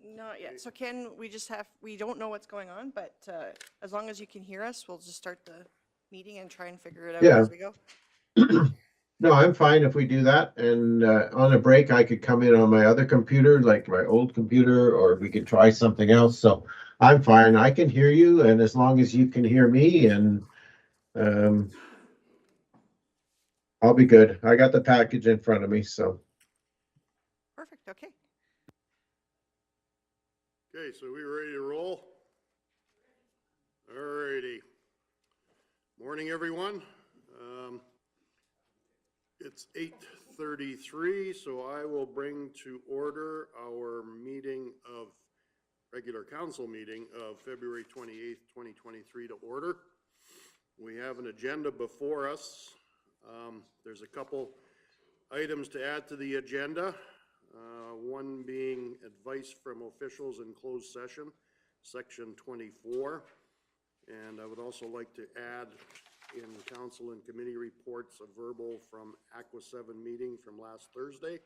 Not yet. So Ken, we don't know what's going on, but as long as you can hear us, we'll just start the meeting and try and figure it out as we go. No, I'm fine if we do that. And on a break, I could come in on my other computer, like my old computer, or we could try something else. So I'm fine. I can hear you, and as long as you can hear me, and I'll be good. I got the package in front of me, so. Perfect. Okay. Okay, so we ready to roll? All righty. Morning, everyone. It's 8:33, so I will bring to order our regular council meeting of February 28th, 2023 to order. We have an agenda before us. There's a couple items to add to the agenda. One being advice from officials in closed session, section 24. And I would also like to add in council and committee reports a verbal from Aqua 7 meeting from last Thursday.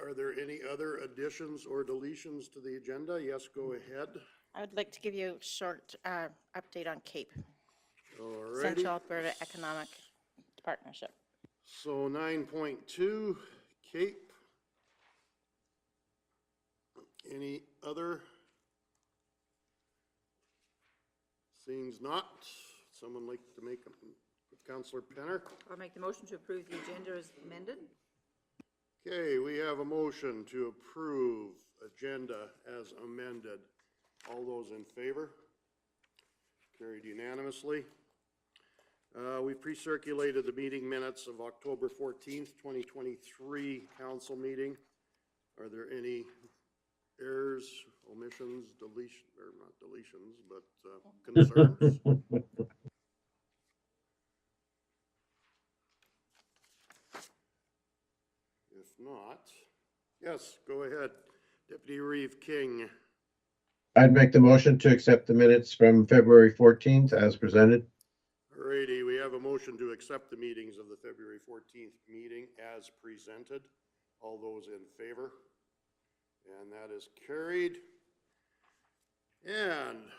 Are there any other additions or deletions to the agenda? Yes, go ahead. I would like to give you a short update on CAPE, Alrighty. Central Alberta Economic Partnership. So 9.2, CAPE. Any other? Seems not. Someone like to make Councillor Penner? I'll make the motion to approve the agenda as amended. Okay, we have a motion to approve agenda as amended. All those in favor? Carried unanimously. We pre-circulated the meeting minutes of October 14th, 2023 council meeting. Are there any errors, omissions, deletion, or not deletions, but concerns? If not, yes, go ahead. Deputy Reeve King. I'd make the motion to accept the minutes from February 14th as presented. Alrighty, we have a motion to accept the meetings of the February 14th meeting as presented. All those in favor? And that is carried. And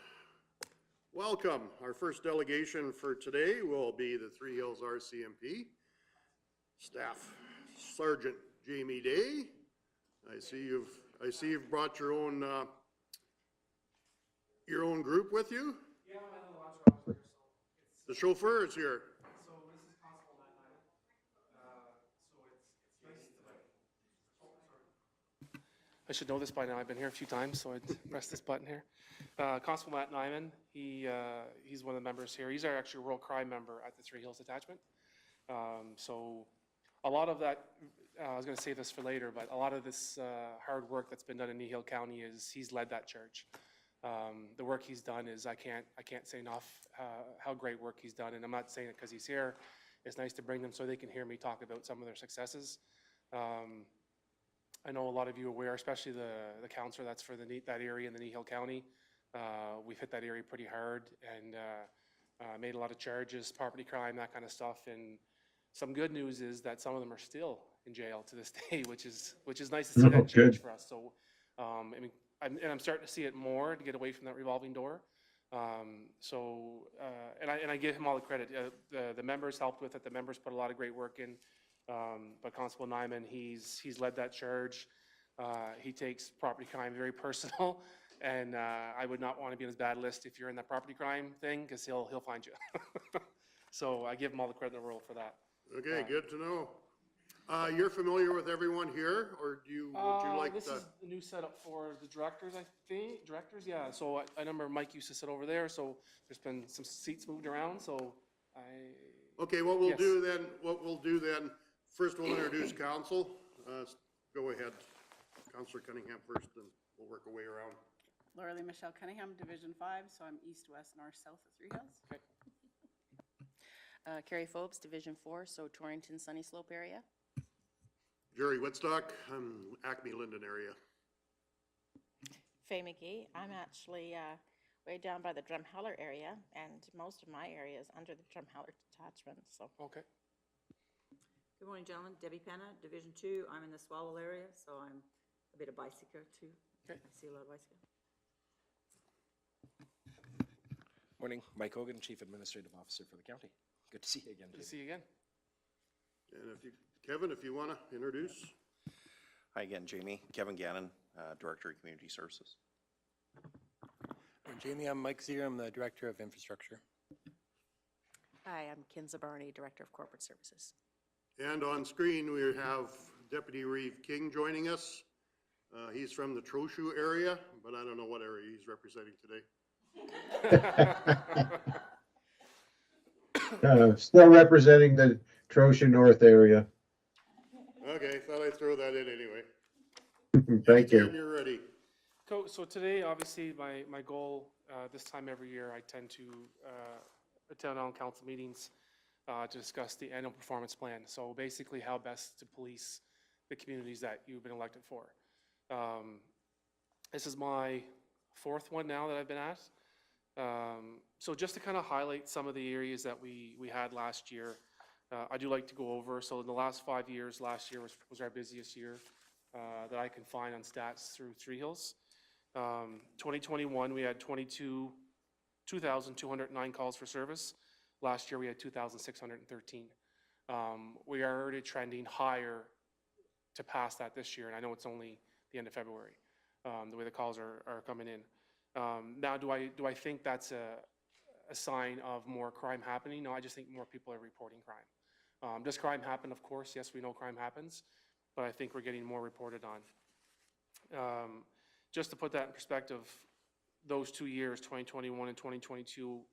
welcome. Our first delegation for today will be the Three Hills RCMP. Staff Sergeant Jamie Day. I see you've brought your own group with you. Yeah, my little launch officer. So The chauffeur is here. So this is Constable Matt Nyman. So it's nice to like. Oh, sorry. I should know this by now. I've been here a few times, so I'd press this button here. Constable Matt Nyman. He's one of the members here. He's our actual rural crime member at the Three Hills Detachment. So a lot of that. I was going to save this for later, but a lot of this hard work that's been done in Kneehill County is he's led that charge. The work he's done is I can't say enough how great work he's done, and I'm not saying it because he's here. It's nice to bring them so they can hear me talk about some of their successes. I know a lot of you are aware, especially the counselor that's for that area in the Kneehill County. We've hit that area pretty hard and made a lot of charges, property crime, that kind of stuff. And some good news is that some of them are still in jail to this day, which is nice to see that change for us. So, I mean. I'm starting to see it more to get away from that revolving door. And I give him all the credit. The members helped with it. The members put a lot of great work in. But Constable Nyman, he's led that charge. He takes property crime very personal, and I would not want to be on his bad list if you're in that property crime thing, because he'll find you. So I give him all the credit in the world for that. Okay, good to know. You're familiar with everyone here, or would you like this is the new setup for the directors, I think. Directors, yeah. So I remember Mike used to sit over there, so there's been some seats moved around, so Okay, what we'll do then, first we'll introduce council. Go ahead. Councillor Cunningham first, and we'll work our way around. Laura Lee Michelle Cunningham, Division 5, so I'm east, west, north, south of Three Hills. Okay. Carrie Phobes, Division 4, so Torrington, Sunny Slope area. Jerry Whitstock, Acme Linden area. Faye McGee, I'm actually way down by the Drumheller area, and most of my area is under the Drumheller detachment. So Okay. Good morning, gentlemen. Debbie Penna, Division 2. I'm in the Swallow area, so I'm a bit of bicycle too. Morning, Mike Hogan, Chief Administrative Officer for the county. Good to see you again, Good to Jamie. see you again. And Kevin, if you want to introduce. Hi again, Jamie. Kevin Gannon, Director of Community Services. Jamie, I'm Mike Zier. I'm the Director of Infrastructure. Hi, I'm Kinza Barney, Director of Corporate Services. And on screen, we have Deputy Reeve King joining us. He's from the Trochu area, but I don't know what area he's representing today. Still representing the Trojan North area. Okay, thought I'd throw that in anyway. Thank Anytime you. you're ready. So today, obviously, my goal, this time every year, I tend to attend on council meetings to discuss the annual performance plan. So basically how best to police the communities that you've been elected for. This is my fourth one now that I've been at. So just to kind of highlight some of the areas that we had last year, I do like to go over. So in the last 5 years, last year was our busiest year that I can find on stats through Three Hills. 2021, we had 2,209 calls for service. Last year, we had 2,613. We are already trending higher to pass that this year, and I know it's only the end of February, the way the calls are coming in. Now, do I think that's a sign of more crime happening? No, I just think more people are reporting crime. Does crime happen? Of course, yes, we know crime happens, but I think we're getting more reported on. Just to put that in perspective, those 2 years, 2021 and 2022,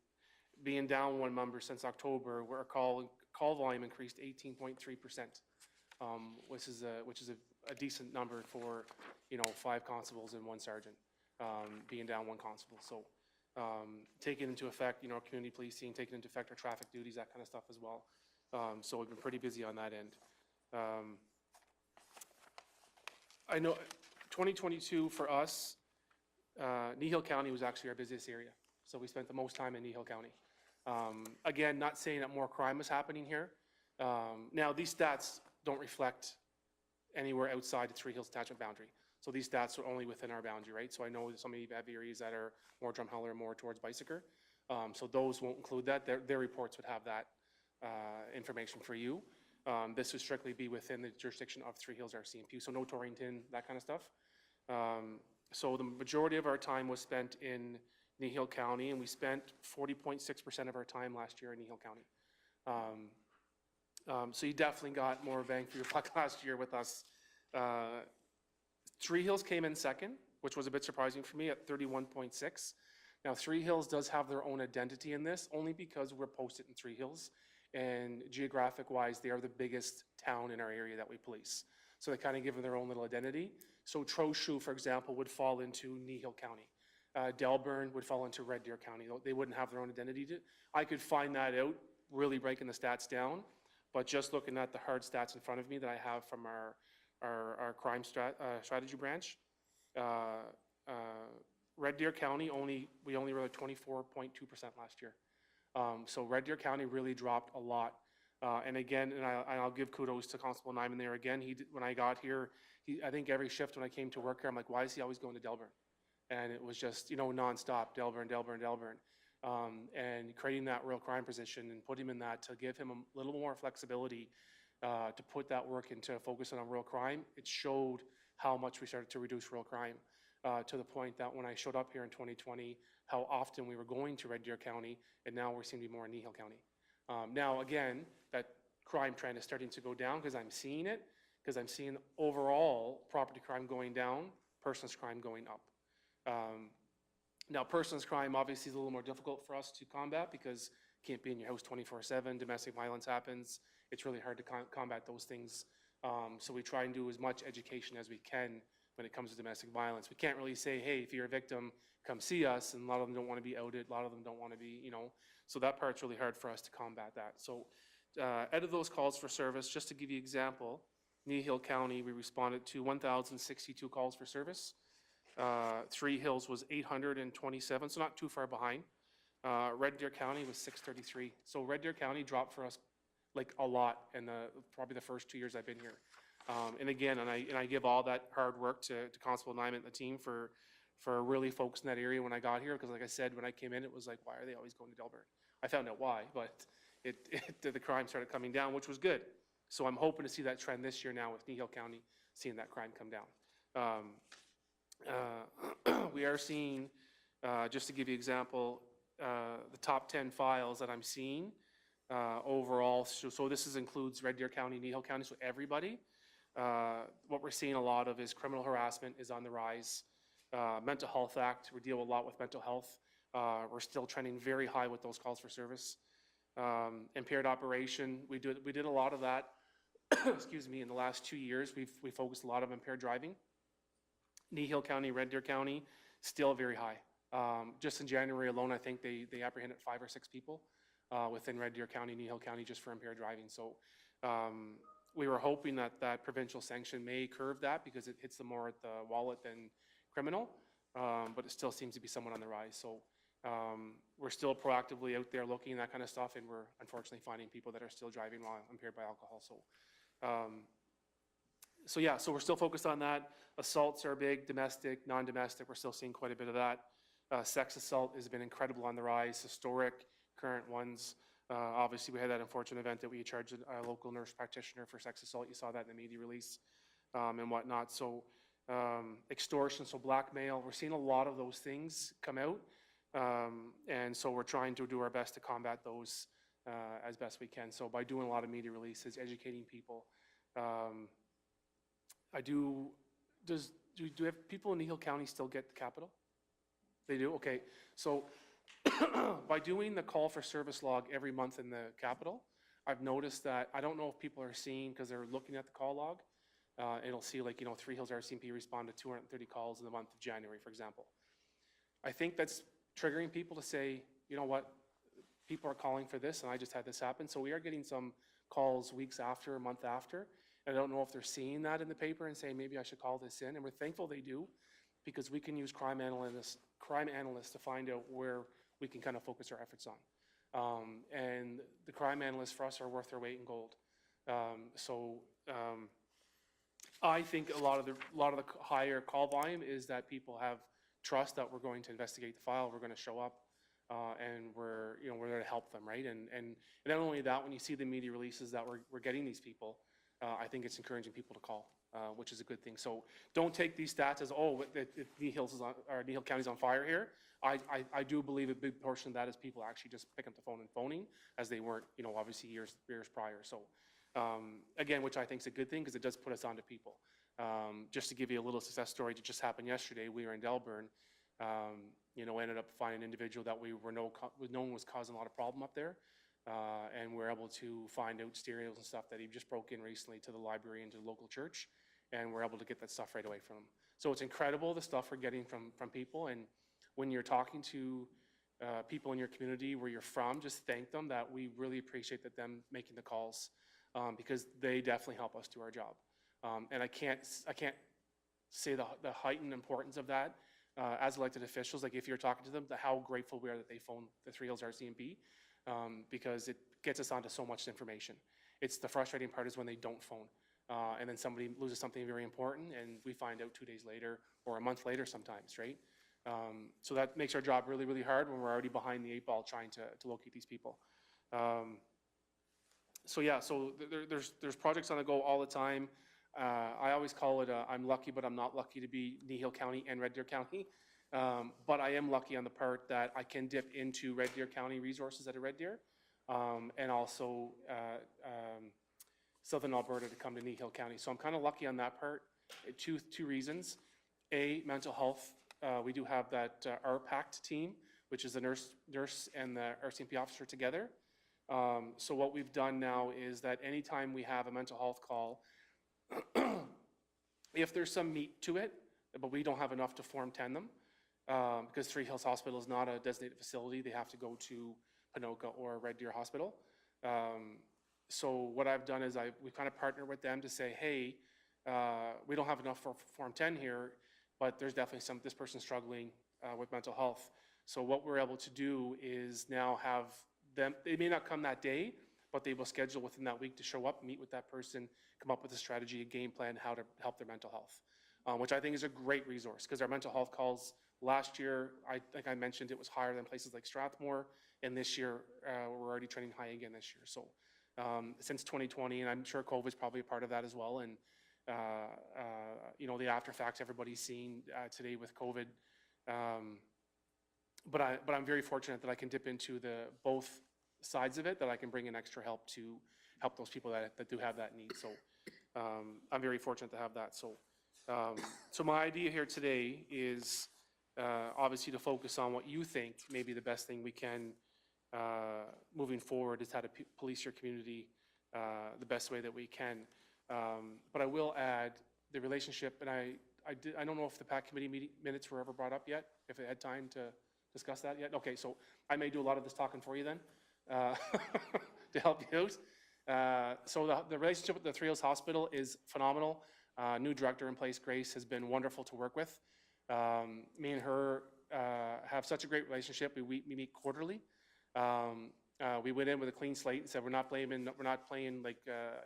being down one member since October, where our call volume increased 18.3%, which is a decent number for 5 constables and 1 sergeant, being down 1 constable. So taking into effect, our community policing, taking into effect our traffic duties, that kind of stuff as well. So we've been pretty busy on that end. I know 2022 for us, Kneehill County was actually our busiest area. So we spent the most time in Kneehill County. Again, not saying that more crime was happening here. Now, these stats don't reflect anywhere outside the Three Hills detachment boundary. So these stats are only within our boundary, right? So I know some of you have areas that are more Drumheller, more towards Bicycle. So those won't include that. Their reports would have that information for you. This would strictly be within the jurisdiction of Three Hills RCMP, so no Torrington, that kind of stuff. So the majority of our time was spent in Kneehill County, and we spent 40.6% of our time last year in Kneehill County. So you definitely got more bang for your buck last year with us. Three Hills came in second, which was a bit surprising for me at 31.6. Now, Three Hills does have their own identity in this, only because we're posted in Three Hills, and geographic-wise, they are the biggest town in our area that we police. So they kind of give them their own little identity. So Trochu, for example, would fall into Kneehill County. Delburn would fall into Red Deer County. They wouldn't have their own identity. I could find that out, really breaking the stats down, but just looking at the hard stats in front of me that I have from our crime strategy branch, Red Deer County, we only were at 24.2% last year. So Red Deer County really dropped a lot. And again, I'll give kudos to Constable Nyman there again. When I got here, I think every shift when I came to work here, I'm like, why is he always going to Delburn? And it was just, nonstop, Delburn. And creating that real crime position and put him in that to give him a little more flexibility to put that work into focusing on real crime, it showed how much we started to reduce real crime to the point that when I showed up here in 2020, how often we were going to Red Deer County, and now we seem to be more in Kneehill County. Now, again, that crime trend is starting to go down because I'm seeing it, because I'm seeing overall property crime going down, persons crime going up. Now, persons crime obviously is a little more difficult for us to combat because you can't be in your house 24/7, domestic violence happens, it's really hard to combat those things. So we try and do as much education as we can when it comes to domestic violence. We can't really say, hey, if you're a victim, come see us, and a lot of them don't want to be outed, a lot of them don't want to be, so that part's really hard for us to combat that. So out of those calls for service, just to give you an example, Kneehill County, we responded to 1,062 calls for service. Three Hills was 827, so not too far behind. Red Deer County was 633. So Red Deer County dropped for us like a lot in probably the first 2 years I've been here. And again, and I give all that hard work to Constable Nyman and the team for really focusing that area when I got here, because like I said, when I came in, it was like, why are they always going to Delbert? I found out why, but the crime started coming down, which was good. So I'm hoping to see that trend this year now with Kneehill County, seeing that crime come down. We are seeing, just to give you an example, the top 10 files that I'm seeing overall. So this includes Red Deer County, Kneehill County, so everybody. What we're seeing a lot of is criminal harassment is on the rise. Mental Health Act, we deal a lot with mental health. We're still trending very high with those calls for service. Impaired operation, we did a lot of that, excuse me, in the last 2 years. We focused a lot on impaired driving. Kneehill County, Red Deer County, still very high. Just in January alone, I think they apprehended 5 or 6 people within Red Deer County, Kneehill County, just for impaired driving. So we were hoping that provincial sanction may curb that, because it hits them more at the wallet than criminal, but it still seems to be somewhat on the rise. So we're still proactively out there looking at that kind of stuff, and we're unfortunately finding people that are still driving while impaired by alcohol. So yeah, so we're still focused on that. Assaults are big, domestic, non-domestic, we're still seeing quite a bit of that. Sex assault has been incredible on the rise, historic, current ones. Obviously, we had that unfortunate event that we charged a local nurse practitioner for sex assault. You saw that in the media release and whatnot. So extortion, so blackmail, we're seeing a lot of those things come out. And so we're trying to do our best to combat those as best we can. So by doing a lot of media releases, educating people. Do you have people in Kneehill County still get the capital? They do? Okay. So by doing the call for service log every month in the capital, I've noticed that, I don't know if people are seeing, because they're looking at the call log, it'll see like, Three Hills RCMP responded to 230 calls in the month of January, for example. I think that's triggering people to say, you know what, people are calling for this, and I just had this happen. So we are getting some calls weeks after, a month after. I don't know if they're seeing that in the paper and saying, maybe I should call this in. And we're thankful they do, because we can use crime analysts to find out where we can kind of focus our efforts on. And the crime analysts for us are worth their weight in gold. I think a lot of the higher call volume is that people have trust that we're going to investigate the file, we're going to show up, and we're there to help them, right? And not only that, when you see the media releases that we're getting these people, I think it's encouraging people to call, which is a good thing. So don't take these stats as, Kneehill County's on fire here. I do believe a big portion of that is people actually just picking up the phone and phoning, as they weren't, obviously years prior. So again, which I think is a good thing, because it does put us onto people. Just to give you a little success story that just happened yesterday, we were in Delburn, ended up finding an individual that we were known was causing a lot of problem up there. And we're able to find out stereos and stuff that he just broke in recently to the library and to the local church, and we're able to get that stuff right away from him. So it's incredible, the stuff we're getting from people, and when you're talking to people in your community where you're from, just thank them that we really appreciate them making the calls, because they definitely help us do our job. And I can't say the heightened importance of that as elected officials. Like, if you're talking to them, how grateful we are that they phoned the Three Hills RCMP. Because it gets us onto so much information. It's the frustrating part is when they don't phone, and then somebody loses something very important, and we find out 2 days later or a month later sometimes, right? So that makes our job really, really hard when we're already behind the 8 ball trying to locate these people. So there's projects on the go all the time. I always call it I'm lucky, but I'm not lucky to be Kneehill County and Red Deer County. But I am lucky on the part that I can dip into Red Deer County resources at a Red Deer, and also Southern Alberta to come to Kneehill County. So I'm kind of lucky on that part. Two reasons. A, mental health. We do have that RPACT team, which is the nurse and the RCMP officer together. So what we've done now is that anytime we have a mental health call, if there's some meat to it, but we don't have enough to Form 10 them, because Three Hills Hospital is not a designated facility. They have to go to Panoka or Red Deer Hospital. So what I've done is we kind of partner with them to say, hey, we don't have enough for Form 10 here, but there's definitely this person struggling with mental health. So what we're able to do is now have them, they may not come that day, but they will schedule within that week to show up, meet with that person, come up with a strategy, a game plan, how to help their mental health, which I think is a great resource, because our mental health calls last year, like I mentioned, it was higher than places like Strathmore, and this year, we're already trending high again this year. So since 2020, and I'm sure COVID's probably a part of that as well, and you know, the after facts everybody's seeing today with COVID. But I'm very fortunate that I can dip into both sides of it, that I can bring in extra help to help those people that do have that need. So I'm very fortunate to have that. So so my idea here today is obviously to focus on what you think may be the best thing we can moving forward, is how to police your community the best way that we can. But I will add the relationship, and I don't know if the PAC committee minutes were ever brought up yet, if it had time to discuss that yet. Okay, so I may do a lot of this talking for you then to help you out. So the relationship with the Three Hills Hospital is phenomenal. New director in place, Grace, has been wonderful to work with. Me and her have such a great relationship. We meet quarterly. We went in with a clean slate and said we're not playing like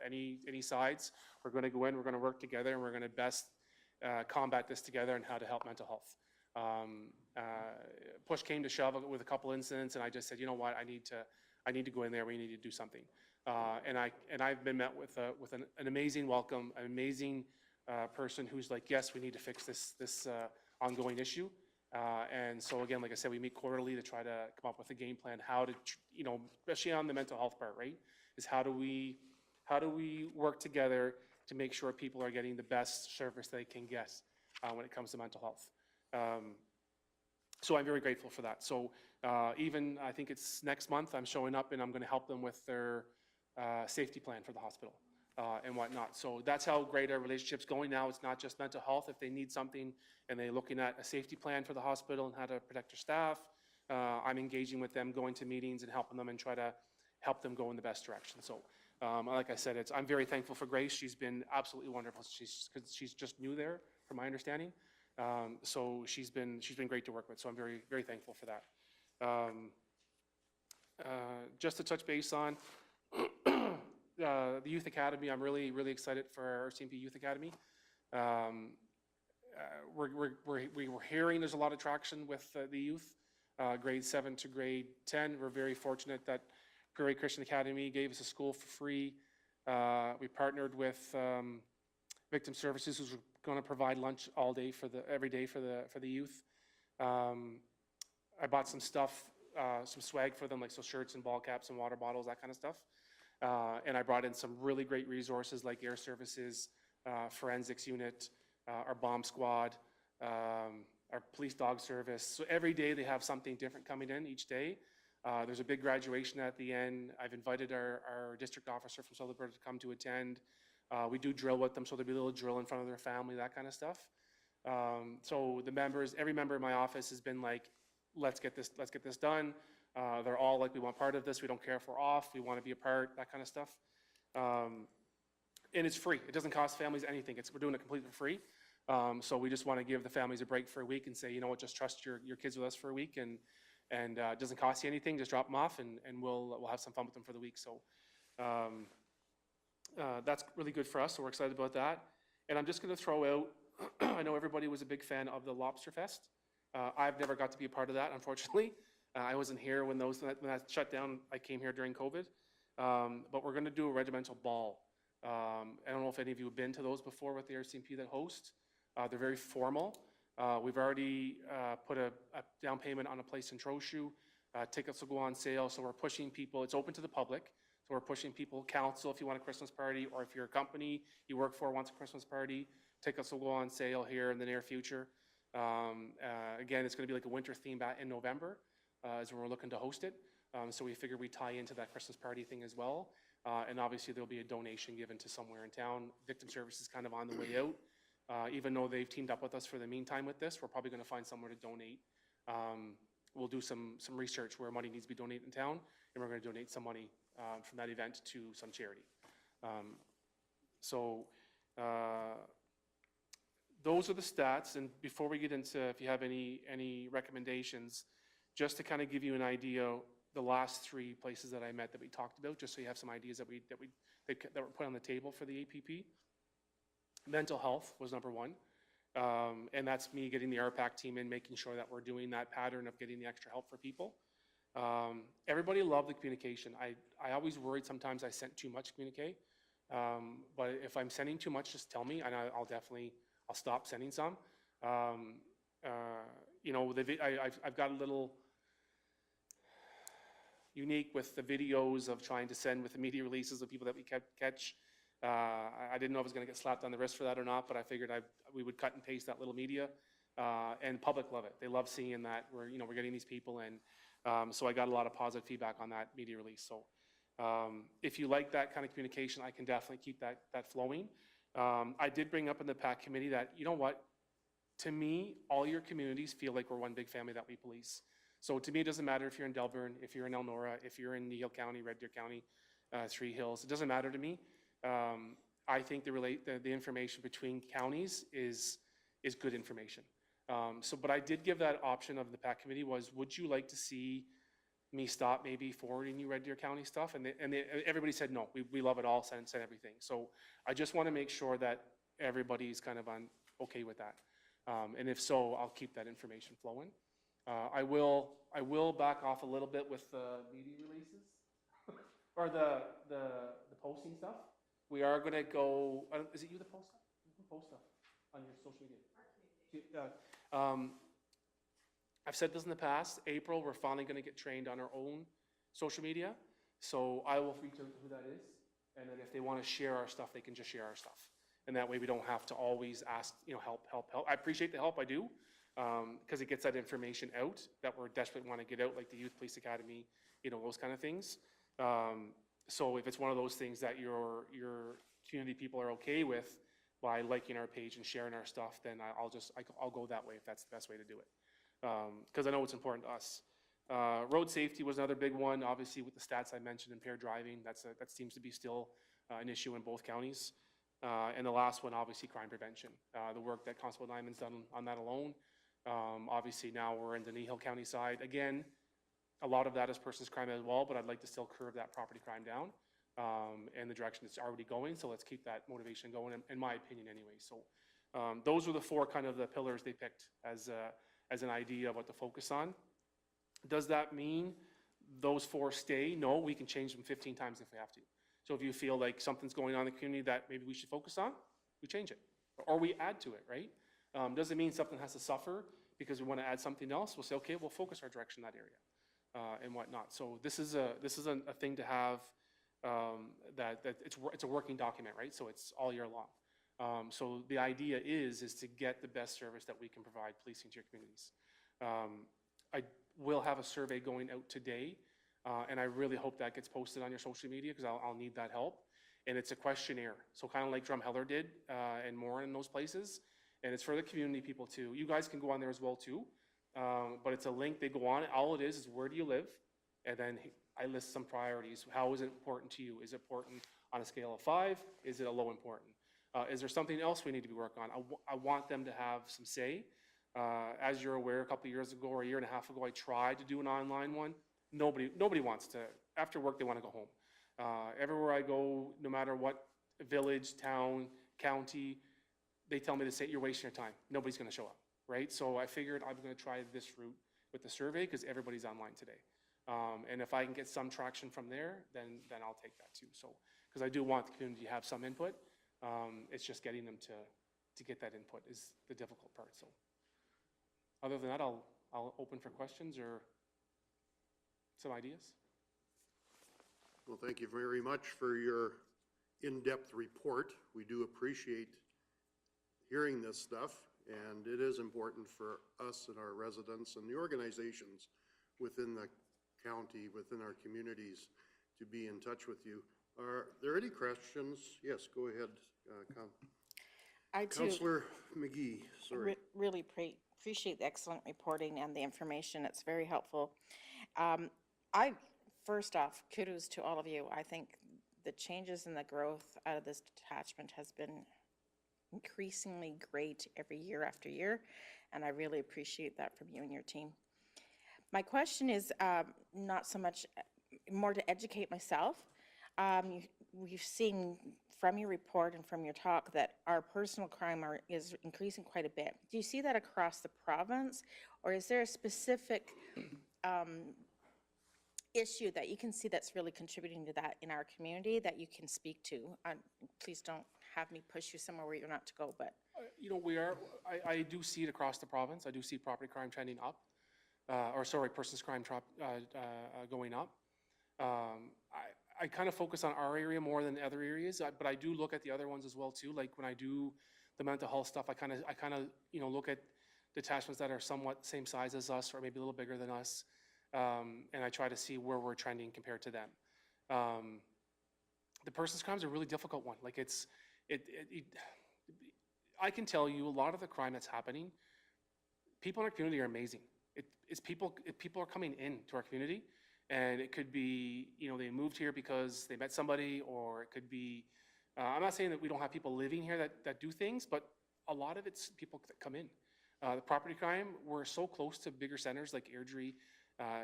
any sides. We're going to go in, we're going to work together, and we're going to best combat this together and how to help mental health. Push came to shove with a couple incidents, and I just said, you know what, I need to go in there. We need to do something. And I've been met with an amazing welcome, an amazing person who's like, yes, we need to fix this ongoing issue. And so again, like I said, we meet quarterly to try to come up with a game plan, how to, you know, especially on the mental health part, right? Is how do we work together to make sure people are getting the best service they can get when it comes to mental health. So I'm very grateful for that. So even, I think it's next month, I'm showing up and I'm going to help them with their safety plan for the hospital and whatnot. So that's how great our relationship's going now. It's not just mental health. If they need something and they're looking at a safety plan for the hospital and how to protect their staff, I'm engaging with them, going to meetings and helping them and try to help them go in the best direction. So like I said, I'm very thankful for Grace. She's been absolutely wonderful. She's just new there, from my understanding. So she's been great to work with. So I'm very, very thankful for that. Just to touch base on the Youth Academy, I'm really, really excited for our RCMP Youth Academy. We're hearing there's a lot of traction with the youth, grade 7 to grade 10. We're very fortunate that Prairie Christian Academy gave us a school for free. We partnered with Victim Services, who's going to provide lunch all day every day for the youth. I bought some stuff, some swag for them, like so shirts and ball caps and water bottles, that kind of stuff. And I brought in some really great resources like Air Services, Forensics Unit, our bomb squad, our police dog service. So every day they have something different coming in each day. There's a big graduation at the end. I've invited our district officer from South Alberta to come to attend. We do drill with them, so there'll be a little drill in front of their family, that kind of stuff. So the members, every member in my office has been like, let's get this done. They're all like, we want part of this. We don't care if we're off. We want to be a part, that kind of stuff. And it's free. It doesn't cost families anything. We're doing it completely for free. So we just want to give the families a break for a week and say, you know what, just trust your kids with us for a week, and it doesn't cost you anything. Just drop them off, and we'll have some fun with them for the week. So that's really good for us. So we're excited about that. And I'm just going to throw out, I know everybody was a big fan of the Lobster Fest. I've never got to be a part of that, unfortunately. I wasn't here when that shut down. I came here during COVID. But we're going to do a regimental ball. I don't know if any of you have been to those before with the RCMP that host. They're very formal. We've already put a down payment on a place in Trochu. Tickets will go on sale, so we're pushing people. It's open to the public, so we're pushing people. Council, if you want a Christmas party, or if you're a company you work for wants a Christmas party, tickets will go on sale here in the near future. Again, it's going to be like a winter theme in November is when we're looking to host it. So we figure we tie into that Christmas party thing as well. And obviously there'll be a donation given to somewhere in town. Victim Services is kind of on the way out. Even though they've teamed up with us for the meantime with this, we're probably going to find somewhere to donate. We'll do some research where money needs to be donated in town, and we're going to donate some money from that event to some charity. Those are the stats. And before we get into if you have any recommendations, just to kind of give you an idea the last three places that I met that we talked about, just so you have some ideas that were put on the table for the APP. Mental health was number one. And that's me getting the RPAC team in, making sure that we're doing that pattern of getting the extra help for people. Everybody loved the communication. I always worried sometimes I sent too much communique. But if I'm sending too much, just tell me, and I'll stop sending some. You know, I've got a little unique with the videos of trying to send with the media releases of people that we catch. I didn't know if I was going to get slapped on the wrist for that or not, but I figured we would cut and paste that little media, and public love it. They love seeing that we're getting these people in. So I got a lot of positive feedback on that media release. So if you like that kind of communication, I can definitely keep that flowing. I did bring up in the PAC committee that, you know what, to me, all your communities feel like we're one big family that we police. So to me, it doesn't matter if you're in Delburn, if you're in Elnora, if you're in Kneehill County, Red Deer County, Three Hills. It doesn't matter to me. I think the information between counties is good information. But I did give that option of the PAC committee was, would you like to see me stop maybe forwarding you Red Deer County stuff? And everybody said, no, we love it all, send everything. So I just want to make sure that everybody's kind of okay with that. And if so, I'll keep that information flowing. I will back off a little bit with the media releases or the posting stuff. We are going to go, is it you that post stuff? Who posts stuff on your social media? I've said this in the past. April, we're finally going to get trained on our own social media. So I will reach out to who that is. And then if they want to share our stuff, they can just share our stuff. And that way we don't have to always ask, help. I appreciate the help, I do, because it gets that information out that we're desperately want to get out, like the Youth Police Academy, those kind of things. So if it's one of those things that your community people are okay with by liking our page and sharing our stuff, then I'll go that way if that's the best way to do it. Because I know it's important to us. Road safety was another big one, obviously with the stats I mentioned, impaired driving. That seems to be still an issue in both counties. And the last one, obviously, crime prevention. The work that Constable Nyman's done on that alone. Obviously, now we're in the Kneehill County side. Again, a lot of that is persons crime as well, but I'd like to still curb that property crime down in the direction it's already going. So let's keep that motivation going, in my opinion, anyway. So those were the four kind of the pillars they picked as an idea of what to focus on. Does that mean those four stay? No, we can change them 15 times if we have to. So if you feel like something's going on in the community that maybe we should focus on, we change it. Or we add to it, right? Doesn't mean something has to suffer because we want to add something else. We'll say, okay, we'll focus our direction in that area and whatnot. So this is a thing to have that it's a working document, right? So it's all year long. So the idea is to get the best service that we can provide policing to your communities. I will have a survey going out today. And I really hope that gets posted on your social media because I'll need that help. And it's a questionnaire. So kind of like Drumheller did and more in those places. And it's for the community people too. You guys can go on there as well too. But it's a link. They go on. All it is where do you live? And then I list some priorities. How is it important to you? Is it important on a scale of 5? Is it a low important? Is there something else we need to be working on? I want them to have some say. As you're aware, a couple of years ago or a year and a half ago, I tried to do an online one. Nobody wants to, after work, they want to go home. Everywhere I go, no matter what village, town, county, they tell me to say, you're wasting your time. Nobody's going to show up, right? So I figured I'm going to try this route with the survey because everybody's online today. And if I can get some traction from there, then I'll take that too. So, because I do want the community to have some input. It's just getting them to get that input is the difficult part. So other than that, I'll open for questions or some ideas. Well, thank you very much for your in-depth report. We do appreciate hearing this stuff, and it is important for us and our residents and the organizations within the county, within our communities, to be in touch with you. Are there any questions? Yes, go ahead, I too Councillor McGee. Sorry. really appreciate the excellent reporting and the information. It's very helpful. First off, kudos to all of you. I think the changes in the growth out of this detachment has been increasingly great every year after year, and I really appreciate that from you and your team. My question is not so much, more to educate myself. We've seen from your report and from your talk that our personal crime is increasing quite a bit. Do you see that across the province, or is there a specific issue that you can see that's really contributing to that in our community that you can speak to? Please don't have me push you somewhere where you're not to go, but. You know, I do see it across the province. I do see property crime trending up, persons crime going up. I kind of focus on our area more than other areas, but I do look at the other ones as well too. Like when I do the mental health stuff, I kind of look at detachments that are somewhat same size as us or maybe a little bigger than us, and I try to see where we're trending compared to them. The persons crimes are a really difficult one. Like I can tell you a lot of the crime that's happening, people in our community are amazing. People are coming into our community, and it could be, they moved here because they met somebody, or it could be, I'm not saying that we don't have people living here that do things, but a lot of it's people that come in. The property crime, we're so close to bigger centers like Airdrie,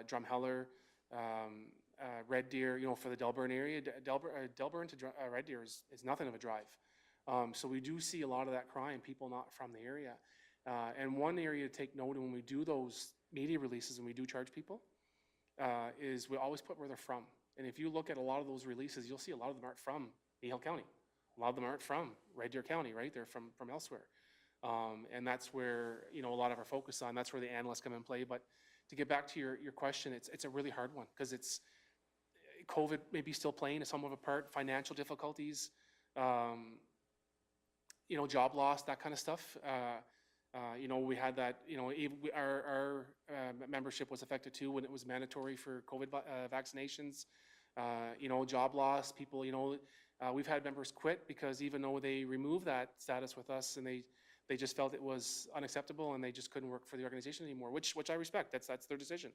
Drumheller, Red Deer, for the Delburn area. Delburn to Red Deer is nothing of a drive. So we do see a lot of that crime, people not from the area. And one area to take note of when we do those media releases and we do charge people is we always put where they're from. And if you look at a lot of those releases, you'll see a lot of them aren't from Kneehill County. A lot of them aren't from Red Deer County, right? They're from elsewhere. And that's where, a lot of our focus on, that's where the analysts come in play. But to get back to your question, it's a really hard one because it's COVID may be still playing some of a part, financial difficulties, job loss, that kind of stuff. We had that, our membership was affected too when it was mandatory for COVID vaccinations. Job loss, people, we've had members quit because even though they removed that status with us and they just felt it was unacceptable and they just couldn't work for the organization anymore, which I respect. That's their decision.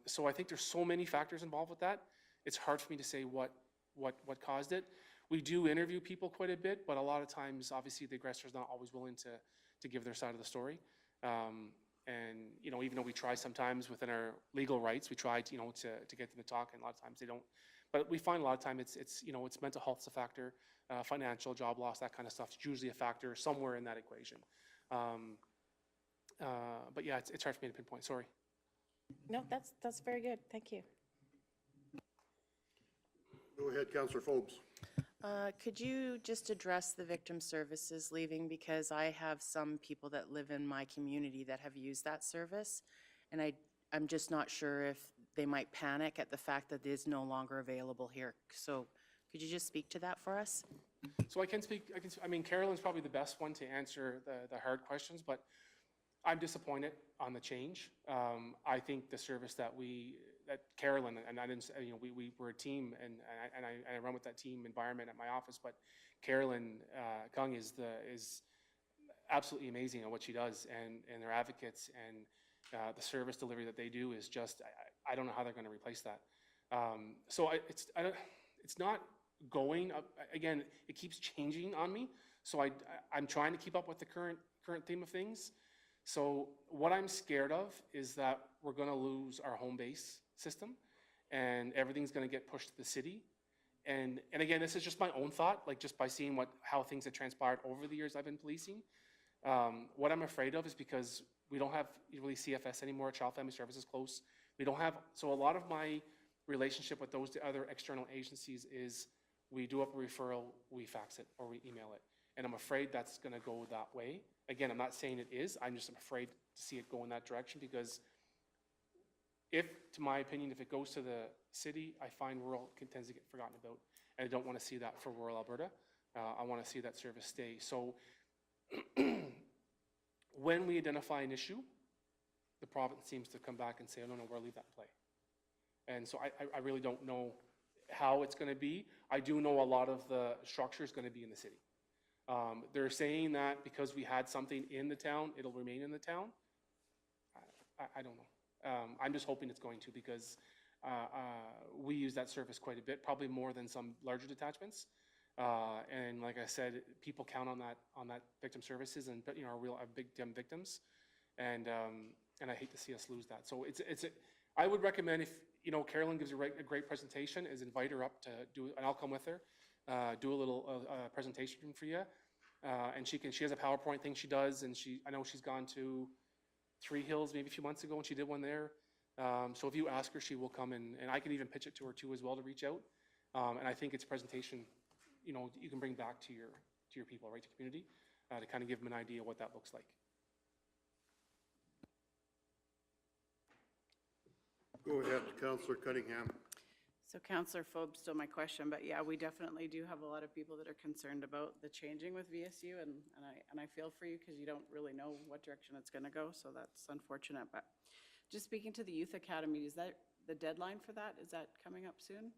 So I think there's so many factors involved with that. It's hard for me to say what caused it. We do interview people quite a bit, but a lot of times, obviously, the aggressor is not always willing to give their side of the story. And even though we try sometimes within our legal rights, we try to get them to talk, and a lot of times they don't. But we find a lot of time it's mental health's a factor, financial, job loss, that kind of stuff is usually a factor somewhere in that equation. But yeah, it's hard for me to pinpoint. Sorry. No, that's very good. Thank you. Go ahead, Councillor Forbes. Could you just address the victim services leaving? Because I have some people that live in my community that have used that service, and I'm just not sure if they might panic at the fact that it is no longer available here. So could you just speak to that for us? So I mean, Carolyn's probably the best one to answer the hard questions, but I'm disappointed on the change. I think the service that Carolyn, and I didn't, we were a team, and I run with that team environment at my office, but Carolyn Kung is absolutely amazing at what she does, and their advocates, and the service delivery that they do is just, I don't know how they're going to replace that. So it's not going up. Again, it keeps changing on me, so I'm trying to keep up with the current theme of things. So what I'm scared of is that we're going to lose our home base system and everything's going to get pushed to the city. And again, this is just my own thought, like just by seeing how things have transpired over the years I've been policing. What I'm afraid of is because we don't have really CFS anymore, Child Family Services close. We don't have, so a lot of my relationship with those other external agencies is we do up a referral, we fax it, or we email it. And I'm afraid that's going to go that way. Again, I'm not saying it is, I'm just afraid to see it go in that direction because to my opinion, if it goes to the city, I find rural tends to get forgotten about. And I don't want to see that for rural Alberta. I want to see that service stay. So when we identify an issue, the province seems to come back and say, oh, no, we'll leave that in play. And so I really don't know how it's going to be. I do know a lot of the structure is going to be in the city. They're saying that because we had something in the town, it'll remain in the town. I don't know. I'm just hoping it's going to because we use that service quite a bit, probably more than some larger detachments. And like I said, people count on that victim services and are big victims. And and I hate to see us lose that. So I would recommend if, you know, Carolyn gives a great presentation, is invite her up to do, and I'll come with her, do a little presentation for you. And she has a PowerPoint thing she does, and I know she's gone to Three Hills maybe a few months ago, and she did one there. So if you ask her, she will come, and I can even pitch it to her too as well to reach out. And I think it's a presentation, you know, you can bring back to your people, right, to community, to kind of give them an idea what that looks like. Go ahead, Councillor Cunningham. So Councillor Fobe still my question, but yeah, we definitely do have a lot of people that are concerned about the changing with VSU, and I feel for you because you don't really know what direction it's going to go, so that's unfortunate. But just speaking to the Youth Academy, is that the deadline for that? Is that coming up soon?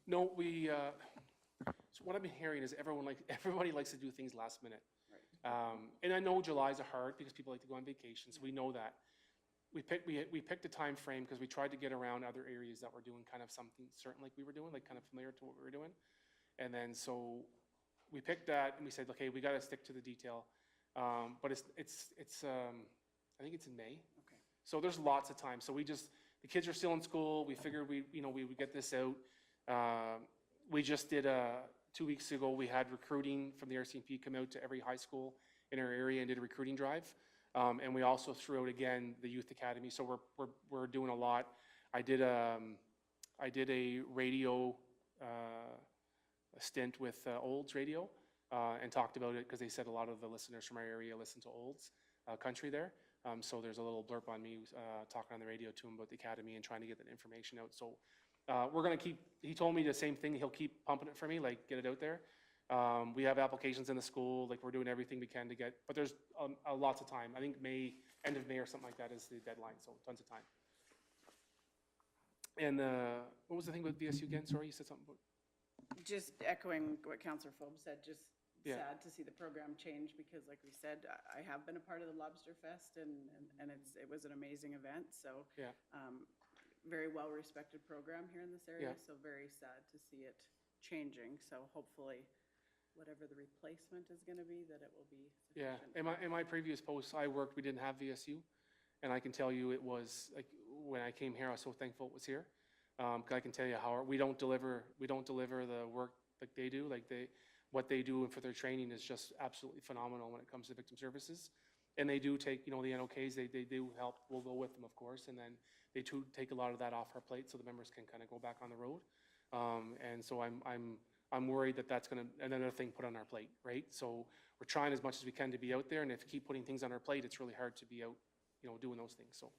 No, so what I've been hearing is everybody likes to do things last minute. Right. And I know July's hard because people like to go on vacation, so we know that. We picked a time frame because we tried to get around other areas that were doing kind of something certain like we were doing, like kind of familiar to what we were doing. And then so we picked that and we said, okay, we got to stick to the detail. But it's I think it's in May. Okay. So there's lots of time. So the kids are still in school. We figured we would get this out. We just did 2 weeks ago, we had recruiting from the RCMP come out to every high school in our area and did a recruiting drive. And we also threw out again the Youth Academy. So we're doing a lot. I did a radio stint with Olds Radio and talked about it because they said a lot of the listeners from our area listen to Olds country there. So there's a little blurb on me talking on the radio to him about the academy and trying to get that information out. So we're going to keep, he told me the same thing. He'll keep pumping it for me, like get it out there. We have applications in the school, like we're doing everything we can to get, but there's lots of time. I think end of May or something like that is the deadline, so tons of time. And what was the thing with VSU again? Sorry, you said something about? Just echoing what Councillor Fobe said, just Yeah. sad to see the program change because like we said, I have been a part of the Lobster Fest and it was an amazing event. So Yeah. Very well-respected program here in this area. Yeah. So very sad to see it changing. So hopefully whatever the replacement is going to be, that it will be Yeah, sufficient. in my previous posts I worked, we didn't have VSU. And I can tell you it was, like, when I came here, I was so thankful it was here. 'Cause I can tell you how, we don't deliver the work like they do. Like what they do for their training is just absolutely phenomenal when it comes to victim services. And they do take, the NOKs, they do help, we'll go with them, of course. And then they too take a lot of that off our plate so the members can kind of go back on the road. And so I'm worried that that's going to, another thing put on our plate, right? So we're trying as much as we can to be out there, and if we keep putting things on our plate, it's really hard to be out, doing those things, so.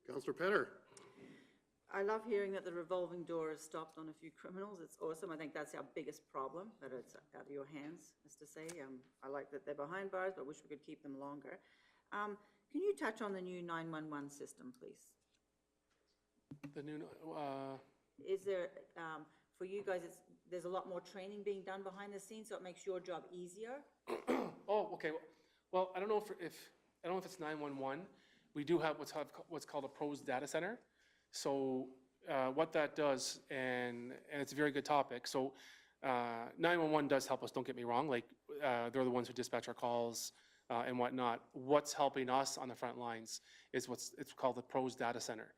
Councillor Penner. I love hearing that the revolving door has stopped on a few criminals. It's awesome. I think that's our biggest problem, that it's out of your hands, as to say. I like that they're behind bars, but wish we could keep them longer. Can you touch on the new 911 system, please? The new, Is there, for you guys, there's a lot more training being done behind the scenes, so it makes your job easier? oh, okay. Well, I don't know if it's 911. We do have what's called a pros data center. So what that does, and it's a very good topic. So 911 does help us, don't get me wrong. Like they're the ones who dispatch our calls and whatnot. What's helping us on the front lines is it's called the pros data center.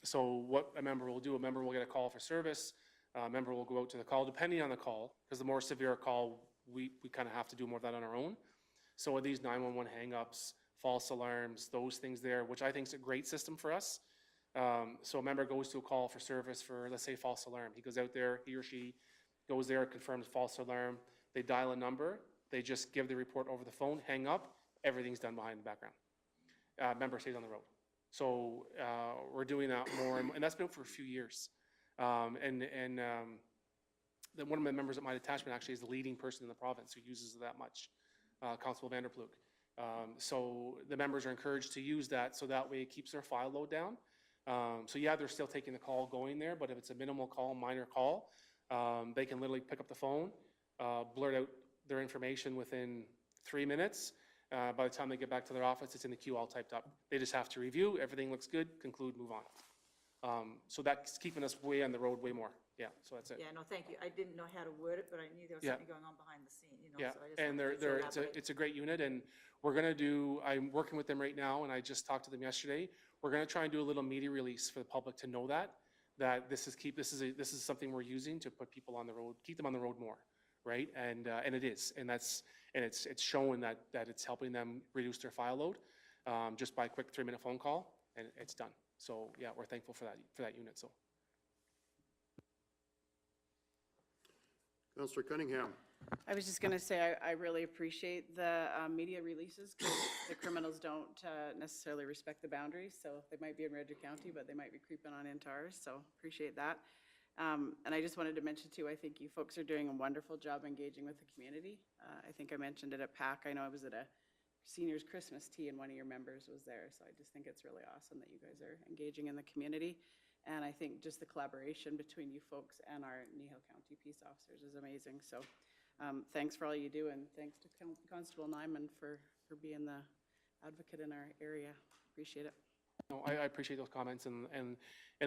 So what a member will do, a member will get a call for service. A member will go out to the call, depending on the call, because the more severe a call, we kind of have to do more of that on our own. So with these 911 hang-ups, false alarms, those things there, which I think is a great system for us. So a member goes to a call for service for, let's say, false alarm. He goes out there, he or she goes there, confirms false alarm. They dial a number. They just give the report over the phone, hang up. Everything's done behind the background. Member stays on the road. So we're doing that more, and that's been for a few years. Then one of my members at my detachment actually is the leading person in the province who uses it that much, Constable Vanderploeg. So the members are encouraged to use that so that way it keeps their file load down. So yeah, they're still taking the call going there, but if it's a minimal call, minor call, they can literally pick up the phone, blurt out their information within 3 minutes. By the time they get back to their office, it's in the queue all typed up. They just have to review, everything looks good, conclude, move on. So that's keeping us way on the road way more. Yeah, so that's it. Yeah, no, thank you. I didn't know how to word it, but I knew there was Yeah. something going on behind the scene, you know, Yeah, so I just and wanted to elaborate. it's a great unit, and we're gonna do, I'm working with them right now, and I just talked to them yesterday. We're gonna try and do a little media release for the public to know that this is something we're using to put people on the road, keep them on the road more, right? And it is, and it's showing that it's helping them reduce their file load, just by a quick 3-minute phone call, and it's done. So, yeah, we're thankful for that unit, so. Councillor Cunningham. I was just gonna say, I really appreciate the media releases, because the criminals don't necessarily respect the boundaries, so they might be in Redrick County, but they might be creeping on into ours, so appreciate that. And I just wanted to mention too, I think you folks are doing a wonderful job engaging with the community. I think I mentioned it at PAC. I know I was at a seniors Christmas tea and one of your members was there, so I just think it's really awesome that you guys are engaging in the community. And I think just the collaboration between you folks and our Kneehill County peace officers is amazing. So thanks for all you do, and thanks to Constable Nyman for being the advocate in our area. Appreciate it. No, I appreciate those comments, and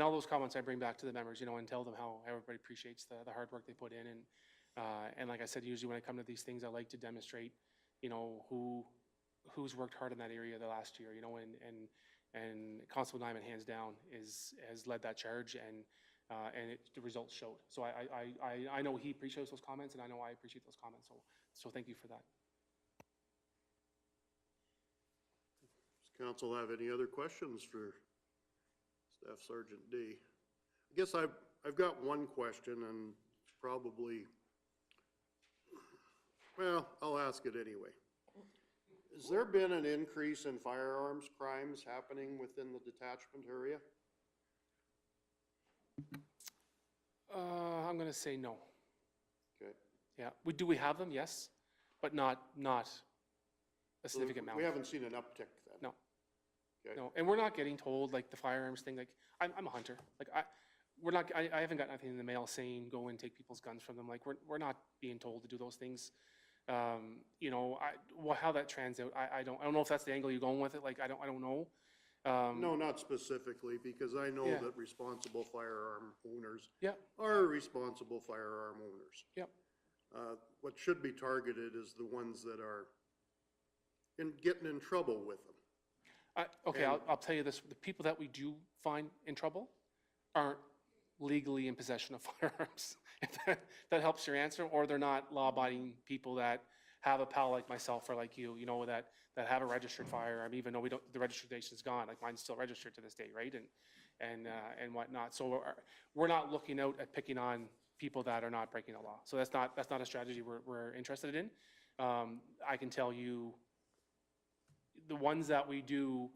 all those comments I bring back to the members, you know, and tell them how everybody appreciates the hard work they put in. And like I said, usually when I come to these things, I like to demonstrate, you know, who's worked hard in that area the last year, you know, and Constable Nyman, hands down, has led that charge, and the results showed. So I know he appreciates those comments, and I know I appreciate those comments. So thank you for that. Does council have any other questions for Staff Sergeant D? I guess I've got one question, and probably, well, I'll ask it anyway. Has there been an increase in firearms crimes happening within the detachment area? I'm going to say no. Okay. Yeah, do we have them? Yes, but not a significant amount. We haven't seen an uptick then? No. Okay. No, and we're not getting told, like, the firearms thing, like, I'm a hunter. Like, I haven't got nothing in the mail saying go and take people's guns from them. Like, we're not being told to do those things. You know, how that trends out, I don't know if that's the angle you're going with it. Like, I don't know. No, not specifically, because I know Yeah. that responsible firearm owners Yeah. are responsible firearm owners. Yep. What should be targeted is the ones that are getting in trouble with them. Okay, I'll tell you this, the people that we do find in trouble aren't legally in possession of firearms. If that helps your answer, or they're not law-abiding people that have a pal like myself or like you know, that have a registered firearm, even though the registration is gone. Like, mine's still registered to this day, right? And whatnot. So we're not looking out at picking on people that are not breaking the law. So that's not a strategy we're interested in. I can tell you, the ones that we do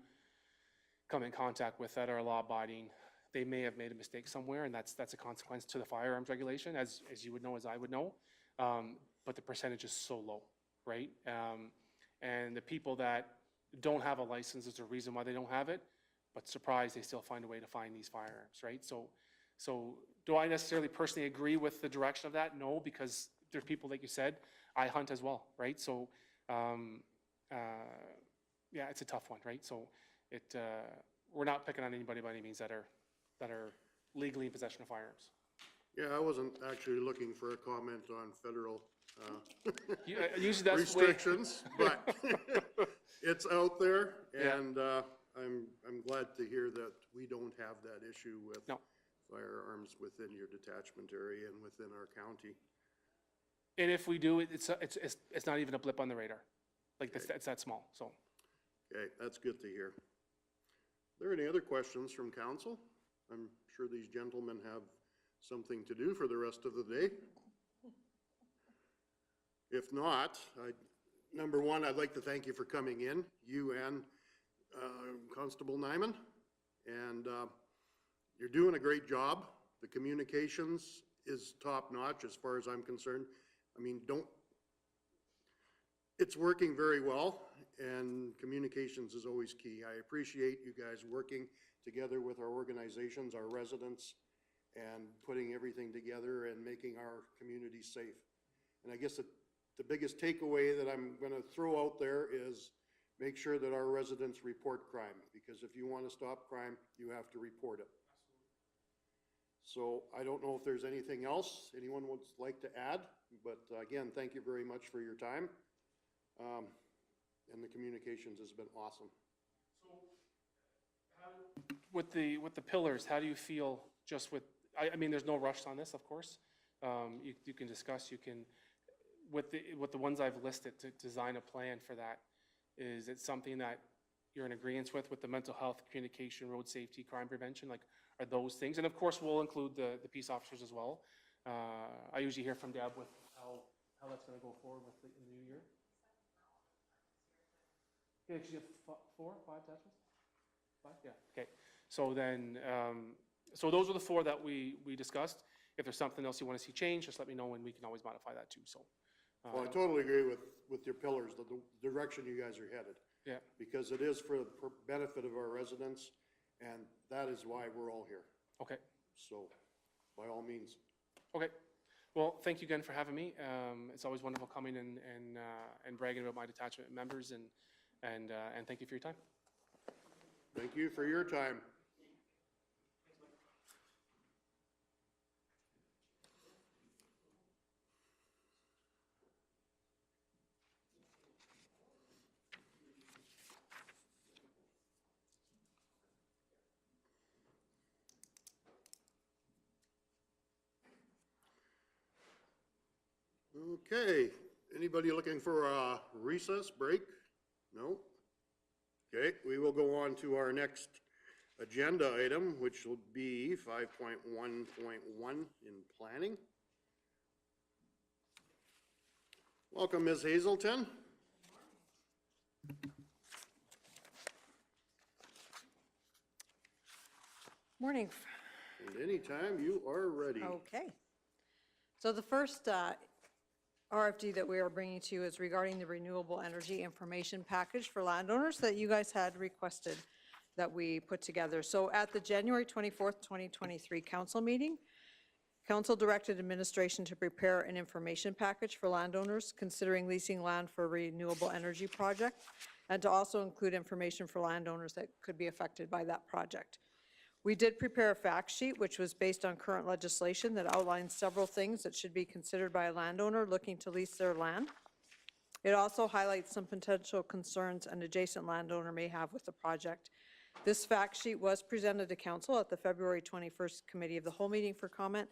come in contact with that are law-abiding, they may have made a mistake somewhere, and that's a consequence to the firearms regulation, as you would know, as I would know. But the percentage is so low, right? And the people that don't have a license, there's a reason why they don't have it, but surprise, they still find a way to find these firearms, right? So do I necessarily personally agree with the direction of that? No, because there's people, like you said, I hunt as well, right? So yeah, it's a tough one, right? So we're not picking on anybody by any means that are legally in possession of firearms. Yeah, I wasn't actually looking for a comment on federal Usually that's restrictions, but it's out there, Yeah. and I'm glad to hear that we don't have that issue with firearms within your detachment area and within our county. And if we do, it's not even a blip on the radar. Like, it's that small, so. Okay, that's good to hear. Are there any other questions from council? I'm sure these gentlemen have something to do for the rest of the day. If not, number one, I'd like to thank you for coming in, you and Constable Nyman. And you're doing a great job. The communications is top notch as far as I'm concerned. I mean, it's working very well, and communications is always key. I appreciate you guys working together with our organizations, our residents, and putting everything together and making our community safe. And I guess the biggest takeaway that I'm going to throw out there is make sure that our residents report crime, because if you want to stop crime, you have to report it. So I don't know if there's anything else anyone would like to add, but again, thank you very much for your time. And the communications has been awesome. With the pillars, how do you feel just with, I mean, there's no rush on this, of course. You can discuss, you can, with the ones I've listed, to design a plan for that. Is it something that you're in agreement with the mental health, communication, road safety, crime prevention? Like, are those things? And of course, we'll include the peace officers as well. I usually hear from Deb with how that's gonna go forward with in the new year. Yeah, you have 4, 5 detachments? 5, yeah, okay. So then, so those are the 4 that we discussed. If there's something else you want to see changed, just let me know and we can always modify that too, so. Well, I totally agree with your pillars, the direction you guys are headed. Yeah. Because it is for the benefit of our residents, and that is why we're all here. Okay. So, by all means. Okay. Well, thank you again for having me. It's always wonderful coming and bragging about my detachment members, and thank you for your time. Thank you for your time. Okay, anybody looking for a recess break? No? Okay, we will go on to our next agenda item, which will be 5.1.1 in planning. Welcome, Ms. Hazelton. Morning. And anytime you are ready. Okay. So the first RFD that we are bringing to you is regarding the renewable energy information package for landowners that you guys had requested that we put together. So at the January 24th, 2023 council meeting, council directed administration to prepare an information package for landowners considering leasing land for a renewable energy project, and to also include information for landowners that could be affected by that project. We did prepare a fact sheet, which was based on current legislation that outlines several things that should be considered by a landowner looking to lease their land. It also highlights some potential concerns an adjacent landowner may have with the project. This fact sheet was presented to council at the February 21st Committee of the Whole meeting for comment,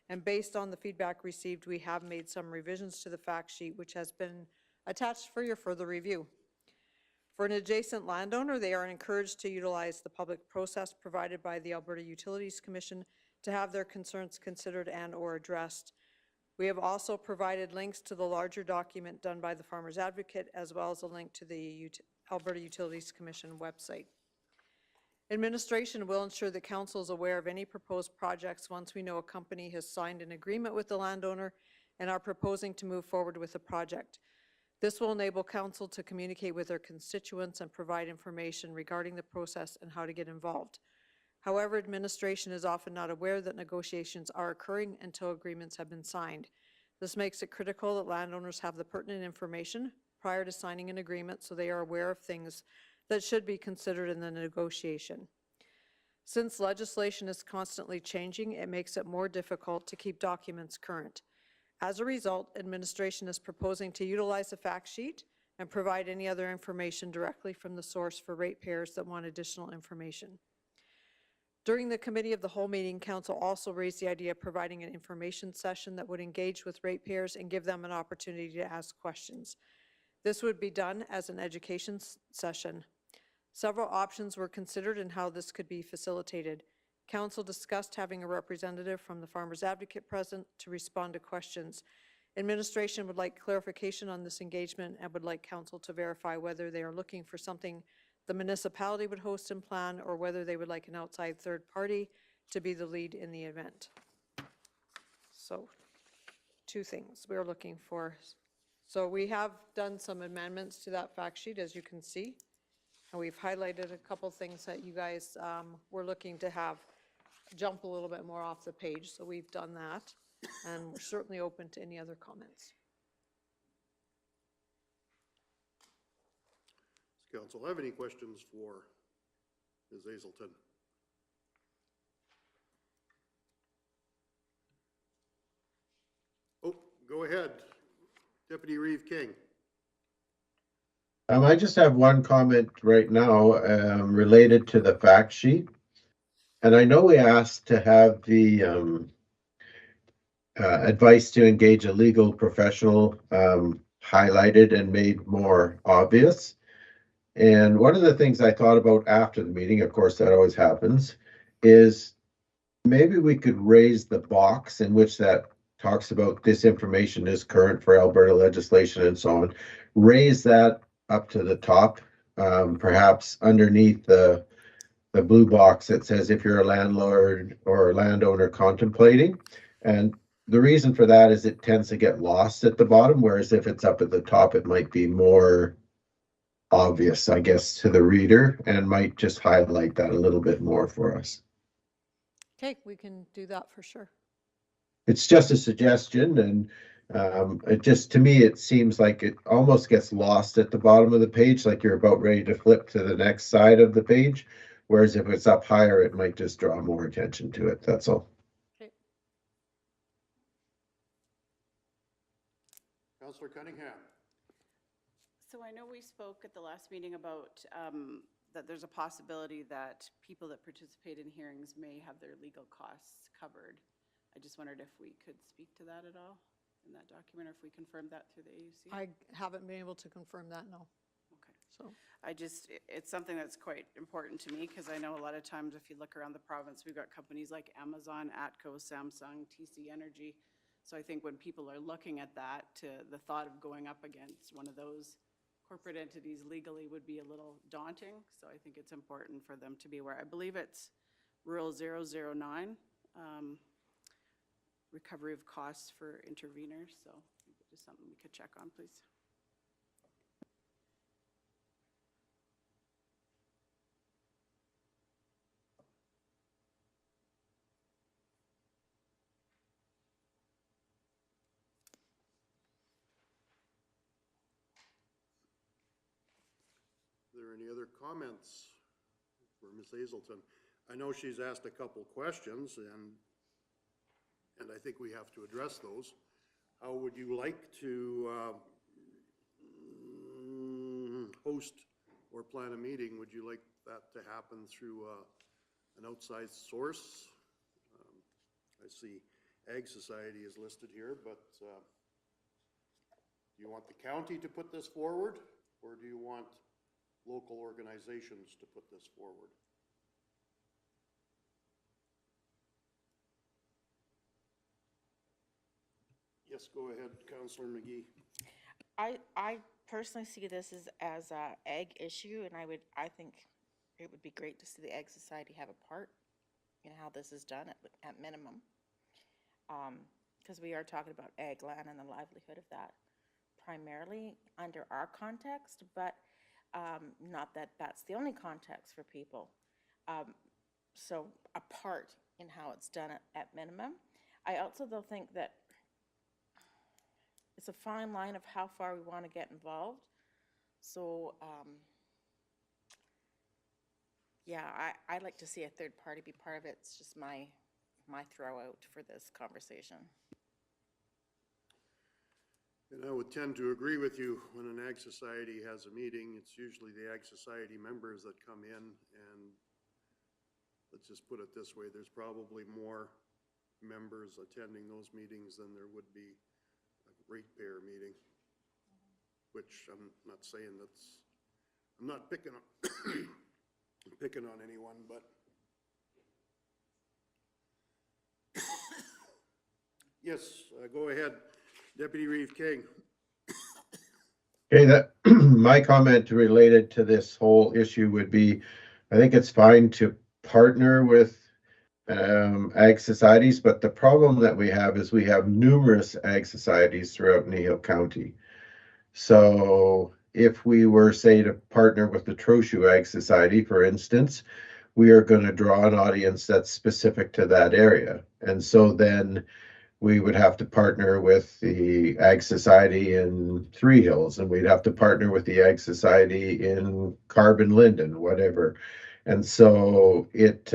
and based on the feedback received, we have made some revisions to the fact sheet, which has been attached for your further review. For an adjacent landowner, they are encouraged to utilize the public process provided by the Alberta Utilities Commission to have their concerns considered and or addressed. We have also provided links to the larger document done by the Farmers Advocate, as well as a link to the Alberta Utilities Commission website. Administration will ensure that council is aware of any proposed projects once we know a company has signed an agreement with the landowner and are proposing to move forward with the project. This will enable council to communicate with their constituents and provide information regarding the process and how to get involved. However, administration is often not aware that negotiations are occurring until agreements have been signed. This makes it critical that landowners have the pertinent information prior to signing an agreement so they are aware of things that should be considered in the negotiation. Since legislation is constantly changing, it makes it more difficult to keep documents current. As a result, administration is proposing to utilize a fact sheet and provide any other information directly from the source for ratepayers that want additional information. During the Committee of the Whole meeting, council also raised the idea of providing an information session that would engage with ratepayers and give them an opportunity to ask questions. This would be done as an education session. Several options were considered in how this could be facilitated. Council discussed having a representative from the Farmers Advocate present to respond to questions. Administration would like clarification on this engagement and would like council to verify whether they are looking for something the municipality would host and plan, or whether they would like an outside third party to be the lead in the event. So, 2 things we're looking for. So we have done some amendments to that fact sheet, as you can see. And we've highlighted a couple things that you guys were looking to have jump a little bit more off the page. So we've done that. And we're certainly open to any other comments. Does council have any questions for Ms. Hazelton? Go ahead. Deputy Reeve King. I just have one comment right now, related to the fact sheet. And I know we asked to have the, advice to engage a legal professional, highlighted and made more obvious. And one of the things I thought about after the meeting, of course, that always happens, is maybe we could raise the box in which that talks about this information is current for Alberta legislation and so on. Raise that up to the top, perhaps underneath the blue box that says if you're a landlord or a landowner contemplating. And the reason for that is it tends to get lost at the bottom, whereas if it's up at the top, it might be more obvious, I guess, to the reader and might just highlight that a little bit more for us. Okay, we can do that for sure. It's just a suggestion, and it just, to me, it seems like it almost gets lost at the bottom of the page, like you're about ready to flip to the next side of the page. Whereas if it's up higher, it might just draw more attention to it. That's all. Okay. Councillor Cunningham. So I know we spoke at the last meeting about that there's a possibility that people that participate in hearings may have their legal costs covered. I just wondered if we could speak to that at all in that document, or if we confirmed that through the AUC? I haven't been able to confirm that, no. Okay. So, It's something that's quite important to me, because I know a lot of times if you look around the province, we've got companies like Amazon, Atco, Samsung, TC Energy. So I think when people are looking at that, the thought of going up against one of those corporate entities legally would be a little daunting. So I think it's important for them to be aware. I believe it's Rule 009, recovery of costs for interveners. So just something we could check on, please. Are there any other comments for Ms. Hazelton? I know she's asked a couple questions, and I think we have to address those. How would you like to host or plan a meeting? Would you like that to happen through an outside source? I see Ag Society is listed here, but do you want the county to put this forward, or do you want local organizations to put this forward? Yes, go ahead, Councillor McGee. I personally see this as a ag issue, and I think it would be great to see the Ag Society have a part in how this is done at minimum. Because we are talking about ag land and the livelihood of that primarily under our context, but not that that's the only context for people. So a part in how it's done at minimum. I also though think that it's a fine line of how far we want to get involved. So yeah, I'd like to see a third party be part of it. It's just my throw out for this conversation. And I would tend to agree with you. When an Ag Society has a meeting, it's usually the Ag Society members that come in, and let's just put it this way, there's probably more members attending those meetings than there would be a ratepayer meeting, which I'm not saying that's, I'm not picking on, picking on anyone, but yes, go ahead. Deputy Reeve King. Okay, that my comment related to this whole issue would be, I think it's fine to partner with ag societies, but the problem that we have is we have numerous ag societies throughout Kneehill County. So if we were, say, to partner with the Trochu Ag Society, for instance, we are going to draw an audience that's specific to that area. And so then we would have to partner with the Ag Society in Three Hills, and we'd have to partner with the Ag Society in Carbon Linden, whatever. And so it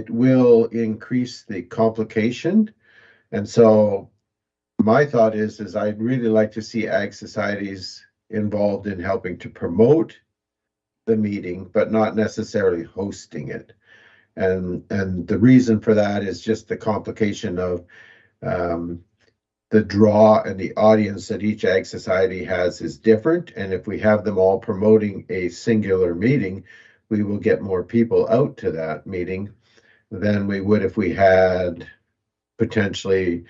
will increase the complication. And so my thought is I'd really like to see ag societies involved in helping to promote the meeting, but not necessarily hosting it. And the reason for that is just the complication of the draw and the audience that each ag society has is different. And if we have them all promoting a singular meeting, we will get more people out to that meeting than we would if we had potentially,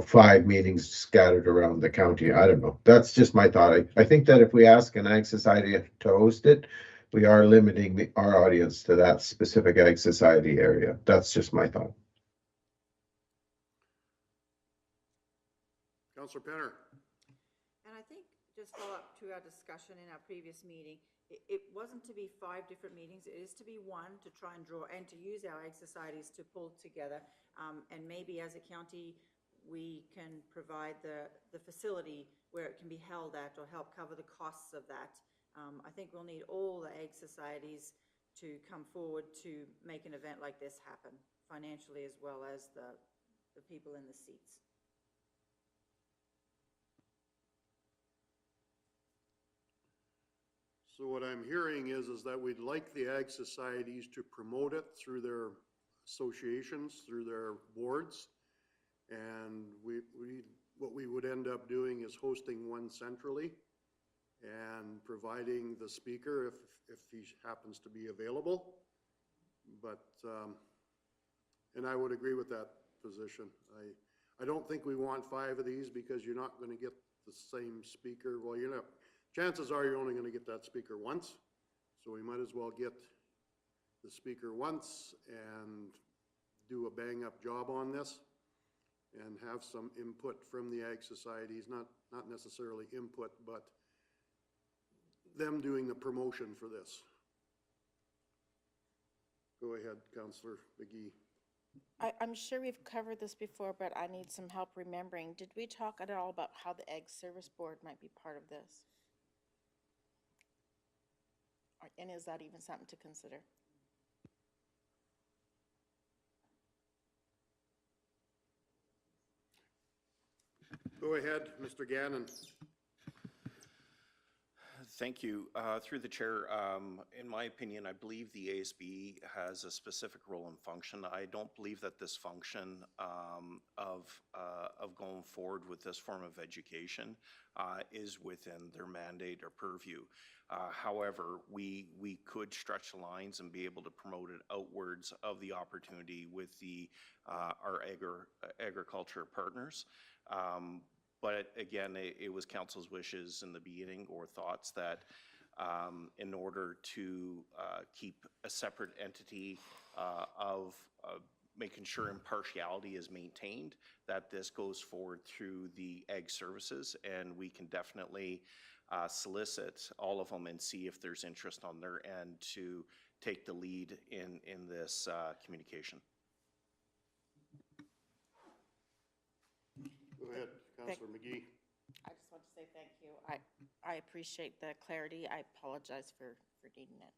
5 meetings scattered around the county. I don't know. That's just my thought. I think that if we ask an ag society to host it, we are limiting our audience to that specific ag society area. That's just my thought. Councillor Penner. And I think, just follow up to our discussion in our previous meeting, it wasn't to be 5 different meetings, it is to be one, to try and draw, and to use our ag societies to pull together. And maybe as a county, we can provide the facility where it can be held at, or help cover the costs of that. I think we'll need all the ag societies to come forward to make an event like this happen, financially as well as the people in the seats. So what I'm hearing is that we'd like the ag societies to promote it through their associations, through their boards. And what we would end up doing is hosting one centrally and providing the speaker if he happens to be available. But, and I would agree with that position. I don't think we want 5 of these, because you're not going to get the same speaker. Well, chances are you're only going to get that speaker once. So we might as well get the speaker once and do a bang up job on this, and have some input from the ag societies, not necessarily input, but them doing the promotion for this. Go ahead, Councillor McGee. I'm sure we've covered this before, but I need some help remembering. Did we talk at all about how the Ag Service Board might be part of this? And is that even something to consider? Go ahead, Mr. Gannon. Thank you. Through the chair, in my opinion, I believe the ASB has a specific role and function. I don't believe that this function of going forward with this form of education is within their mandate or purview. However, we could stretch the lines and be able to promote it outwards of the opportunity with our agriculture partners. But again, it was council's wishes in the beginning, or thoughts, that in order to keep a separate entity of making sure impartiality is maintained, that this goes forward through the ag services, and we can definitely solicit all of them and see if there's interest on their end to take the lead in this communication. Go ahead, Councillor McGee. I just want to say thank you. I appreciate the clarity. I apologize for needing it.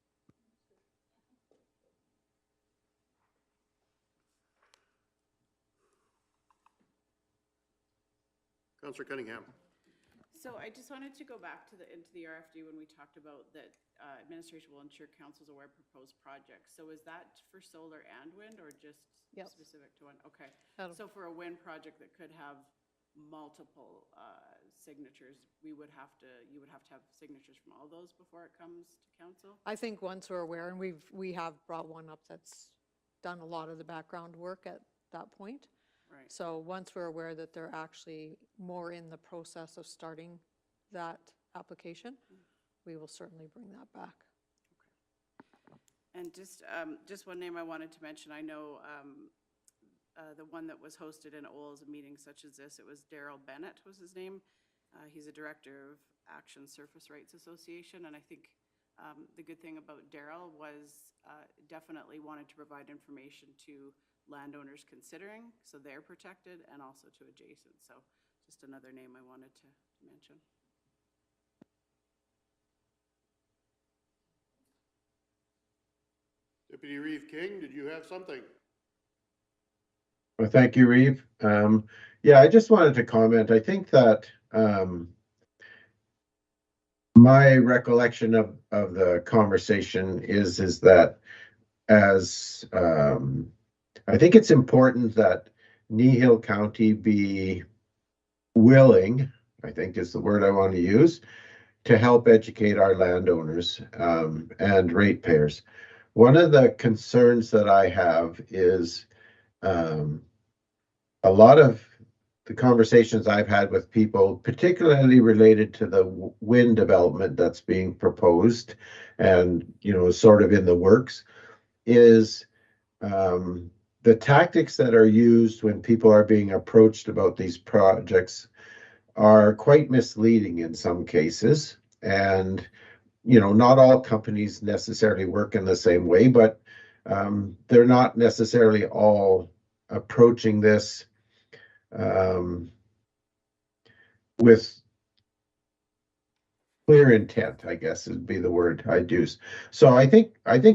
Councillor Cunningham. So I just wanted to go back to into the RFD when we talked about that administration will ensure council's aware of proposed projects. So is that for solar and wind, or just specific to one? Okay. So for a wind project that could have multiple signatures, you would have to have signatures from all those before it comes to council? I think once we're aware, and we have brought one up that's done a lot of the background work at that point. Right. So once we're aware that they're actually more in the process of starting that application, we will certainly bring that back. Okay. And just one name I wanted to mention. I know the one that was hosted in OLS, a meeting such as this, it was Daryl Bennett was his name. He's a director of Action Surface Rights Association, and I think the good thing about Daryl was definitely wanted to provide information to landowners considering, so they're protected, and also to adjacent. So just another name I wanted to mention. Deputy Reeve King, did you have something? Well, thank you, Reeve. Yeah, I just wanted to comment. I think that my recollection of the conversation is that as I think it's important that Kneehill County be willing, I think is the word I want to use, to help educate our landowners and ratepayers. One of the concerns that I have is a lot of the conversations I've had with people, particularly related to the wind development that's being proposed and, sort of in the works, is the tactics that are used when people are being approached about these projects are quite misleading in some cases. And, not all companies necessarily work in the same way, but they're not necessarily all approaching this with clear intent, I guess would be the word I'd use. So I think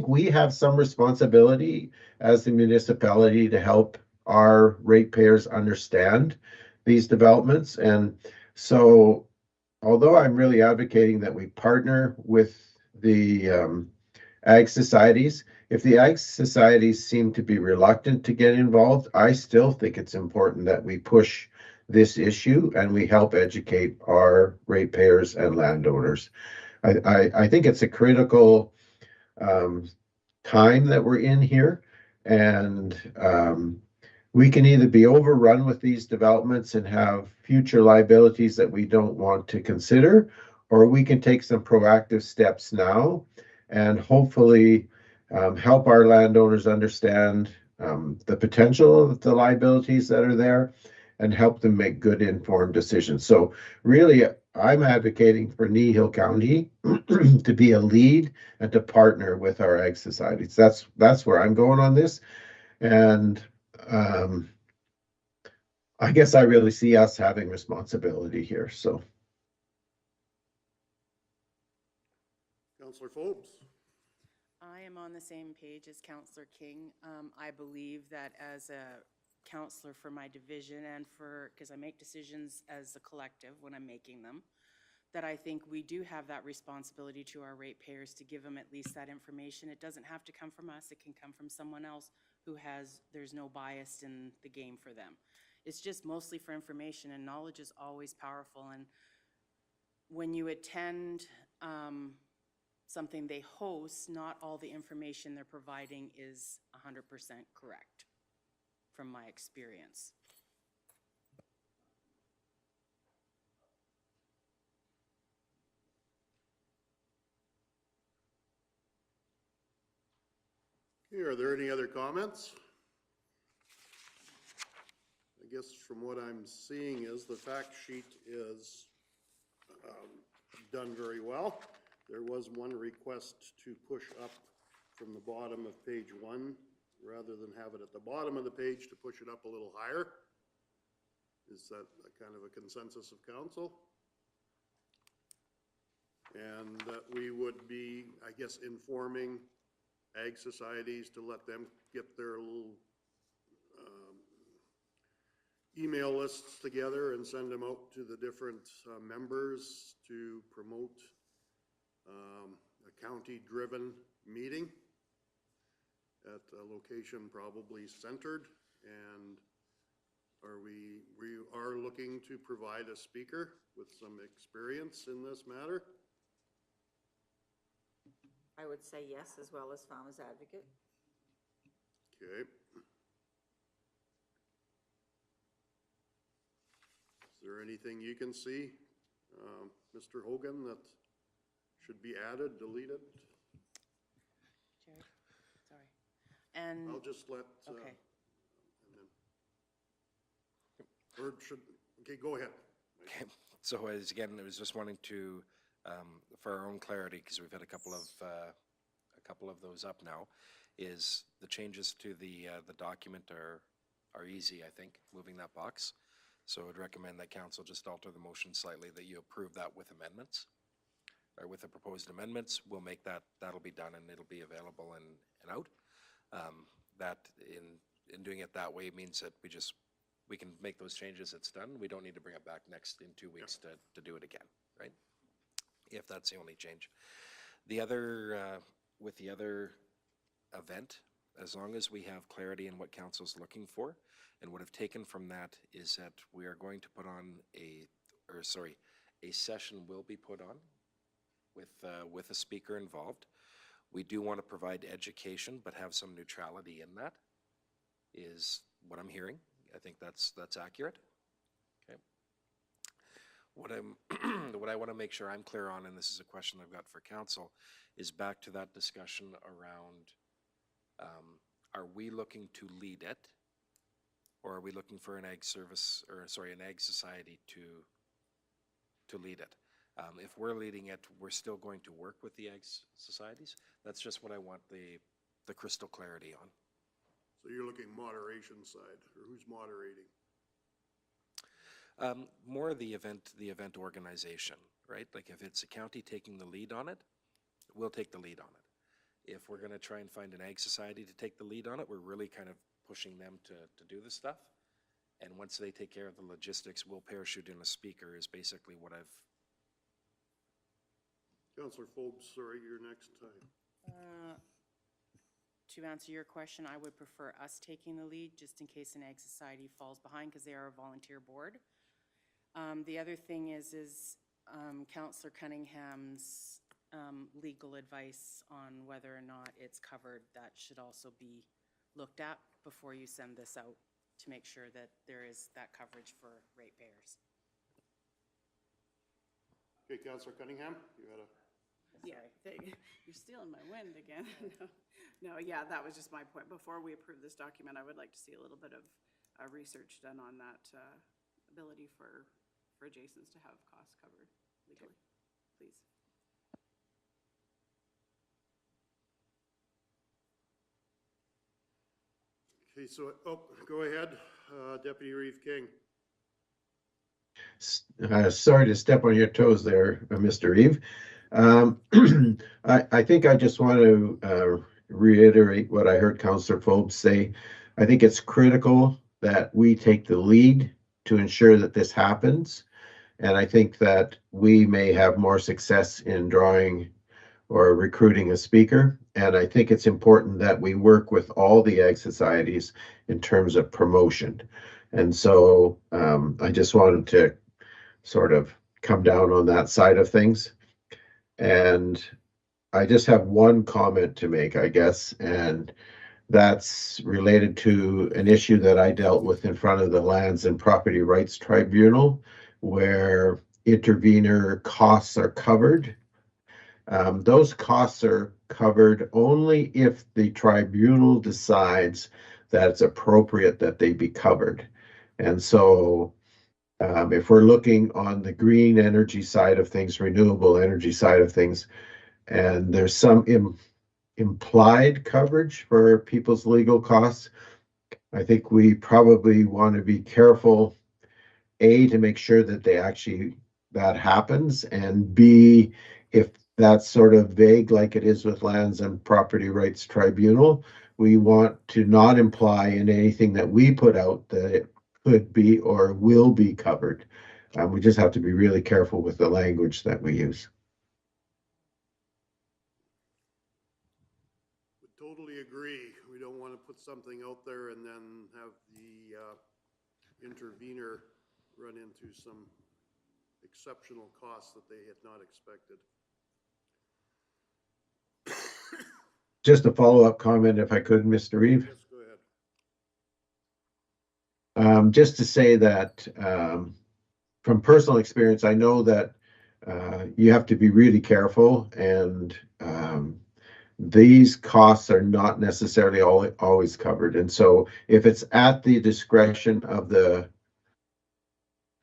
we have some responsibility as the municipality to help our ratepayers understand these developments. And so although I'm really advocating that we partner with the ag societies, if the ag societies seem to be reluctant to get involved, I still think it's important that we push this issue and we help educate our ratepayers and landowners. I think it's a critical time that we're in here, and we can either be overrun with these developments and have future liabilities that we don't want to consider, or we can take some proactive steps now and hopefully help our landowners understand the potential of the liabilities that are there and help them make good informed decisions. So really, I'm advocating for Kneehill County to be a lead and to partner with our ag societies. That's where I'm going on this. And I guess I really see us having responsibility here. So, Councillor Phobes? I am on the same page as Councillor King. I believe that as a counselor for my division and because I make decisions as a collective when I'm making them, that I think we do have that responsibility to our ratepayers to give them at least that information. It doesn't have to come from us. It can come from someone else there's no bias in the game for them. It's just mostly for information, and knowledge is always powerful. And when you attend something they host, not all the information they're providing is 100% correct, from my experience. Okay, are there any other comments? I guess from what I'm seeing is the fact sheet is done very well. There was one request to push up from the bottom of page 1 rather than have it at the bottom of the page, to push it up a little higher. Is that a kind of a consensus of council? And that we would be, I guess, informing ag societies to let them get their little email lists together and send them out to the different members to promote a county-driven meeting at a location probably centered. And we are looking to provide a speaker with some experience in this matter. I would say yes, as well as farmers advocate. Okay. Is there anything you can see, Mr. Hogan, that should be added, deleted? Jerry, sorry. And I'll just let, okay. Okay, go ahead. Okay. So as again, I was just wanting to, for our own clarity, because we've had a couple of those up now, is the changes to the document are easy, I think, moving that box. So I would recommend that council just alter the motion slightly, that you approve that with amendments, or with the proposed amendments. We'll make that'll be done and it'll be available and out. That in doing it that way means that we just we can make those changes, it's done. We don't need to bring it back next in 2 weeks to do it again, right? If that's the only change. The other, with the other event, as long as we have clarity in what council's looking for, and what I've taken from that is that we are going to put on a session will be put on with a speaker involved. We do want to provide education, but have some neutrality in that, is what I'm hearing. I think that's accurate. Okay. What I want to make sure I'm clear on, and this is a question I've got for council, is back to that discussion around, are we looking to lead it, or are we looking for an ag service, or sorry, an ag society to lead it? If we're leading it, we're still going to work with the ag societies. That's just what I want the crystal clarity on. So you're looking moderation side, or who's moderating? More the event organization, right? Like if it's a county taking the lead on it, we'll take the lead on it. If we're gonna try and find an ag society to take the lead on it, we're really kind of pushing them to do this stuff. And once they take care of the logistics, we'll parachute in a speaker is basically what I've. Councillor Forbes, sorry, you're next time. To answer your question, I would prefer us taking the lead, just in case an ag society falls behind, because they are a volunteer board. The other thing is Councillor Cunningham's legal advice on whether or not it's covered. That should also be looked at before you send this out, to make sure that there is that coverage for ratepayers. Okay, Councillor Cunningham, you had a... Yeah, you're stealing my wind again. No, yeah, that was just my point. Before we approve this document, I would like to see a little bit of research done on that ability for adjacents to have costs covered legally, please. Okay, so, go ahead, Deputy Reeve King. Sorry to step on your toes there, Mr. Eve. I think I just want to reiterate what I heard Councillor Forbes say. I think it's critical that we take the lead to ensure that this happens. And I think that we may have more success in drawing or recruiting a speaker. And I think it's important that we work with all the ag societies in terms of promotion. And so I just wanted to sort of come down on that side of things. And I just have one comment to make, I guess, and that's related to an issue that I dealt with in front of the Lands and Property Rights Tribunal, where intervenor costs are covered. Those costs are covered only if the tribunal decides that it's appropriate that they be covered. And so if we're looking on the green energy side of things, renewable energy side of things, and there's some implied coverage for people's legal costs, I think we probably want to be careful, A, to make sure that that happens, and B, if that's sort of vague like it is with Lands and Property Rights Tribunal, we want to not imply in anything that we put out that it could be or will be covered. We just have to be really careful with the language that we use. Totally agree. We don't want to put something out there and then have the intervener run into some exceptional costs that they had not expected. Just a follow-up comment, if I could, Mr. Reeve. Yes, go ahead. Just to say that from personal experience, I know that you have to be really careful, and these costs are not necessarily always covered. And so if it's at the discretion of the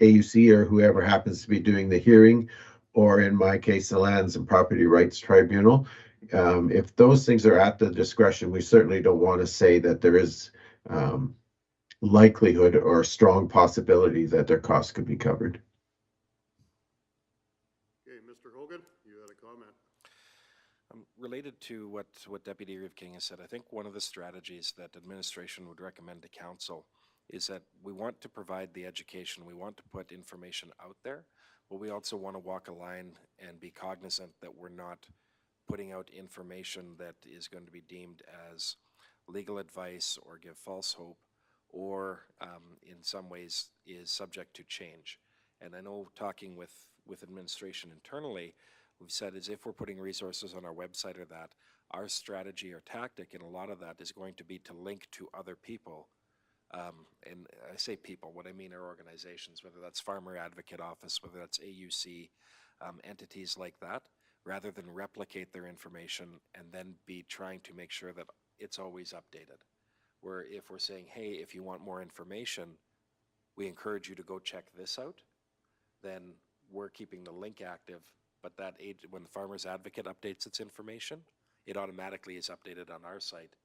AUC or whoever happens to be doing the hearing, or in my case, the Lands and Property Rights Tribunal, if those things are at the discretion, we certainly don't want to say that there is likelihood or strong possibility that their costs could be covered. Okay, Mr. Hogan, you had a comment. Related to what Deputy Reeve King has said, I think one of the strategies that administration would recommend to council is that we want to provide the education, we want to put information out there, but we also want to walk a line and be cognizant that we're not putting out information that is going to be deemed as legal advice or give false hope, or in some ways is subject to change. And I know talking with administration internally, we've said is if we're putting resources on our website or that, our strategy or tactic in a lot of that is going to be to link to other people. And I say people, what I mean are organizations, whether that's Farmer Advocate Office, whether that's AUC, entities like that, rather than replicate their information and then be trying to make sure that it's always updated. Where if we're saying, hey, if you want more information, we encourage you to go check this out, then we're keeping the link active, but that when the Farmer's Advocate updates its information, it automatically is updated on our site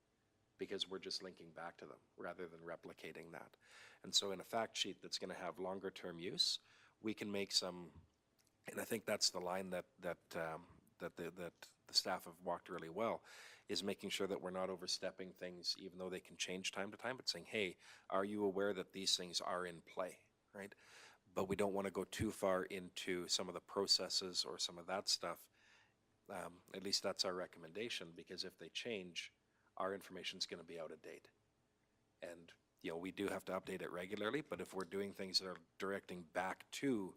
because we're just linking back to them rather than replicating that. And so in a fact sheet that's going to have longer term use, we can make some, and I think that's the line that the staff have walked really well, is making sure that we're not overstepping things, even though they can change time to time, but saying, hey, are you aware that these things are in play, right? But we don't want to go too far into some of the processes or some of that stuff. At least that's our recommendation, because if they change, our information is going to be out of date. And, you know, we do have to update it regularly, but if we're doing things that are directing back to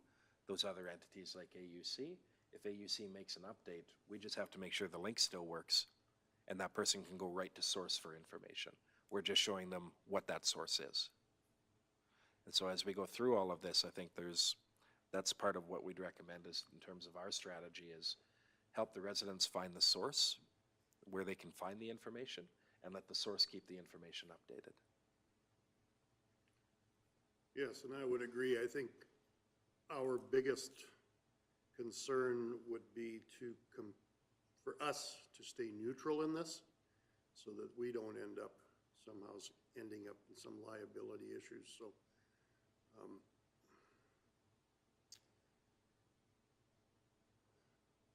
those other entities like AUC, if AUC makes an update, we just have to make sure the link still works and that person can go right to source for information. We're just showing them what that source is. And so as we go through all of this, I think that's part of what we'd recommend is in terms of our strategy is help the residents find the source where they can find the information and let the source keep the information updated. Yes, and I would agree. I think our biggest concern would be for us to stay neutral in this so that we don't end up somehow ending up in some liability issues. So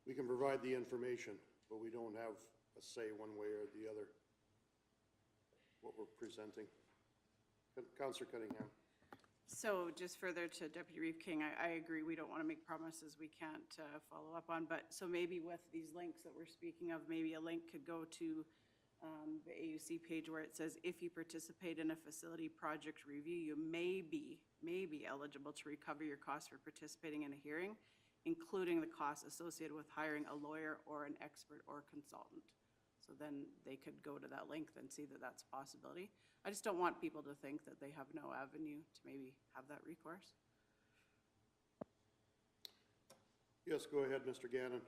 we can provide the information, but we don't have a say one way or the other what we're presenting. Councillor Cunningham. So just further to Deputy Reeve King, I agree, we don't want to make promises we can't follow up on, but so maybe with these links that we're speaking of, maybe a link could go to the AUC page where it says, if you participate in a facility project review, you may be eligible to recover your costs for participating in a hearing, including the costs associated with hiring a lawyer or an expert or consultant. So then they could go to that link and see that that's a possibility. I just don't want people to think that they have no avenue to maybe have that recourse. Yes, go ahead, Mr. Gannon.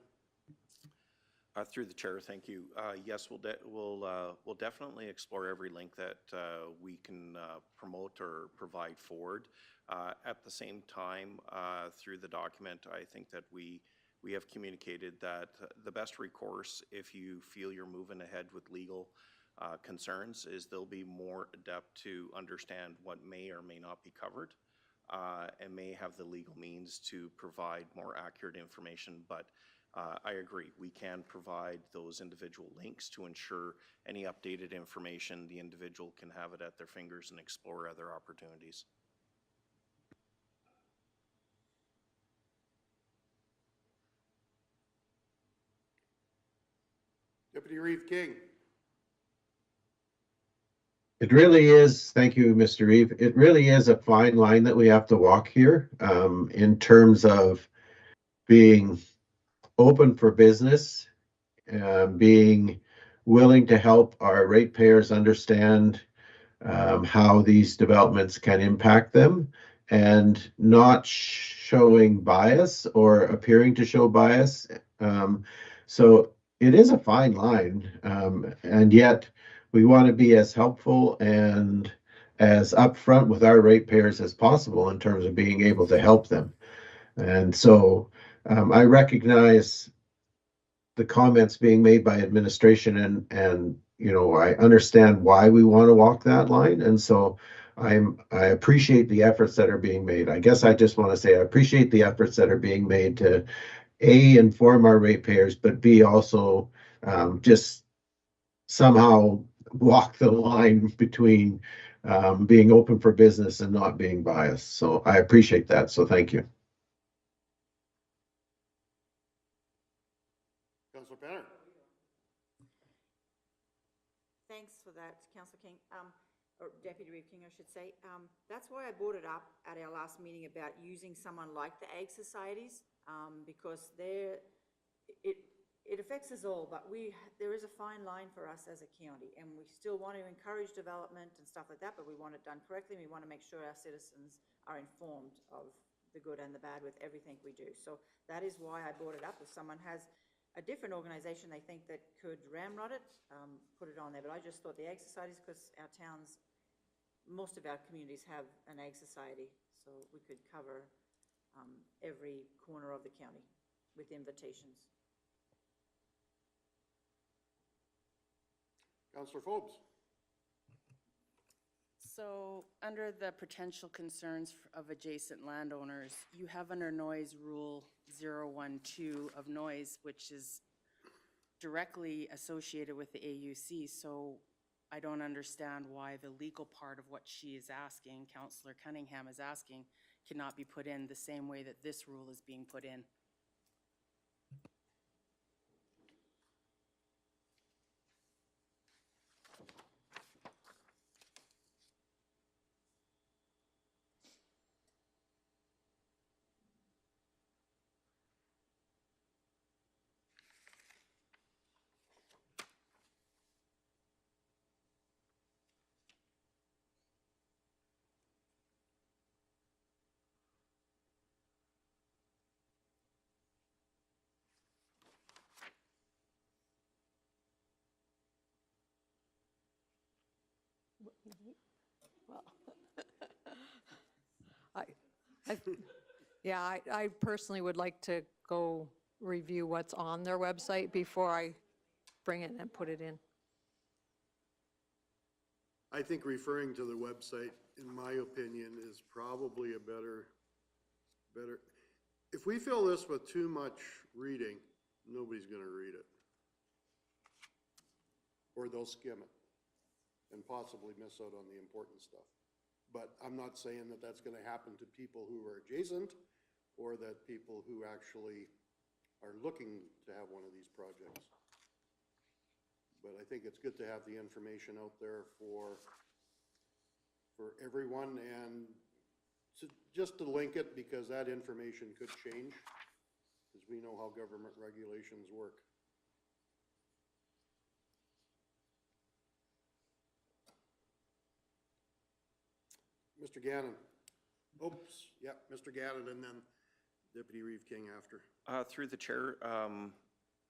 Through the chair, thank you. Yes, we'll definitely explore every link that we can promote or provide forward. At the same time, through the document, I think that we have communicated that the best recourse, if you feel you're moving ahead with legal concerns, is they'll be more adept to understand what may or may not be covered and may have the legal means to provide more accurate information. But I agree, we can provide those individual links to ensure any updated information, the individual can have it at their fingers and explore other opportunities. Deputy Reeve King. It really is, thank you, Mr. Reeve. It really is a fine line that we have to walk here in terms of being open for business, being willing to help our ratepayers understand how these developments can impact them, and not showing bias or appearing to show bias. So it is a fine line, and yet we want to be as helpful and as upfront with our ratepayers as possible in terms of being able to help them. And so I recognize the comments being made by administration, and you know, I understand why we want to walk that line. And so I appreciate the efforts that are being made. I guess I just want to say I appreciate the efforts that are being made to A, inform our ratepayers, but B, also just somehow walk the line between being open for business and not being biased. So I appreciate that. So thank you. Councillor Penner? Thanks for that, Councillor King, or Deputy Reeve King, I should say. That's why I brought it up at our last meeting about using someone like the Ag Societies, because it affects us all, but there is a fine line for us as a county, and we still want to encourage development and stuff like that, but we want it done correctly, and we want to make sure our citizens are informed of the good and the bad with everything we do. So that is why I brought it up. If someone has a different organization they think that could ramrod it, put it on there. But I just thought the Ag Societies, because our towns, most of our communities have an Ag Society, so we could cover every corner of the county with invitations. Councillor Forbes? So, under the potential concerns of adjacent landowners, you have under noise rule 012 of noise, which is directly associated with the AUC. So I don't understand why the legal part of what she is asking, Councillor Cunningham is asking, cannot be put in the same way that this rule is being put in. I personally would like to go review what's on their website before I bring it and put it in. I think referring to the website, in my opinion, is probably a better, if we fill this with too much reading, nobody's gonna read it. Or they'll skim it and possibly miss out on the important stuff. But I'm not saying that that's gonna happen to people who are adjacent or that people who actually are looking to have one of these projects. But I think it's good to have the information out there for everyone, and just to link it, because that information could change, because we know how government regulations work. Mr. Gannon. Oops, yeah, Mr. Gannon, and then Deputy Reeve King after. Through the chair,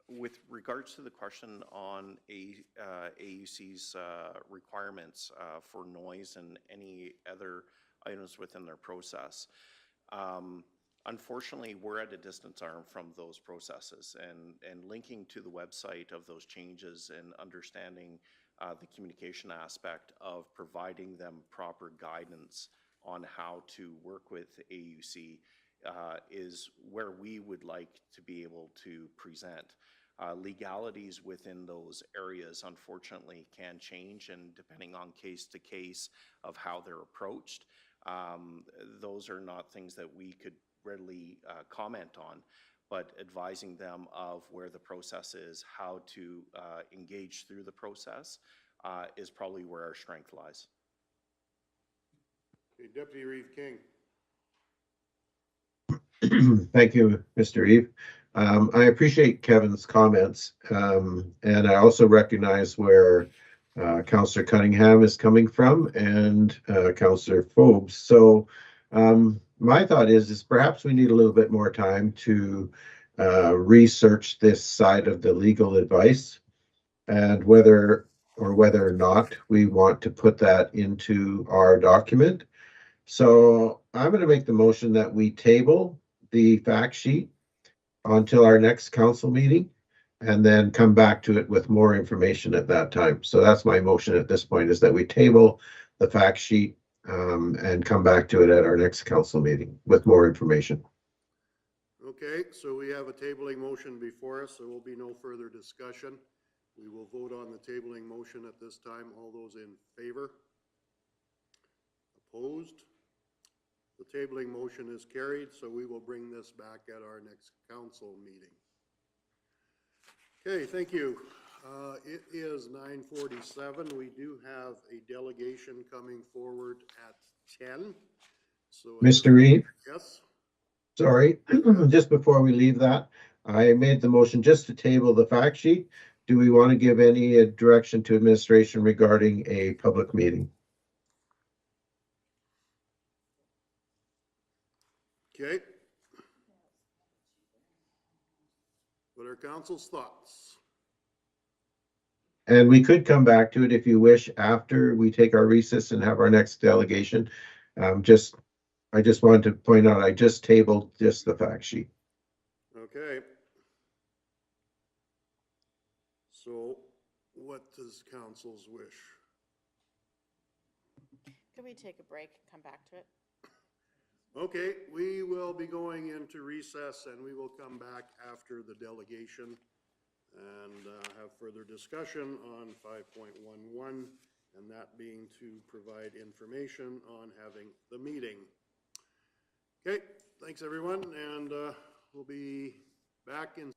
with regards to the question on AUC's requirements for noise and any other items within their process, unfortunately, we're at a distance arm from those processes, and linking to the website of those changes and understanding the communication aspect of providing them proper guidance on how to work with AUC is where we would like to be able to present. Legalities within those areas, unfortunately, can change, and depending on case to case of how they're approached, those are not things that we could readily comment on, but advising them of where the process is, how to engage through the process is probably where our strength lies. Okay, Deputy Reeve King. Thank you, Mr. Eve. I appreciate Kevin's comments, and I also recognize where Councillor Cunningham is coming from and Councillor Forbes. So my thought is perhaps we need a little bit more time to research this side of the legal advice and whether or not we want to put that into our document. So I'm going to make the motion that we table the fact sheet until our next council meeting and then come back to it with more information at that time. So that's my motion at this point, is that we table the fact sheet and come back to it at our next council meeting with more information. Okay, so we have a tabling motion before us. There will be no further discussion. We will vote on the tabling motion at this time. All those in favor? Opposed? The tabling motion is carried, so we will bring this back at our next council meeting. Okay, thank you. It is 9:47. We do have a delegation coming forward at 10. So. Mr. Reed, Yes? sorry, just before we leave that, I made the motion just to table the fact sheet. Do we want to give any direction to administration regarding a public meeting? Okay. What are council's thoughts? And we could come back to it if you wish after we take our recess and have our next delegation. I just wanted to point out, I just tabled just the fact sheet. Okay. So what does council's wish? Could we take a break and come back to it? Okay, we will be going into recess and we will come back after the delegation and have further discussion on 5.11, and that being to provide information on having the meeting. Okay, thanks everyone, and we'll be back in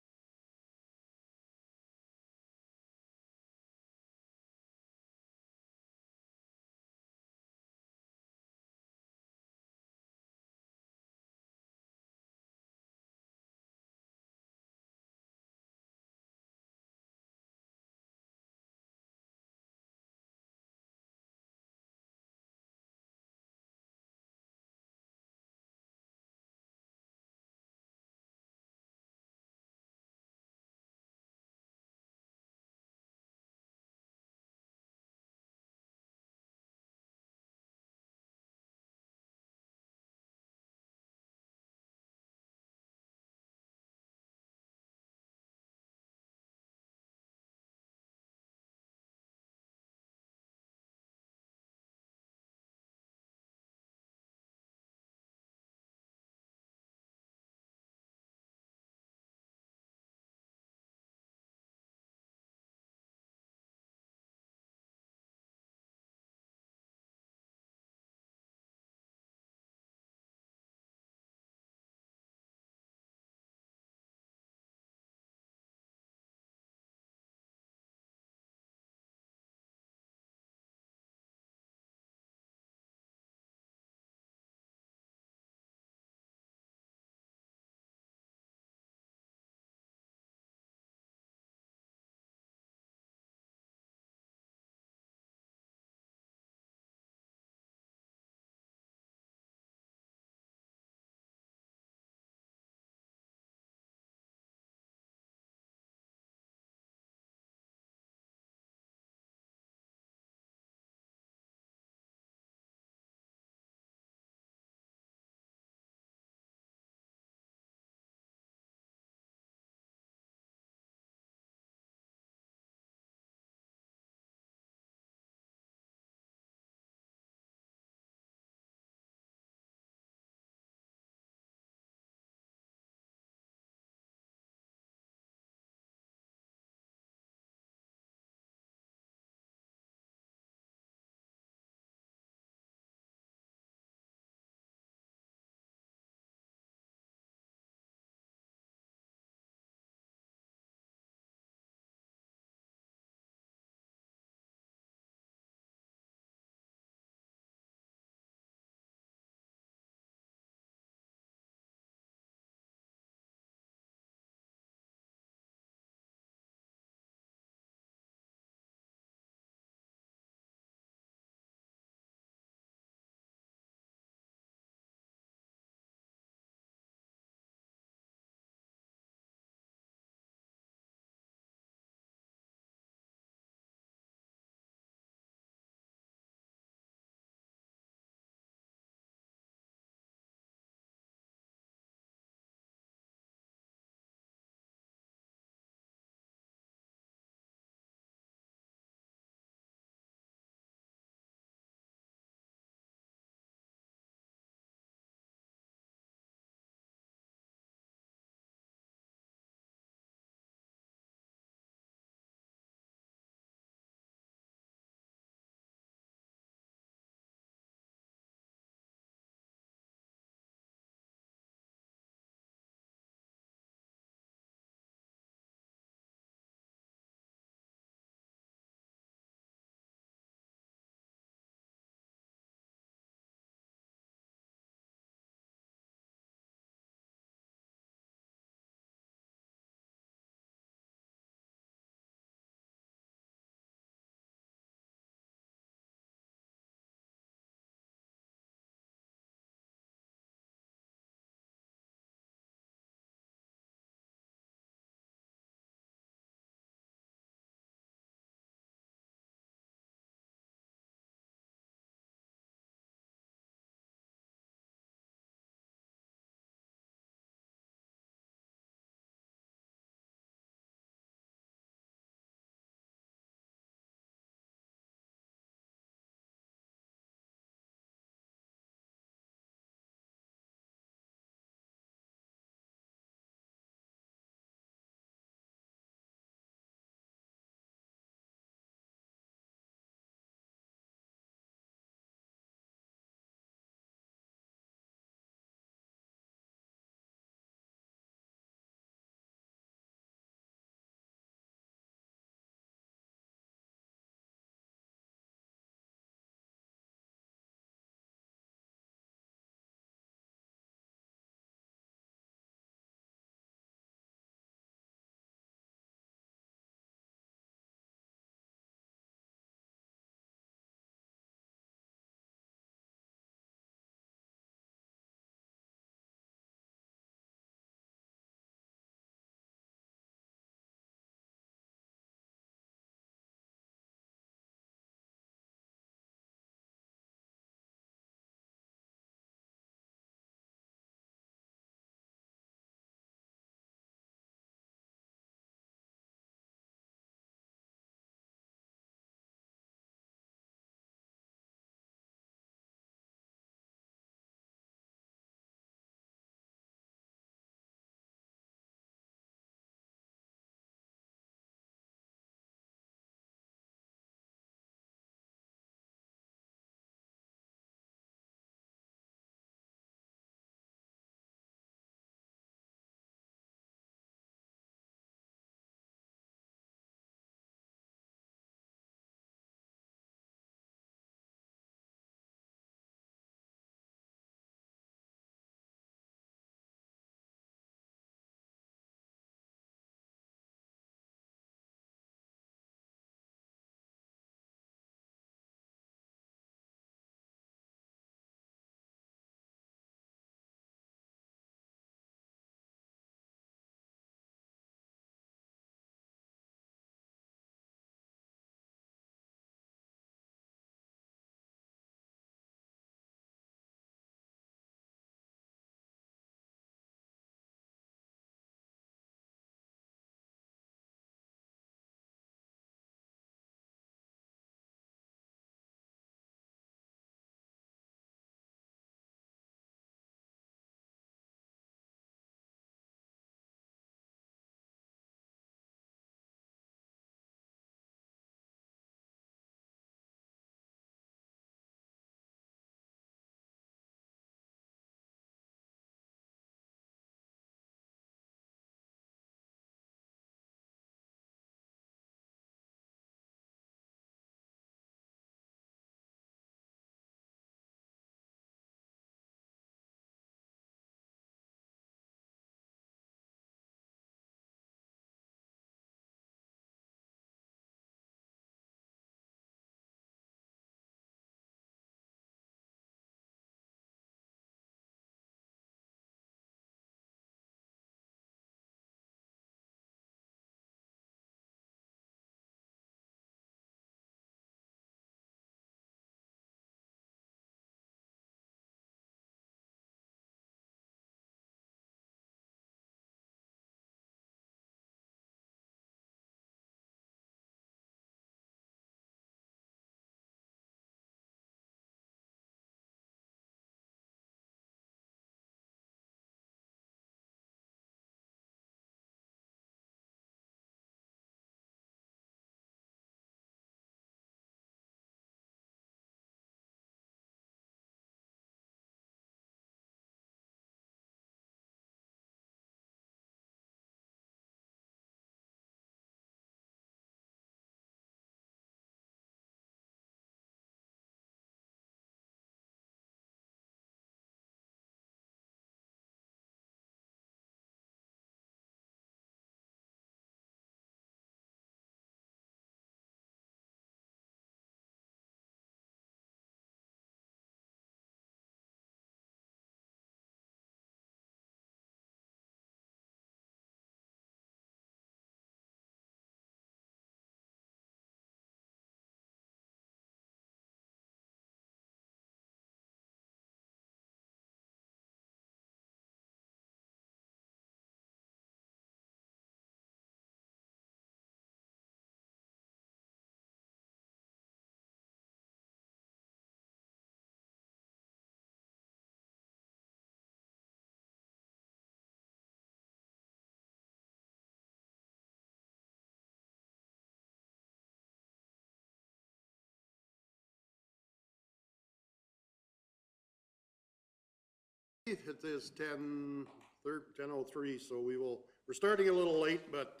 It is 10:03, so we're starting a little late, but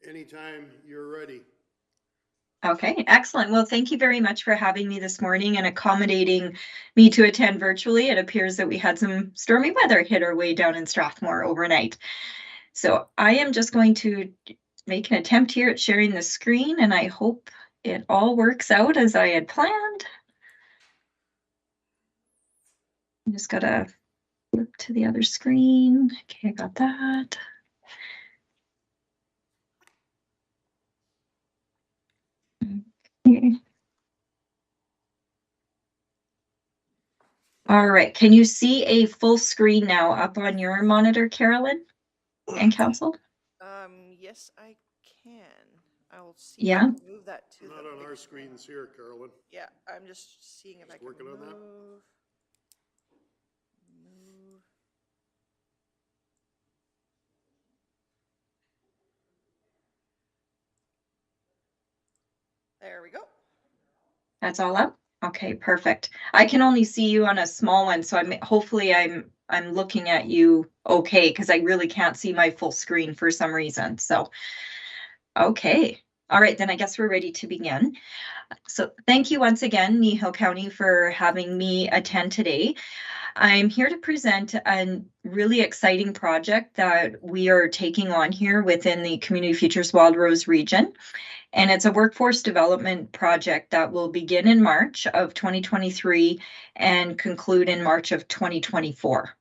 anytime you're ready. Okay, excellent. Well, thank you very much for having me this morning and accommodating me to attend virtually. It appears that we had some stormy weather hit our way down in Strathmore overnight. So I am just going to make an attempt here at sharing the screen, and I hope it all works out as I had planned. I just gotta flip to the other screen. Okay, I got that. Okay. All right, can you see a full screen now up on your monitor, Carolyn and council? Yes, I can. I will see. Yeah. If I can move that to Not the on big our screen. screens here, Carolyn. Yeah, I'm just seeing if Just I can working on that. move. There we go. That's all up? Okay, perfect. I can only see you on a small one, so hopefully I'm looking at you okay, because I really can't see my full screen for some reason. So, okay. All right, then I guess we're ready to begin. So thank you once again, Kneehill County, for having me attend today. I'm here to present a really exciting project that we are taking on here within the Community Futures Wildrose region. And it's a workforce development project that will begin in March of 2023 and conclude in March of 2024.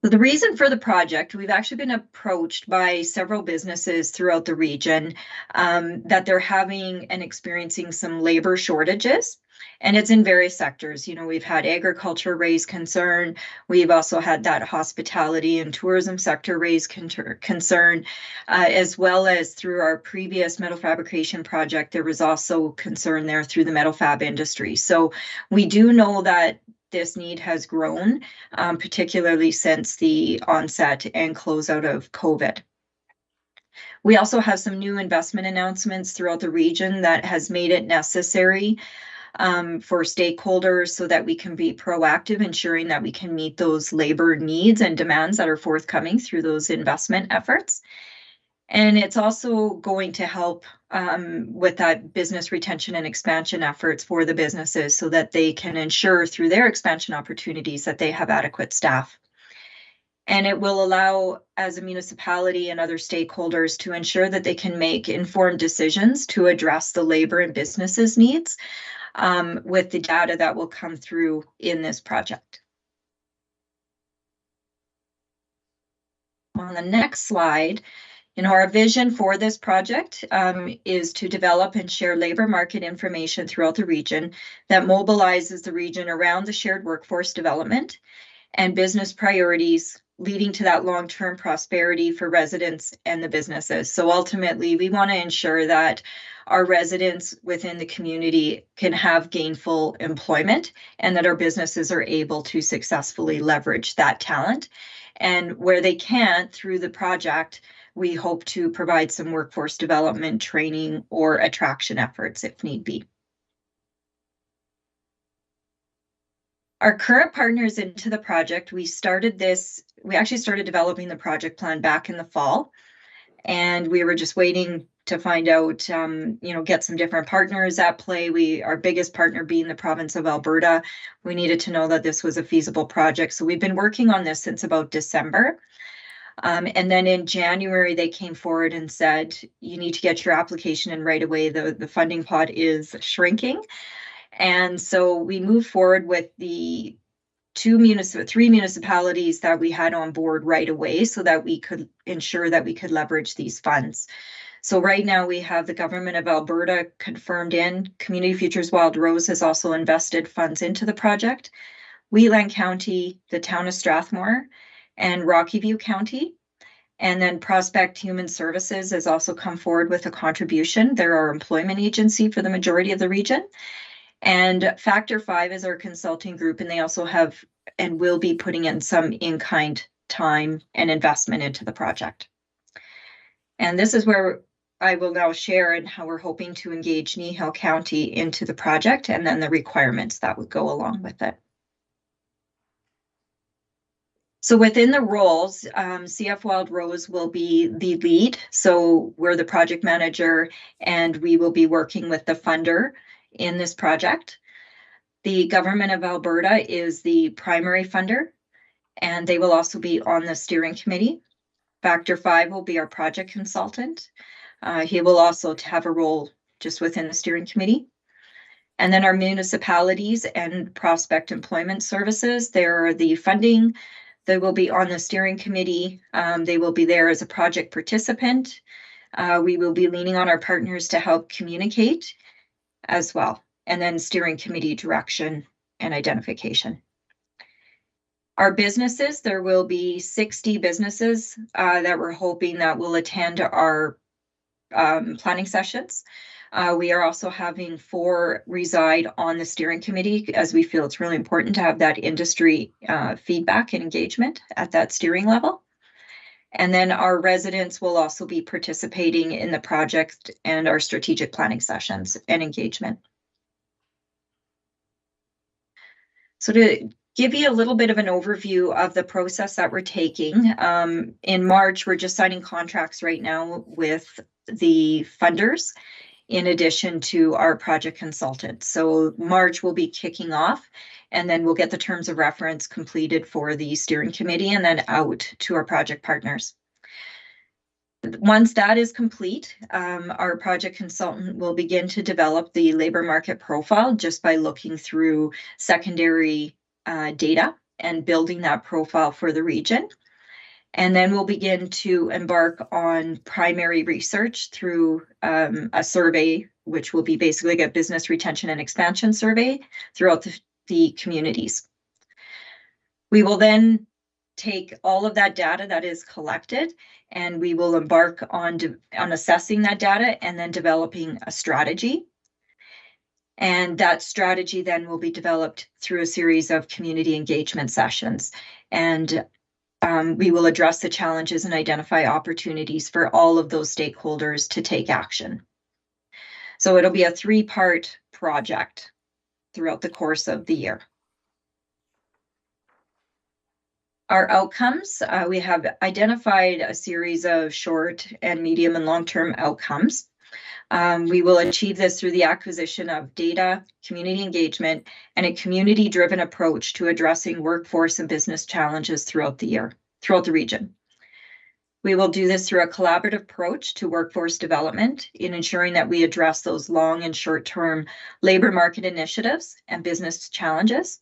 So the reason for the project, we've actually been approached by several businesses throughout the region that they're having and experiencing some labor shortages. And it's in various sectors. You know, we've had agriculture raise concern. We've also had that hospitality and tourism sector raise concern, as well as through our previous metal fabrication project, there was also concern there through the metal fab industry. So we do know that this need has grown, particularly since the onset and closeout of COVID. We also have some new investment announcements throughout the region that has made it necessary for stakeholders so that we can be proactive, ensuring that we can meet those labor needs and demands that are forthcoming through those investment efforts. And it's also going to help with that business retention and expansion efforts for the businesses so that they can ensure through their expansion opportunities that they have adequate staff. And it will allow, as a municipality and other stakeholders, to ensure that they can make informed decisions to address the labor and businesses needs with the data that will come through in this project. On the next slide, you know, our vision for this project is to develop and share labor market information throughout the region that mobilizes the region around the shared workforce development and business priorities, leading to that long-term prosperity for residents and the businesses. So ultimately, we want to ensure that our residents within the community can have gainful employment and that our businesses are able to successfully leverage that talent. And where they can't, through the project, we hope to provide some workforce development training or attraction efforts if need be. Our current partners into the project, we actually started developing the project plan back in the fall, and we were just waiting to find out, get some different partners at play. Our biggest partner being the province of Alberta. We needed to know that this was a feasible project. So we've been working on this since about December. And then in January, they came forward and said, you need to get your application in right away. The funding pot is shrinking. And so we moved forward with the three municipalities that we had on board right away so that we could ensure that we could leverage these funds. So right now we have the government of Alberta confirmed in. Community Futures Wildrose has also invested funds into the project. Wheatland County, the town of Strathmore, and Rocky View County. And then Prospect Human Services has also come forward with a contribution. They're our employment agency for the majority of the region. And Factor 5 is our consulting group, and they also have and will be putting in some in-kind time and investment into the project. And this is where I will now share and how we're hoping to engage Kneehill County into the project and then the requirements that would go along with it. So within the roles, CF Wildrose will be the lead. So we're the project manager and we will be working with the funder in this project. The Government of Alberta is the primary funder, and they will also be on the steering committee. Factor 5 will be our project consultant. He will also have a role just within the steering committee. And then our municipalities and prospect employment services, they're the funding. They will be on the steering committee. They will be there as a project participant. We will be leaning on our partners to help communicate as well. And then steering committee direction and identification. Our businesses, there will be 60 businesses that we're hoping that will attend our planning sessions. We are also having 4 reside on the steering committee as we feel it's really important to have that industry feedback and engagement at that steering level. And then our residents will also be participating in the project and our strategic planning sessions and engagement. So to give you a little bit of an overview of the process that we're taking, in March, we're just signing contracts right now with the funders, in addition to our project consultants. So March will be kicking off, and then we'll get the terms of reference completed for the steering committee and then out to our project partners. Once that is complete, our project consultant will begin to develop the labor market profile just by looking through secondary data and building that profile for the region. And then we'll begin to embark on primary research through a survey, which will be basically a business retention and expansion survey throughout the communities. We will then take all of that data that is collected and we will embark on assessing that data and then developing a strategy. And that strategy then will be developed through a series of community engagement sessions. And we will address the challenges and identify opportunities for all of those stakeholders to take action. So it'll be a 3-part project throughout the course of the year. Our outcomes, we have identified a series of short and medium and long-term outcomes. We will achieve this through the acquisition of data, community engagement, and a community-driven approach to addressing workforce and business challenges throughout the region. We will do this through a collaborative approach to workforce development in ensuring that we address those long and short-term labor market initiatives and business challenges.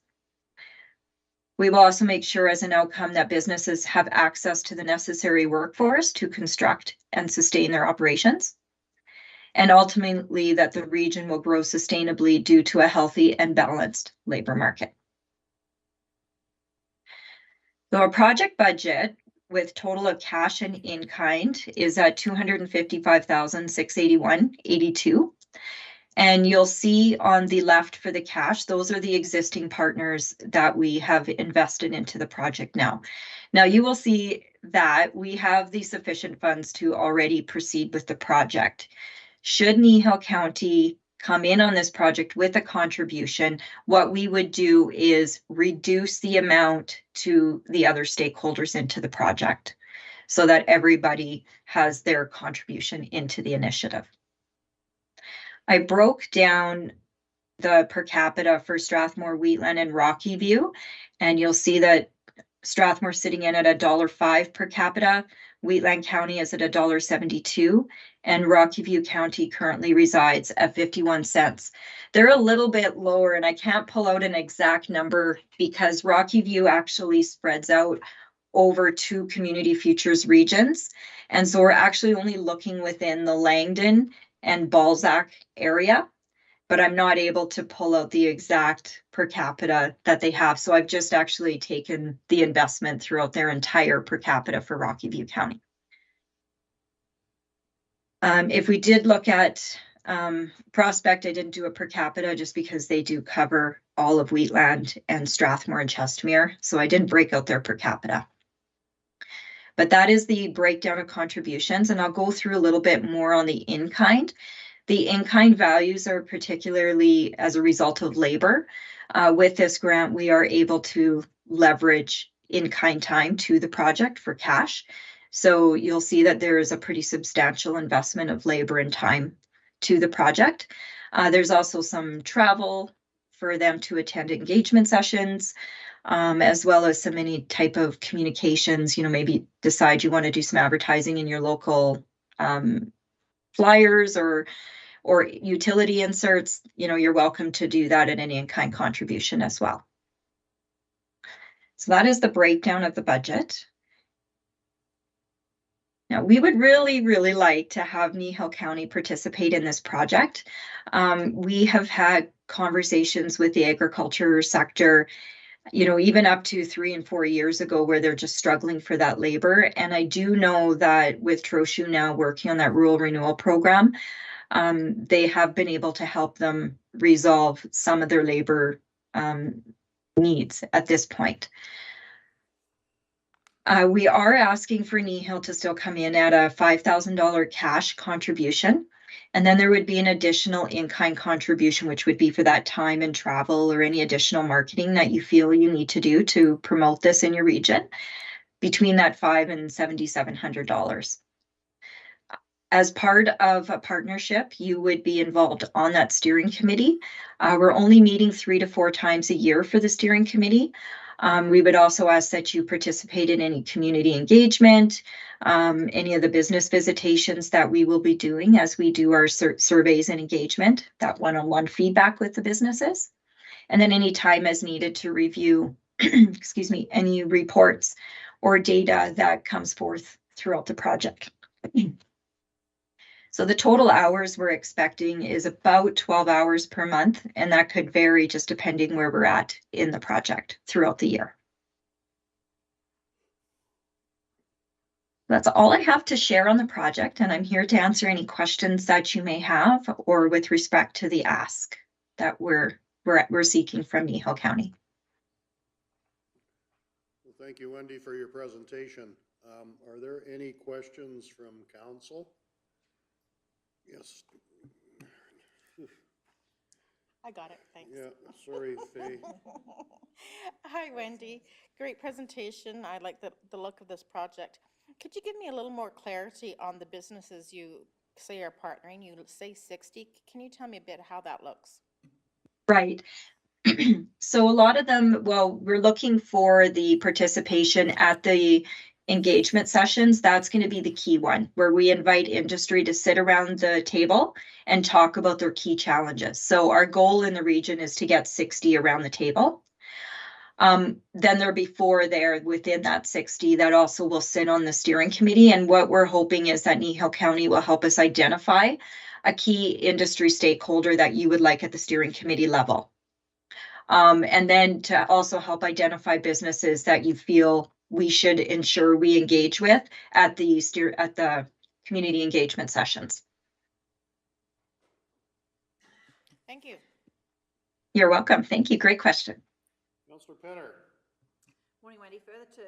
We will also make sure as an outcome that businesses have access to the necessary workforce to construct and sustain their operations. And ultimately that the region will grow sustainably due to a healthy and balanced labor market. So our project budget with total of cash and in-kind is at $255,681.82. And you'll see on the left for the cash, those are the existing partners that we have invested into the project now. Now you will see that we have the sufficient funds to already proceed with the project. Should Kneehill County come in on this project with a contribution, what we would do is reduce the amount to the other stakeholders into the project so that everybody has their contribution into the initiative. I broke down the per capita for Strathmore, Wheatland, and Rocky View, and you'll see that Strathmore sitting in at $1.05 per capita, Wheatland County is at $1.72, and Rocky View County currently resides at 51 cents. They're a little bit lower, and I can't pull out an exact number because Rocky View actually spreads out over 2 Community Futures regions. And so we're actually only looking within the Langdon and Balzac area, but I'm not able to pull out the exact per capita that they have. So I've just actually taken the investment throughout their entire per capita for Rocky View County. If we did look at Prospect, I didn't do a per capita just because they do cover all of Wheatland and Strathmore and Chestermere. So I didn't break out their per capita. But that is the breakdown of contributions, and I'll go through a little bit more on the in-kind. The in-kind values are particularly as a result of labor. With this grant, we are able to leverage in-kind time to the project for cash. So you'll see that there is a pretty substantial investment of labor and time to the project. There's also some travel for them to attend engagement sessions, as well as some any type of communications, maybe decide you want to do some advertising in your local flyers or utility inserts, you're welcome to do that in an in-kind contribution as well. So that is the breakdown of the budget. Now, we would really, really like to have Kneehill County participate in this project. We have had conversations with the agriculture sector, even up to 3 and 4 years ago, where they're just struggling for that labor. And I do know that with Trochu now working on that rural renewal program, they have been able to help them resolve some of their labor needs at this point. We are asking for Kneehill to still come in at a $5,000 cash contribution. And then there would be an additional in-kind contribution, which would be for that time and travel or any additional marketing that you feel you need to do to promote this in your region, between that $500 and $7,700. As part of a partnership, you would be involved on that steering committee. We're only meeting 3 to 4 times a year for the steering committee. We would also ask that you participate in any community engagement, any of the business visitations that we will be doing as we do our surveys and engagement, that one-on-one feedback with the businesses, and then any time as needed to review, any reports or data that comes forth throughout the project. So the total hours we're expecting is about 12 hours per month, and that could vary just depending where we're at in the project throughout the year. That's all I have to share on the project, and I'm here to answer any questions that you may have or with respect to the ask that we're seeking from Kneehill County. Well, thank you, Wendy, for your presentation. Are there any questions from council? Yes. I got it, thanks. Yeah, sorry, Faye. Hi, Wendy. Great presentation. I like the look of this project. Could you give me a little more clarity on the businesses you say are partnering? You say 60. Can you tell me a bit how that looks? Right. So a lot of them, well, we're looking for the participation at the engagement sessions. That's going to be the key one, where we invite industry to sit around the table and talk about their key challenges. So our goal in the region is to get 60 around the table. Then there'll be 4 there within that 60 that also will sit on the steering committee. And what we're hoping is that Kneehill County will help us identify a key industry stakeholder that you would like at the steering committee level. And then to also help identify businesses that you feel we should ensure we engage with at the community engagement sessions. Thank you. You're welcome. Thank you. Great question. Councillor Penner. Morning, Wendy. Further to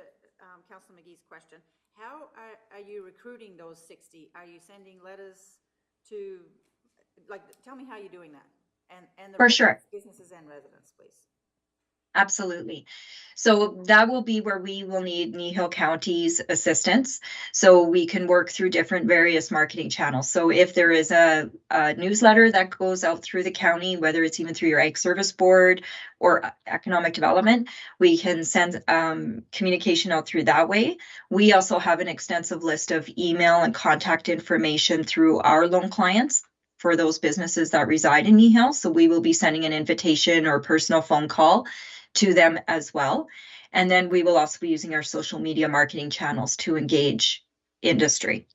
Councillor McGee's question, how are you recruiting those 60? Are you sending letters to, tell me how you're doing that? And the For sure. Businesses and residents, please. Absolutely. So that will be where we will need Kneehill County's assistance, so we can work through different various marketing channels. So if there is a newsletter that goes out through the county, whether it's even through your Ag Service Board or Economic Development, we can send communication out through that way. We also have an extensive list of email and contact information through our loan clients for those businesses that reside in Kneehill. So we will be sending an invitation or personal phone call to them as well. And then we will also be using our social media marketing channels to engage industry.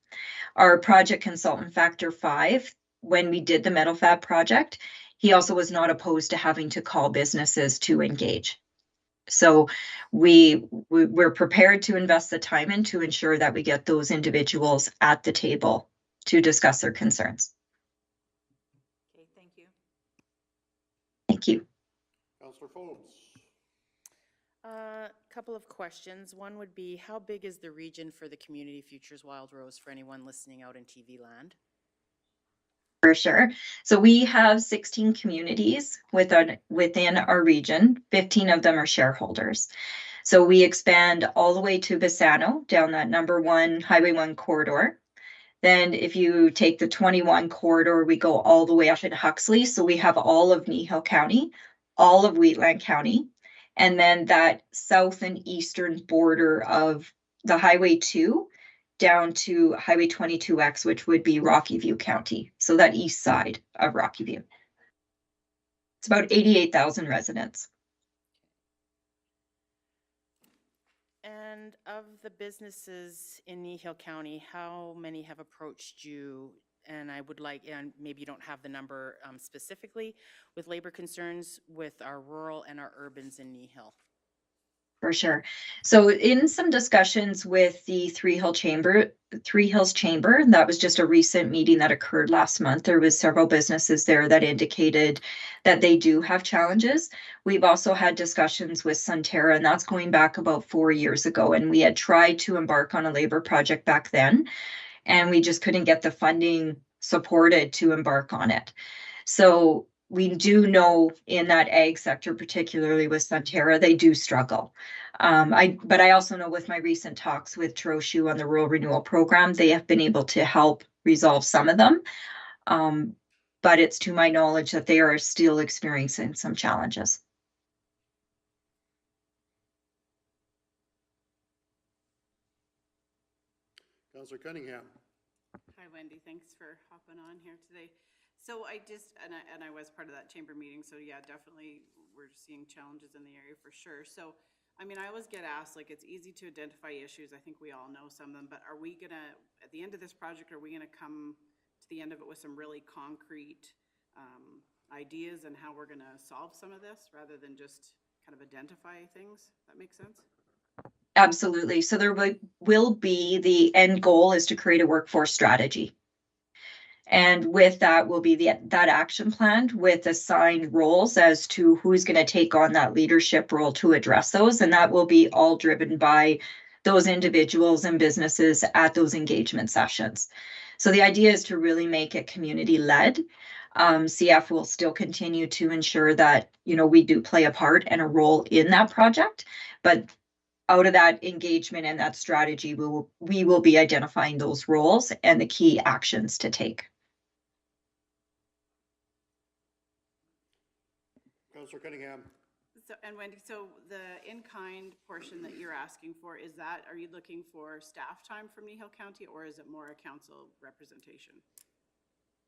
Our project consultant, Factor 5, when we did the Metal Fab project, he also was not opposed to having to call businesses to engage. So we're prepared to invest the time in to ensure that we get those individuals at the table to discuss their concerns. Okay, thank you. Thank you. Councillor Forbes. Couple of questions. One would be, how big is the region for the Community Futures Wildrose for anyone listening out in TV land? For sure. So we have 16 communities within our region. 15 of them are shareholders. So we expand all the way to Bassano down that number 1 Highway 1 corridor. Then if you take the 21 corridor, we go all the way up in Huxley. So we have all of Kneehill County, all of Wheatland County, and then that south and eastern border of the Highway 2 down to Highway 22X, which would be Rocky View County. So that east side of Rocky View. It's about 88,000 residents. And of the businesses in Kneehill County, how many have approached you? And I would like, and maybe you don't have the number specifically, with labor concerns with our rural and our urbans in Kneehill? For sure. So in some discussions with the Three Hills Chamber, that was just a recent meeting that occurred last month. There was several businesses there that indicated that they do have challenges. We've also had discussions with Sunterra, and that's going back about 4 years ago. And we had tried to embark on a labor project back then, and we just couldn't get the funding supported to embark on it. So we do know in that ag sector, particularly with Sunterra, they do struggle. But I also know with my recent talks with Troshu on the Rural Renewal Program, they have been able to help resolve some of them. But it's to my knowledge that they are still experiencing some challenges. Councillor Cunningham. Hi, Wendy. Thanks for hopping on here today. So I just, and I was part of that chamber meeting, so yeah, definitely we're seeing challenges in the area for sure. So, I mean, I always get asked, like, it's easy to identify issues. I think we all know some of them, but are we gonna, at the end of this project, are we gonna come to the end of it with some really concrete ideas and how we're gonna solve some of this rather than just kind of identify things? That makes sense? Absolutely. So there will be, the end goal is to create a workforce strategy. And with that will be that action plan with assigned roles as to who's going to take on that leadership role to address those. And that will be all driven by those individuals and businesses at those engagement sessions. So the idea is to really make it community-led. CF will still continue to ensure that, we do play a part and a role in that project, but out of that engagement and that strategy, we will be identifying those roles and the key actions to take. Councillor Cunningham. So, and Wendy, so the in-kind portion that you're asking for, are you looking for staff time from Kneehill County, or is it more a council representation?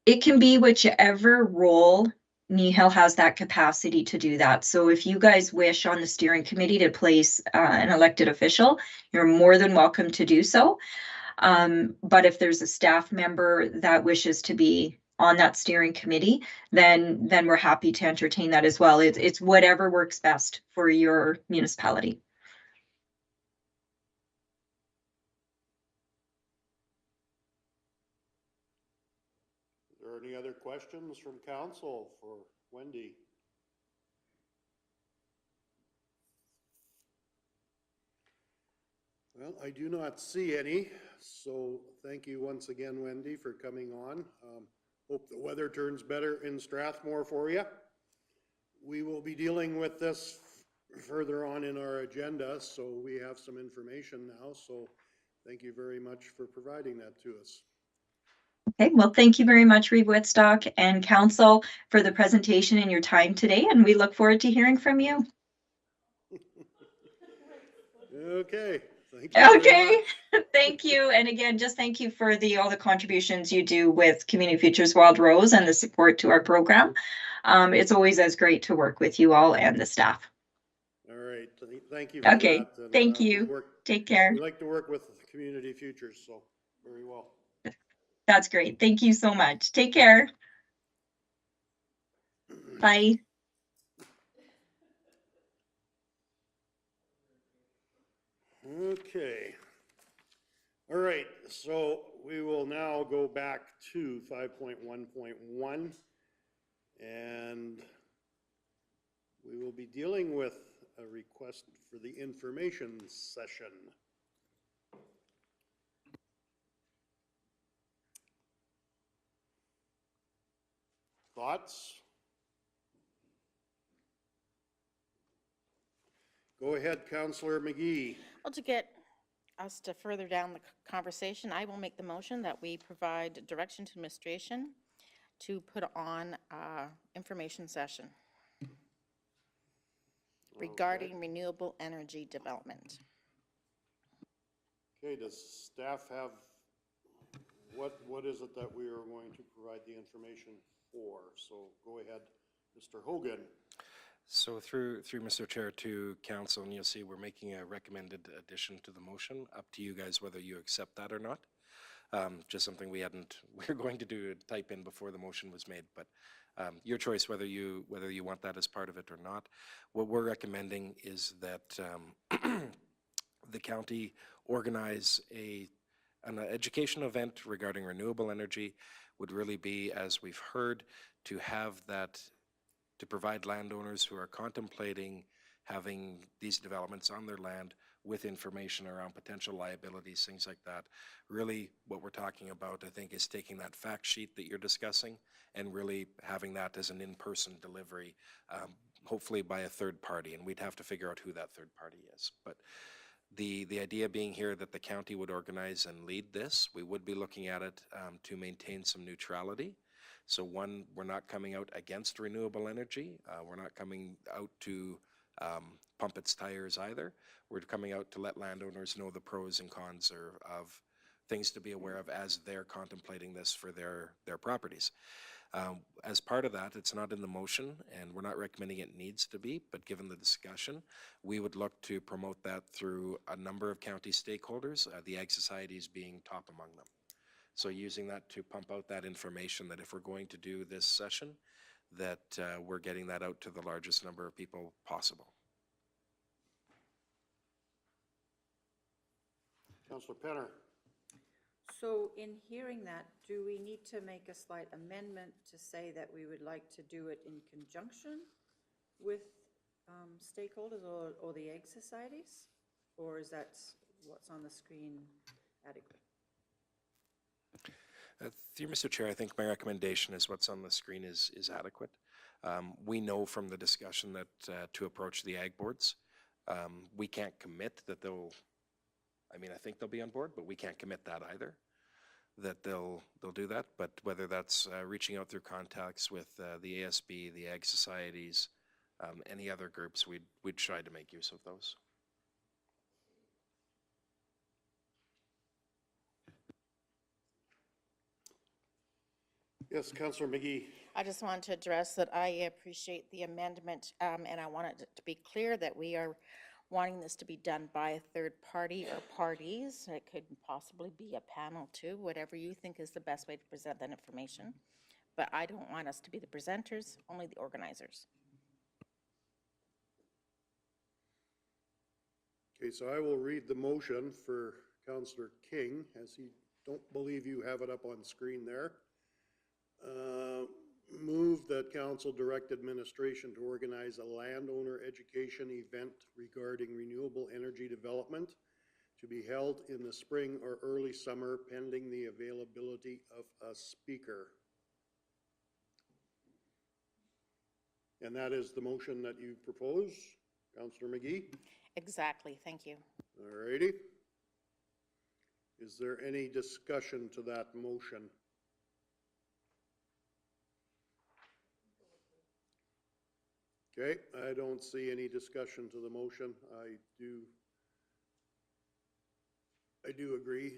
It can be whichever role Kneehill has that capacity to do that. So if you guys wish on the steering committee to place an elected official, you're more than welcome to do so. But if there's a staff member that wishes to be on that steering committee, then we're happy to entertain that as well. It's whatever works best for your municipality. Are there any other questions from council for Wendy? Well, I do not see any, so thank you once again, Wendy, for coming on. Hope the weather turns better in Strathmore for you. We will be dealing with this further on in our agenda, so we have some information now, so thank you very much for providing that to us. Okay, well, thank you very much, Reeve Whitstock and council, for the presentation and your time today, and we look forward to hearing from you. Okay. Thank you okay, thank you. And again, just thank you for all the contributions you do with Community Futures Wildrose and the support to our program. It's always as great to work with you all and the staff. All right, thank you for okay, that. And, thank you. Take care. We like to work with Community Futures, so very well. That's great. Thank you so much. Take care. Bye. Okay. All right, so we will now go back to 5.1.1, and we will be dealing with a request for the information session. Thoughts? Go ahead, Councillor McGee. Well, to get us to further down the conversation, I will make the motion that we provide direction to administration to put on information session regarding renewable energy development. Okay, does staff have, what is it that we are going to provide the information for? So go ahead, Mr. Hogan. So through Mr. Chair to council, and you'll see we're making a recommended addition to the motion. Up to you guys whether you accept that or not. Just something we were going to do, type in before the motion was made, but your choice whether you want that as part of it or not. What we're recommending is that the county organize an education event regarding renewable energy. Would really be, as we've heard, to have that, to provide landowners who are contemplating having these developments on their land with information around potential liabilities, things like that. Really, what we're talking about, I think, is taking that fact sheet that you're discussing and really having that as an in-person delivery, hopefully by a third party, and we'd have to figure out who that third party is. But the idea being here that the county would organize and lead this, we would be looking at it to maintain some neutrality. So one, we're not coming out against renewable energy. We're not coming out to pump its tires either. We're coming out to let landowners know the pros and cons of things to be aware of as they're contemplating this for their properties. As part of that, it's not in the motion, and we're not recommending it needs to be, but given the discussion, we would look to promote that through a number of county stakeholders, the Ag Societies being top among them. So using that to pump out that information that if we're going to do this session, that we're getting that out to the largest number of people possible. Councillor Penner. So in hearing that, do we need to make a slight amendment to say that we would like to do it in conjunction with stakeholders or the Ag Societies? Or is that what's on the screen adequate? Through Mr. Chair, I think my recommendation is what's on the screen is adequate. We know from the discussion that to approach the ag boards, we can't commit that they'll, I mean, I think they'll be on board, but we can't commit that either, that they'll do that. But whether that's reaching out through contacts with the ASB, the Ag Societies, any other groups, we'd try to make use of those. Yes, Councillor McGee. I just wanted to address that I appreciate the amendment, and I wanted it to be clear that we are wanting this to be done by a third party or parties. It could possibly be a panel too, whatever you think is the best way to present that information. But I don't want us to be the presenters, only the organizers. Okay, so I will read the motion for Councillor King, as he don't believe you have it up on screen there. Move that council direct administration to organize a landowner education event regarding renewable energy development to be held in the spring or early summer pending the availability of a speaker. And that is the motion that you propose, Councillor McGee? Exactly, thank you. All righty. Is there any discussion to that motion? Okay, I don't see any discussion to the motion. I do agree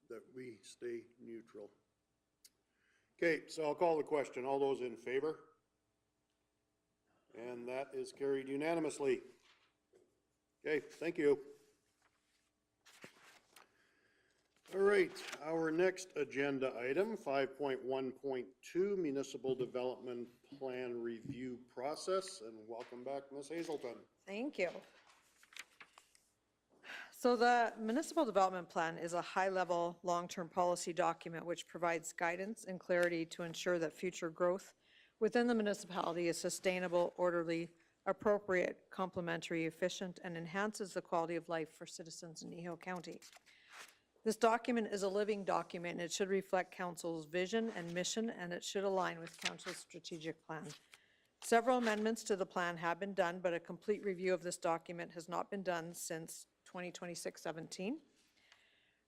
that we stay neutral. Okay, so I'll call the question. All those in favor? And that is carried unanimously. Okay, thank you. All right, our next agenda item, 5.1.2, Municipal Development Plan Review Process, and welcome back, Ms. Hazelton. Thank you. So the Municipal Development Plan is a high-level, long-term policy document which provides guidance and clarity to ensure that future growth within the municipality is sustainable, orderly, appropriate, complementary, efficient, and enhances the quality of life for citizens in Kneehill County. This document is a living document, and it should reflect Council's vision and mission, and it should align with Council's strategic plan. Several amendments to the plan have been done, but a complete review of this document has not been done since 2026-17.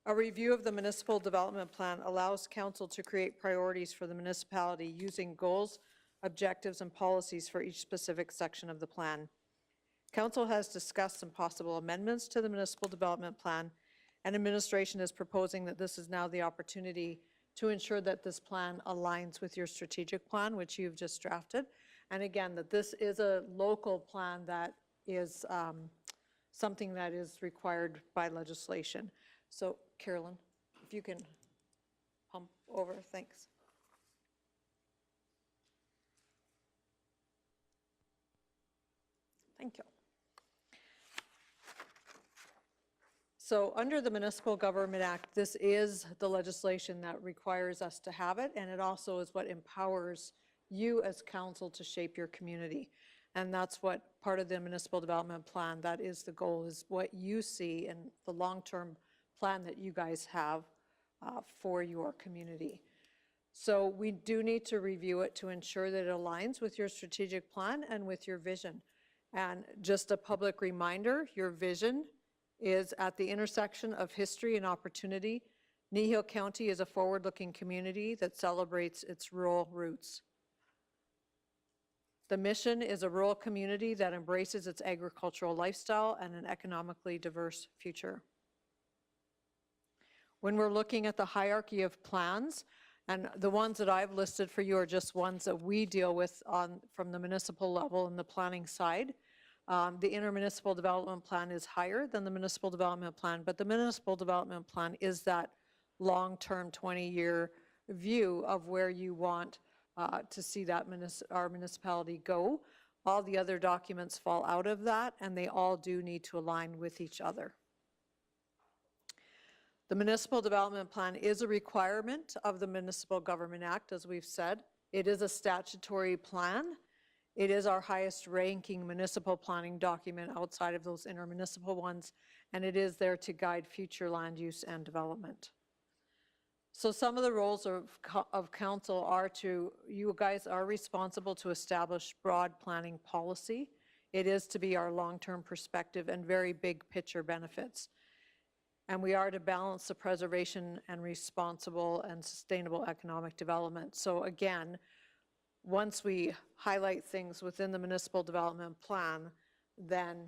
A review of the municipal development plan allows Council to create priorities for the municipality using goals, objectives, and policies for each specific section of the plan. Council has discussed some possible amendments to the municipal development plan, and administration is proposing that this is now the opportunity to ensure that this plan aligns with your strategic plan, which you've just drafted. And again, that this is a local plan that is something that is required by legislation. So Carolyn, if you can pump over, thanks. Thank you. So under the Municipal Government Act, this is the legislation that requires us to have it, and it also is what empowers you as council to shape your community. And that's what part of the municipal development plan, that is the goal, is what you see in the long-term plan that you guys have for your community. So we do need to review it to ensure that it aligns with your strategic plan and with your vision. And just a public reminder, your vision is at the intersection of history and opportunity. Kneehill County is a forward-looking community that celebrates its rural roots. The mission is a rural community that embraces its agricultural lifestyle and an economically diverse future. When we're looking at the hierarchy of plans, and the ones that I've listed for you are just ones that we deal with from the municipal level and the planning side. The intermunicipal development plan is higher than the municipal development plan, but the municipal development plan is that long-term 20-year view of where you want to see that our municipality go. All the other documents fall out of that, and they all do need to align with each other. The Municipal Development Plan is a requirement of the Municipal Government Act, as we've said. It is a statutory plan. It is our highest ranking municipal planning document outside of those intermunicipal ones, and it is there to guide future land use and development. So some of the roles of council are you guys are responsible to establish broad planning policy. It is to be our long-term perspective and very big picture benefits. And we are to balance the preservation and responsible and sustainable economic development. So again, once we highlight things within the municipal development plan, then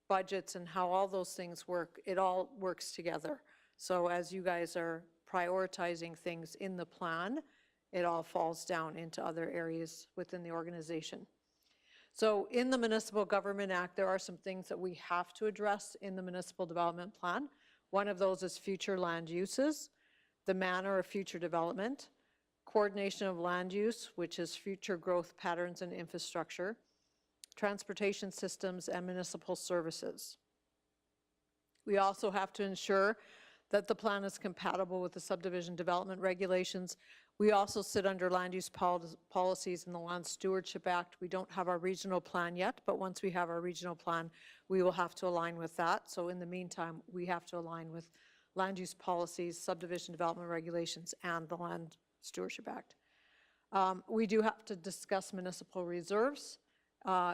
budgets and how all those things work, it all works together. So as you guys are prioritizing things in the plan, it all falls down into other areas within the organization. So in the Municipal Government Act, there are some things that we have to address in the municipal development plan. One of those is future land uses, the manner of future development, coordination of land use, which is future growth patterns and infrastructure, transportation systems, and municipal services. We also have to ensure that the plan is compatible with the subdivision development regulations. We also sit under land use policies in the Land Stewardship Act. We don't have our regional plan yet, but once we have our regional plan, we will have to align with that. So in the meantime, we have to align with land use policies, subdivision development regulations, and the Land Stewardship Act. We do have to discuss municipal reserves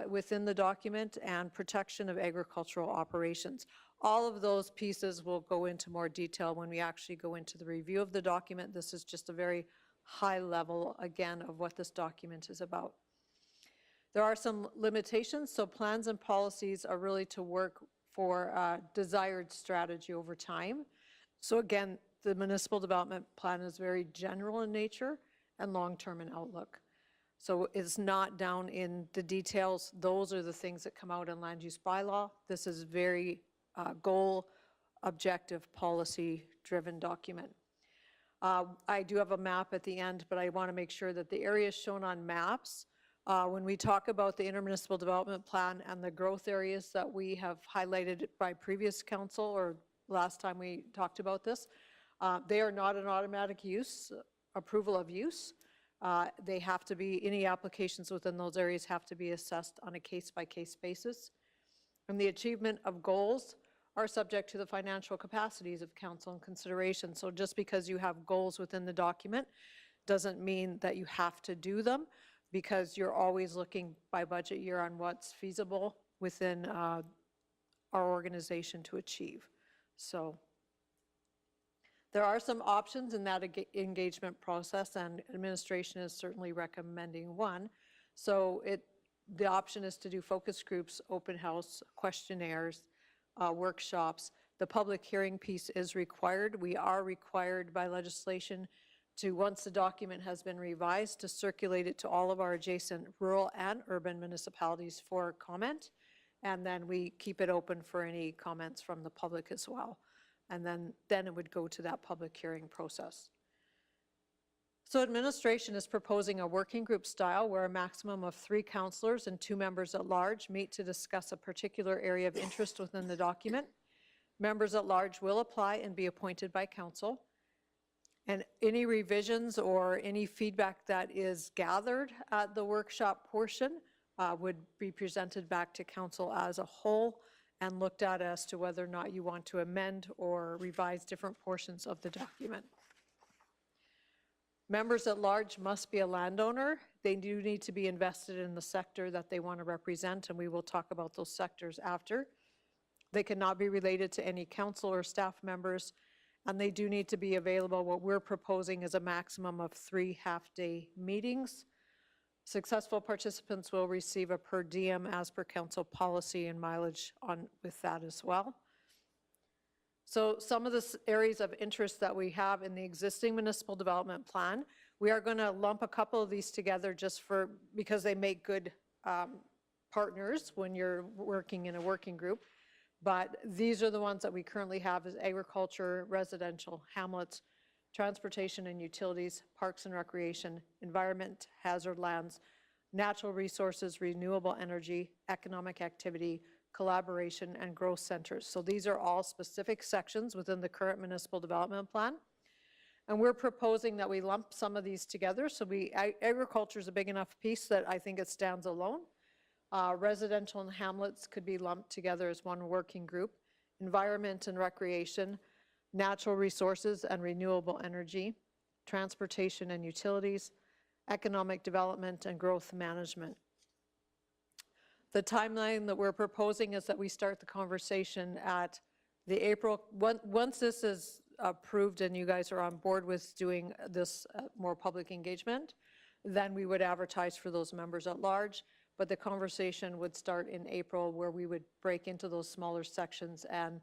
within the document and protection of agricultural operations. All of those pieces will go into more detail when we actually go into the review of the document. This is just a very high level, again, of what this document is about. There are some limitations, so plans and policies are really to work for a desired strategy over time. So again, the municipal development plan is very general in nature and long-term in outlook. So it's not down in the details. Those are the things that come out in land use bylaw. This is very goal, objective, policy-driven document. I do have a map at the end, but I want to make sure that the areas shown on maps, when we talk about the intermunicipal development plan and the growth areas that we have highlighted by previous council or last time we talked about this, they are not an automatic use, approval of use. They have to be, any applications within those areas have to be assessed on a case-by-case basis. And the achievement of goals are subject to the financial capacities of council and consideration. So just because you have goals within the document doesn't mean that you have to do them, because you're always looking by budget year on what's feasible within our organization to achieve. So there are some options in that engagement process, and administration is certainly recommending one. So the option is to do focus groups, open house, questionnaires, workshops. The public hearing piece is required. We are required by legislation to, once the document has been revised, to circulate it to all of our adjacent rural and urban municipalities for comment. And then we keep it open for any comments from the public as well. And then it would go to that public hearing process. So administration is proposing a working group style where a maximum of 3 councillors and 2 members at large meet to discuss a particular area of interest within the document. Members at large will apply and be appointed by council. And any revisions or any feedback that is gathered at the workshop portion would be presented back to council as a whole and looked at as to whether or not you want to amend or revise different portions of the document. Members at large must be a landowner. They do need to be invested in the sector that they want to represent, and we will talk about those sectors after. They cannot be related to any council or staff members, and they do need to be available. What we're proposing is a maximum of 3 half-day meetings. Successful participants will receive a per diem as per council policy and mileage on with that as well. So some of the areas of interest that we have in the existing municipal development plan, we are going to lump a couple of these together just because they make good partners when you're working in a working group. But these are the ones that we currently have: is agriculture, residential, hamlets, transportation and utilities, parks and recreation, environment, hazard lands, natural resources, renewable energy, economic activity, collaboration, and growth centers. So these are all specific sections within the current municipal development plan. And we're proposing that we lump some of these together. So agriculture is a big enough piece that I think it stands alone. Residential and hamlets could be lumped together as one working group. Environment and recreation, natural resources and renewable energy, transportation and utilities, economic development and growth management. The timeline that we're proposing is that we start the conversation at the April, once this is approved and you guys are on board with doing this more public engagement, then we would advertise for those members at large. But the conversation would start in April, where we would break into those smaller sections and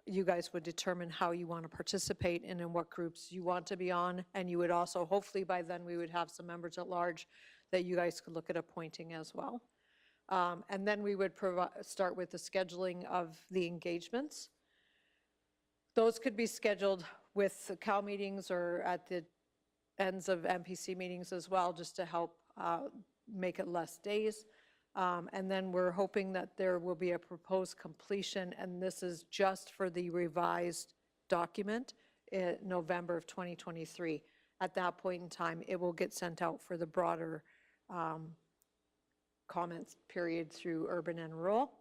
you guys would determine how you want to participate and in what groups you want to be on. And you would also, hopefully by then, we would have some members at large that you guys could look at appointing as well. And then we would start with the scheduling of the engagements. Those could be scheduled with the COW meetings or at the ends of MPC meetings as well, just to help make it less days. And then we're hoping that there will be a proposed completion, and this is just for the revised document in November of 2023. At that point in time, it will get sent out for the broader comments period through urban and rural.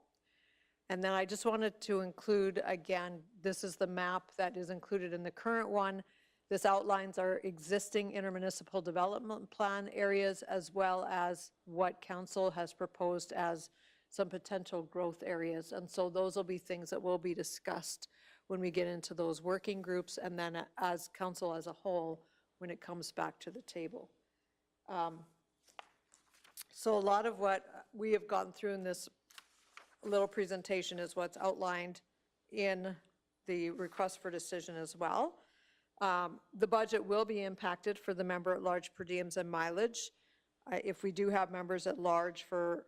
And then I just wanted to include, again, this is the map that is included in the current one. This outlines our existing intermunicipal development plan areas, as well as what council has proposed as some potential growth areas. And so those will be things that will be discussed when we get into those working groups, and then as council as a whole when it comes back to the table. So a lot of what we have gone through in this little presentation is what's outlined in the request for decision as well. The budget will be impacted for the member at large per diems and mileage. If we do have members at large for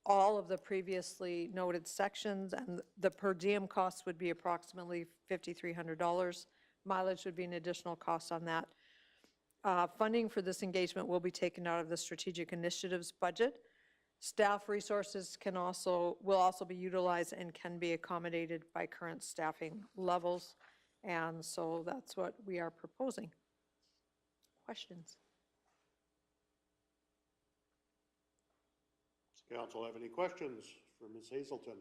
all of the previously noted sections, and the per diem cost would be approximately $5,300. Mileage would be an additional cost on that. Funding for this engagement will be taken out of the strategic initiatives budget. Staff resources will also be utilized and can be accommodated by current staffing levels. And so that's what we are proposing. Questions? Council have any questions for Ms. Hazelton?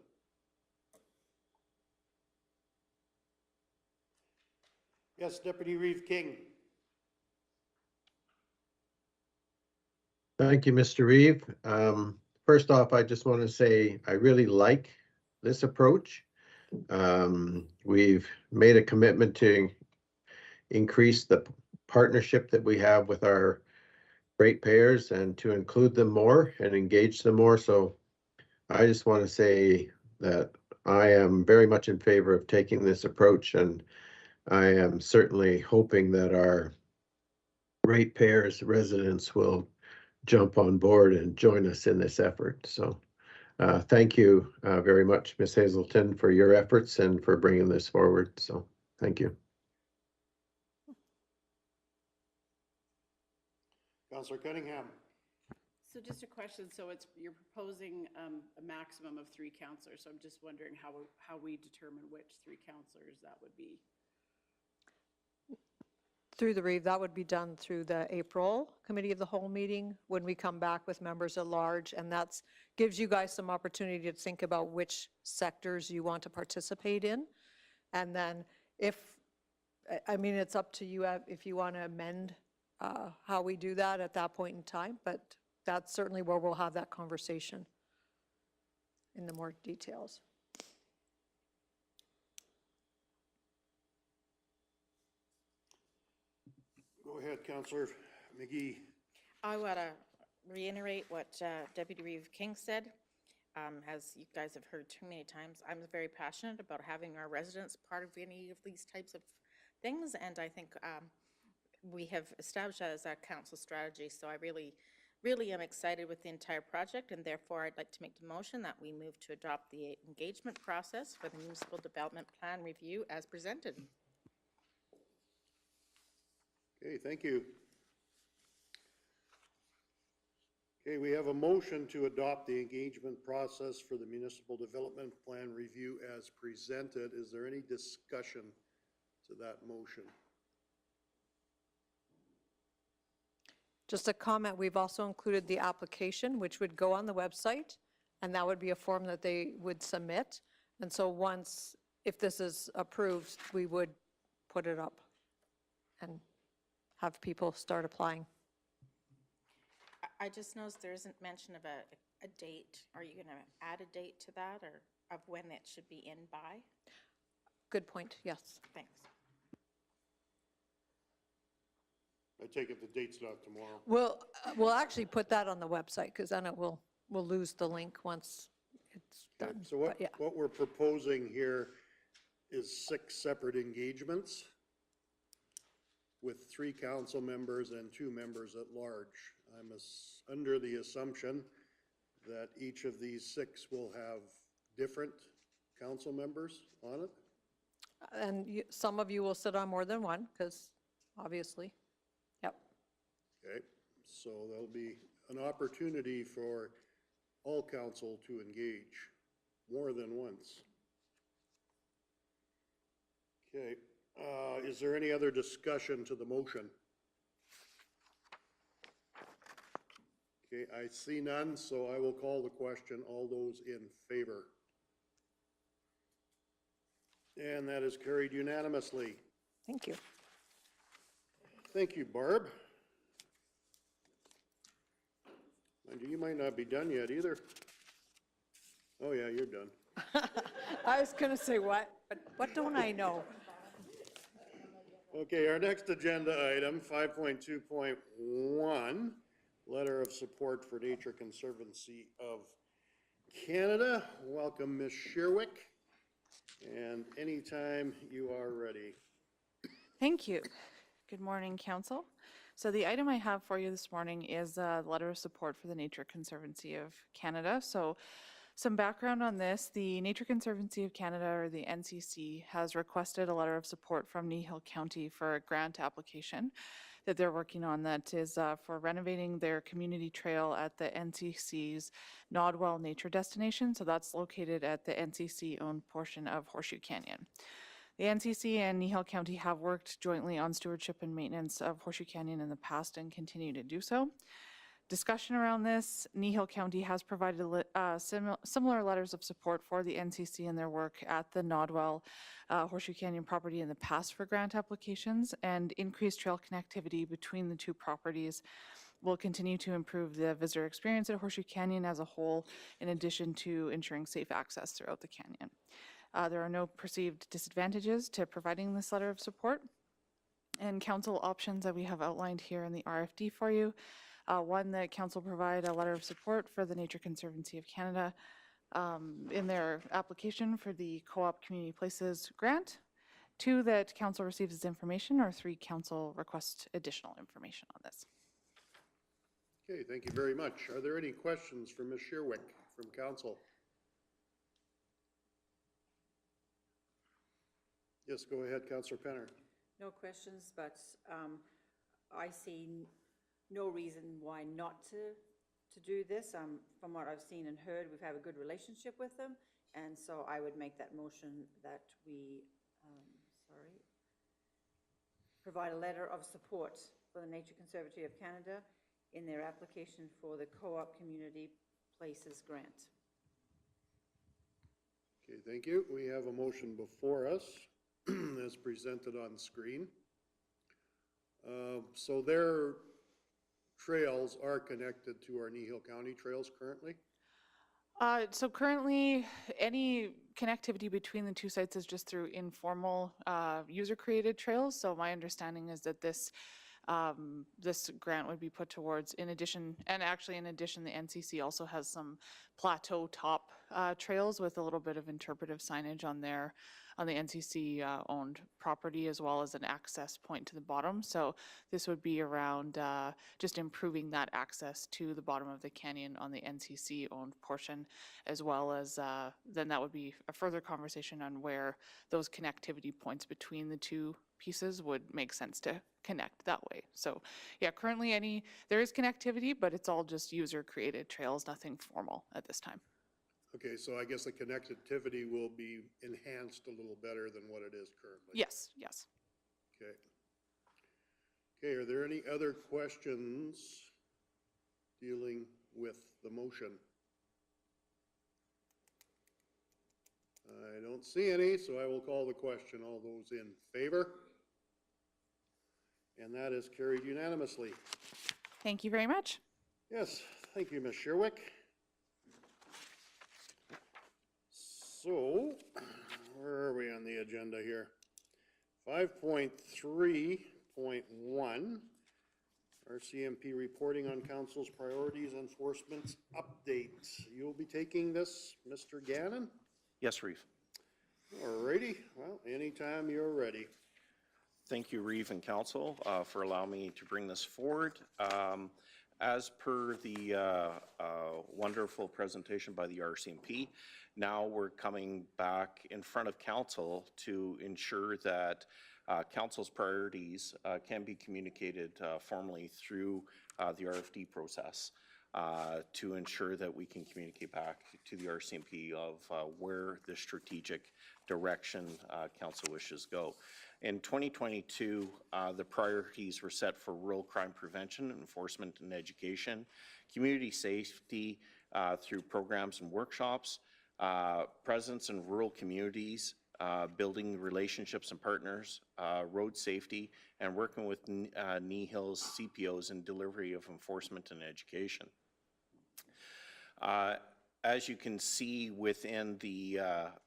Yes, Deputy Reeve King. Thank you, Mr. Reeve. First off, I just want to say I really like this approach. We've made a commitment to increase the partnership that we have with our ratepayers and to include them more and engage them more. So I just want to say that I am very much in favor of taking this approach, and I am certainly hoping that our ratepayers, residents will jump on board and join us in this effort. So thank you very much, Ms. Hazelton, for your efforts and for bringing this forward. So thank you. Councillor Cunningham. So just a question, so you're proposing a maximum of 3 councillors, so I'm just wondering how we determine which 3 councillors that would be. Through the Reeve, that would be done through the April Committee of the Whole meeting when we come back with members at large, and that gives you guys some opportunity to think about which sectors you want to participate in. And then it's up to you if you want to amend how we do that at that point in time, but that's certainly where we'll have that conversation in the more details. Go ahead, Councillor McGee. I want to reiterate what Deputy Reeve King said. As you guys have heard too many times, I'm very passionate about having our residents part of any of these types of things, and I think we have established that as our council strategy. So I really am excited with the entire project, and therefore I'd like to make the motion that we move to adopt the engagement process for the municipal development plan review as presented. Okay, thank you. Okay, we have a motion to adopt the engagement process for the municipal development plan review as presented. Is there any discussion to that motion? Just a comment, we've also included the application, which would go on the website, and that would be a form that they would submit. And so if this is approved, we would put it up and have people start applying. I just noticed there isn't mention of a date. Are you going to add a date to that, or of when it should be in by? Good point, yes. Thanks. I take it the date's not tomorrow. We'll actually put that on the website, because then we'll lose the link once it's Okay, done. so But yeah. what we're proposing here is 6 separate engagements with 3 council members and 2 members at large. I'm under the assumption that each of these 6 will have different council members on it. And some of you will sit on more than one, because obviously, yep. Okay, so there'll be an opportunity for all council to engage more than once. Okay, is there any other discussion to the motion? Okay, I see none, so I will call the question. All those in favor? And that is carried unanimously. Thank you. Thank you, Barb. And you might not be done yet either. Oh yeah, you're done. I was going to say what, but what don't I know? Okay, our next agenda item, 5.2.1, letter of support for Nature Conservancy of Canada. Welcome, Ms. Sherwick, and anytime you are ready. Thank you. Good morning, Council. So the item I have for you this morning is a letter of support for the Nature Conservancy of Canada. So some background on this, the Nature Conservancy of Canada, or the NCC, has requested a letter of support from Kneehill County for a grant application that they're working on that is for renovating their community trail at the NCC's Nodwell Nature Destination. So that's located at the NCC-owned portion of Horseshoe Canyon. The NCC and Kneehill County have worked jointly on stewardship and maintenance of Horseshoe Canyon in the past and continue to do so. discussion around this, Kneehill County has provided similar letters of support for the NCC in their work at the Nodwell Horseshoe Canyon property in the past for grant applications, and increased trail connectivity between the two properties will continue to improve the visitor experience at Horseshoe Canyon as a whole, in addition to ensuring safe access throughout the canyon. There are no perceived disadvantages to providing this letter of support. And council options that we have outlined here in the RFD for you. One, that council provide a letter of support for the Nature Conservancy of Canada in their application for the Co-op Community Places grant. 2, that council receives this information, or 3, council requests additional information on this. Okay, thank you very much. Are there any questions for Ms. Sherwick from council? Yes, go ahead, Councillor Penner. No questions, but I see no reason why not to do this. From what I've seen and heard, we've had a good relationship with them, and so I would make that motion that we, provide a letter of support for the Nature Conservancy of Canada in their application for the Co-op Community Places grant. Okay, thank you. We have a motion before us as presented on screen. So their trails are connected to our Kneehill County trails currently? So currently, any connectivity between the two sites is just through informal user-created trails. So my understanding is that this this grant would be put towards, in addition, and actually in addition, the NCC also has some plateau top trails with a little bit of interpretive signage on there, on the NCC owned property, as well as an access point to the bottom. So this would be around just improving that access to the bottom of the canyon on the NCC owned portion, as well as then that would be a further conversation on where those connectivity points between the two pieces would make sense to connect that way. So yeah, currently there is connectivity, but it's all just user created trails, nothing formal at this time. Okay, so I guess the connectivity will be enhanced a little better than what it is currently. Yes, yes. Okay. Okay, are there any other questions dealing with the motion? I don't see any, so I will call the question. All those in favor? And that is carried unanimously. Thank you very much. Yes, thank you, Ms. Sherwick. So, where are we on the agenda here? 5.3.1, RCMP reporting on council's priorities, enforcement updates. You'll be taking this, Mr. Gannon? Yes, Reeve. All righty, well, anytime you're ready. Thank you, Reeve and Council, for allowing me to bring this forward. As per the wonderful presentation by the RCMP, now we're coming back in front of Council to ensure that Council's priorities can be communicated formally through the RFD process to ensure that we can communicate back to the RCMP of where the strategic direction Council wishes go. In 2022, the priorities were set for rural crime prevention, enforcement and education, community safety through programs and workshops, presence in rural communities, building relationships and partners, road safety, and working with Kneehill's CPOs in delivery of enforcement and education. As you can see within the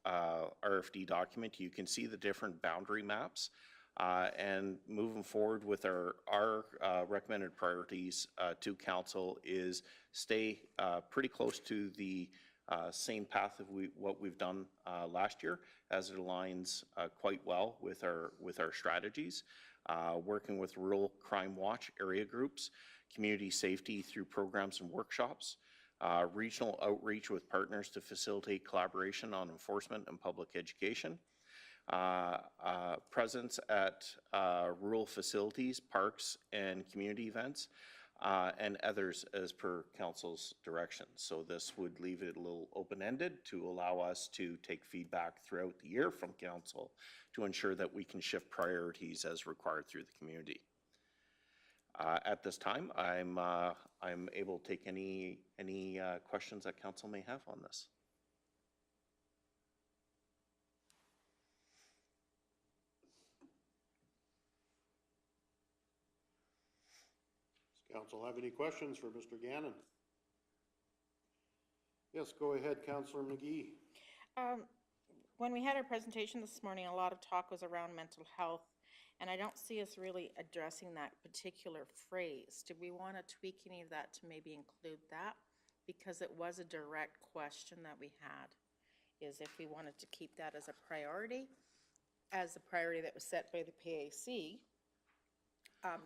RFD document, you can see the different boundary maps. And moving forward with our recommended priorities to Council is stay pretty close to the same path of what we've done last year, as it aligns quite well with our strategies. Working with Rural Crime Watch area groups, community safety through programs and workshops, regional outreach with partners to facilitate collaboration on enforcement and public education, presence at rural facilities, parks, and community events, and others as per Council's direction. So this would leave it a little open-ended to allow us to take feedback throughout the year from Council to ensure that we can shift priorities as required through the community. At this time, I'm able to take any questions that council may have on this. Does council have any questions for Mr. Gannon? Yes, go ahead, Councillor McGee. When we had our presentation this morning, a lot of talk was around mental health, and I don't see us really addressing that particular phrase. Do we want to tweak any of that to maybe include that? Because it was a direct question that we had, is if we wanted to keep that as a priority that was set by the PAC.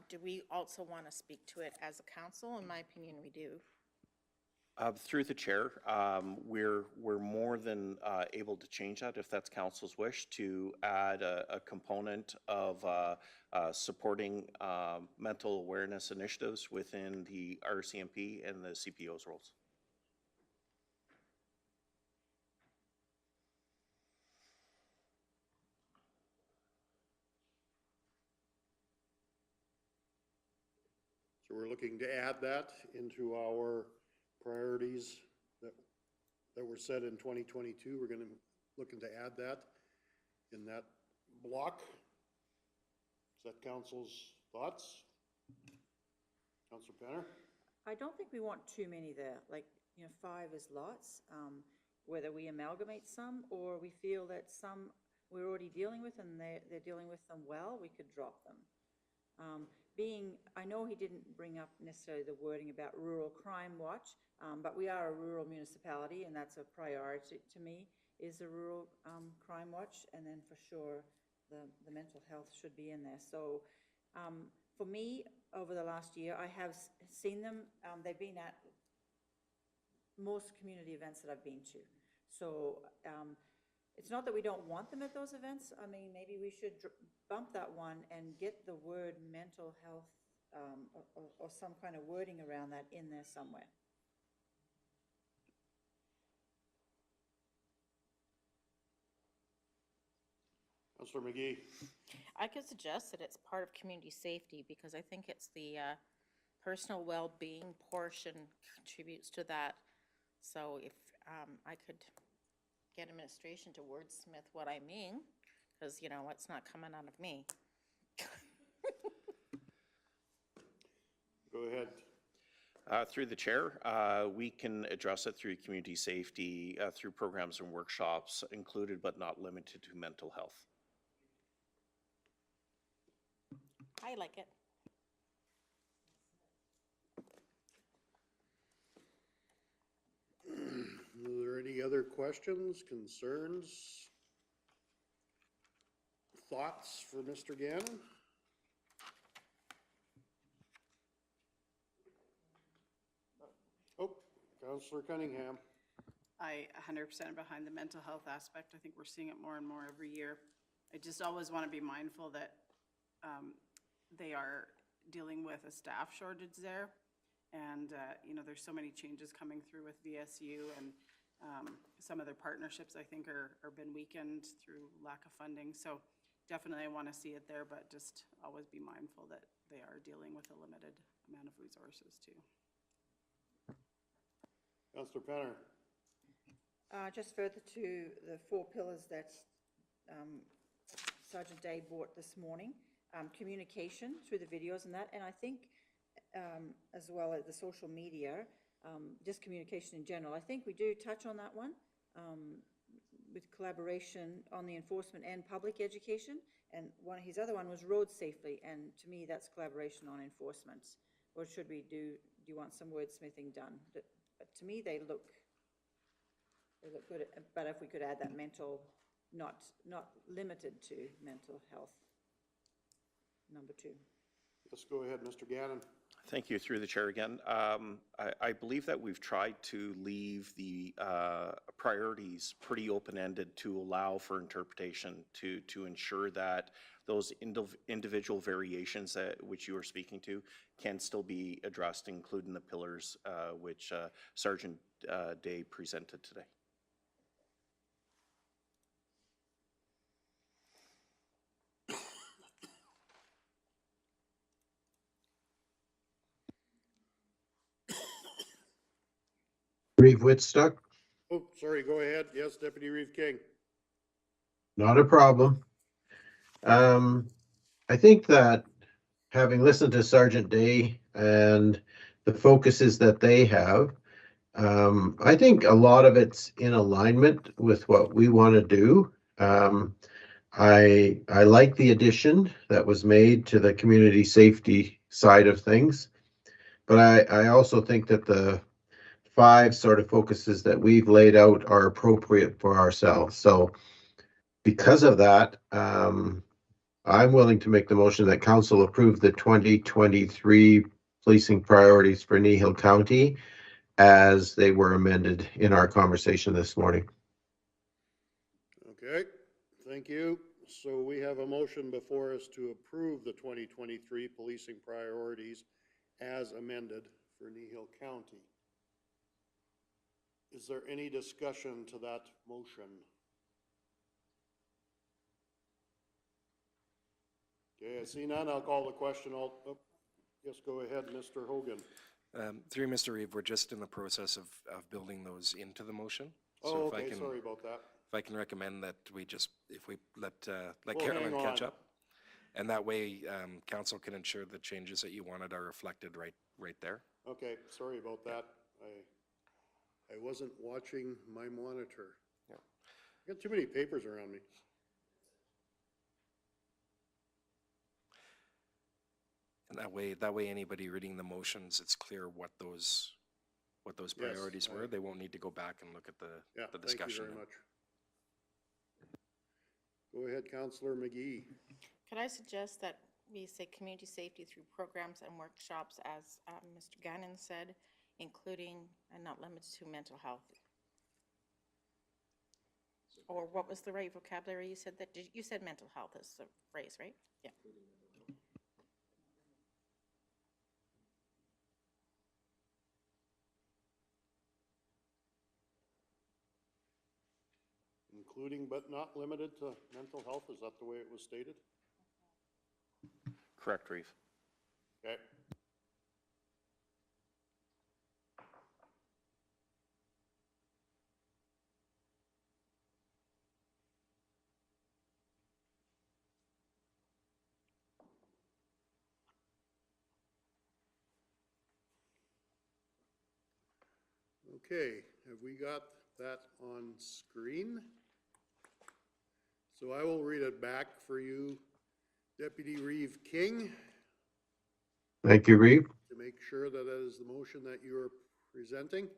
Do we also want to speak to it as a council? In my opinion, we do. Through the chair, we're more than able to change that if that's council's wish, to add a component of supporting mental awareness initiatives within the RCMP and the CPO's roles. So we're looking to add that into our priorities that were set in 2022. We're looking to add that in that block. Is that council's thoughts? Councilor Penner? I don't think we want too many there, like, 5 is lots. Whether we amalgamate some or we feel that some we're already dealing with and they're dealing with them well, we could drop them. I know he didn't bring up necessarily the wording about rural crime watch, but we are a rural municipality, and that's a priority to me, is a rural crime watch, and then for sure the mental health should be in there. So for me, over the last year, I have seen them. They've been at most community events that I've been to. So it's not that we don't want them at those events. I mean, maybe we should bump that one and get the word mental health or some kind of wording around that in there somewhere. Councilor McGee? I could suggest that it's part of community safety, because I think it's the personal well-being portion contributes to that. So if I could get administration to wordsmith what I mean, because, it's not coming out of me. Go ahead. Through the chair, we can address it through community safety, through programs and workshops, included but not limited to mental health. I like it. Are there any other questions, concerns, thoughts for Mr. Gannon? Oh, Councillor Cunningham. I 100% behind the mental health aspect. I think we're seeing it more and more every year. I just always want to be mindful that they are dealing with a staff shortage there. And, there's so many changes coming through with VSU, and some of their partnerships, I think, are been weakened through lack of funding. So definitely I want to see it there, but just always be mindful that they are dealing with a limited amount of resources too. Councillor Penner. Just further to the 4 pillars that Sergeant Day brought this morning, communication through the videos and that, and I think as well as the social media, just communication in general. I think we do touch on that one with collaboration on the enforcement and public education, and his other one was road safely, and to me that's collaboration on enforcement. Or should we do you want some wordsmithing done? But to me they look good, but if we could add that mental, not limited to mental health, number 2. Let's go ahead, Mr. Gannon. Thank you. Through the chair again. I believe that we've tried to leave the priorities pretty open-ended to allow for interpretation, to ensure that those individual variations which you are speaking to can still be addressed, including the pillars which Sergeant Day presented today. Reeve Whitstock, Oh, sorry, go ahead. Yes, Deputy Reeve King. not a problem. I think that having listened to Sergeant Day and the focuses that they have, I think a lot of it's in alignment with what we want to do. I like the addition that was made to the community safety side of things, but I also think that the 5 sort of focuses that we've laid out are appropriate for ourselves. So because of that, I'm willing to make the motion that council approve the 2023 policing priorities for Kneehill County as they were amended in our conversation this morning. Okay, thank you. So we have a motion before us to approve the 2023 policing priorities as amended for Kneehill County. Is there any discussion to that motion? Okay, I see none. I'll call the question. Yes, go ahead, Mr. Hogan. Through Mr. Reeve, we're just in the process of building those into the motion. Oh, So if I okay, can, sorry about that. if I can recommend that we just, if we let Well, Carolyn hang catch on. up. And that way, council can ensure the changes that you wanted are reflected right there. Okay, sorry about that. I wasn't watching my monitor. Yeah. I got too many papers around me. And that way anybody reading the motions, it's clear what those Yes, priorities were. They won't need to go back and look at the Yeah, discussion. thank you very much. Go ahead, Councillor McGee. Could I suggest that we say community safety through programs and workshops, as Mr. Gannon said, including and not limited to mental health? Or what was the right vocabulary you said? You said mental health is the phrase, right? Yeah. Including but not limited to mental health, is that the way it was stated? Correct, Reeve. Okay. Okay, have we got that on screen? So I will read it back for you, Deputy Reeve King, Thank you, Reeve. to make sure that that is the motion that you are presenting.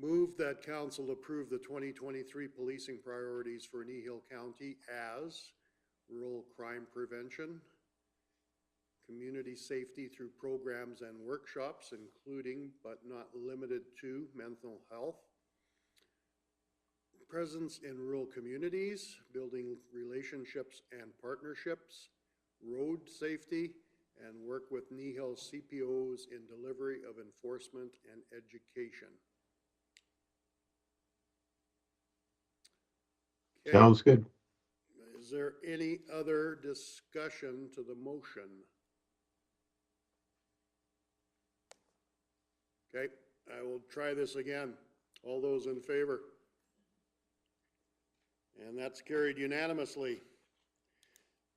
Move that council approve the 2023 policing priorities for Kneehill County as rural crime prevention, community safety through programs and workshops, including but not limited to mental health, presence in rural communities, building relationships and partnerships, road safety, and work with Kneehill CPOs in delivery of enforcement and education. Okay. Sounds good. Is there any other discussion to the motion? Okay, I will try this again. All those in favor? And that's carried unanimously.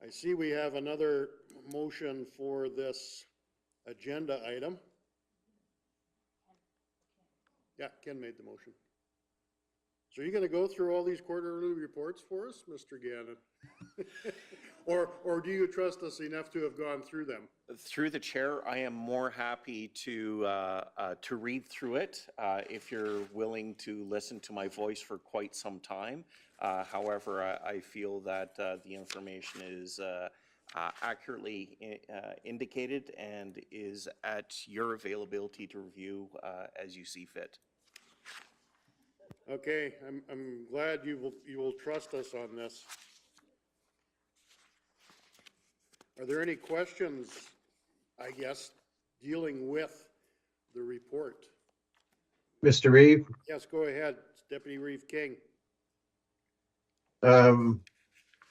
I see we have another motion for this agenda item. Yeah, Ken made the motion. So are you gonna go through all these quarterly reports for us, Mr. Gannon? Or do you trust us enough to have gone through them? Through the chair, I am more happy to read through it if you're willing to listen to my voice for quite some time. However, I feel that the information is accurately indicated and is at your availability to review as you see fit. Okay, I'm glad you will trust us on this. Are there any questions, I guess, dealing with the report? Mr. Reeve, Yes, go ahead, Deputy Reeve King.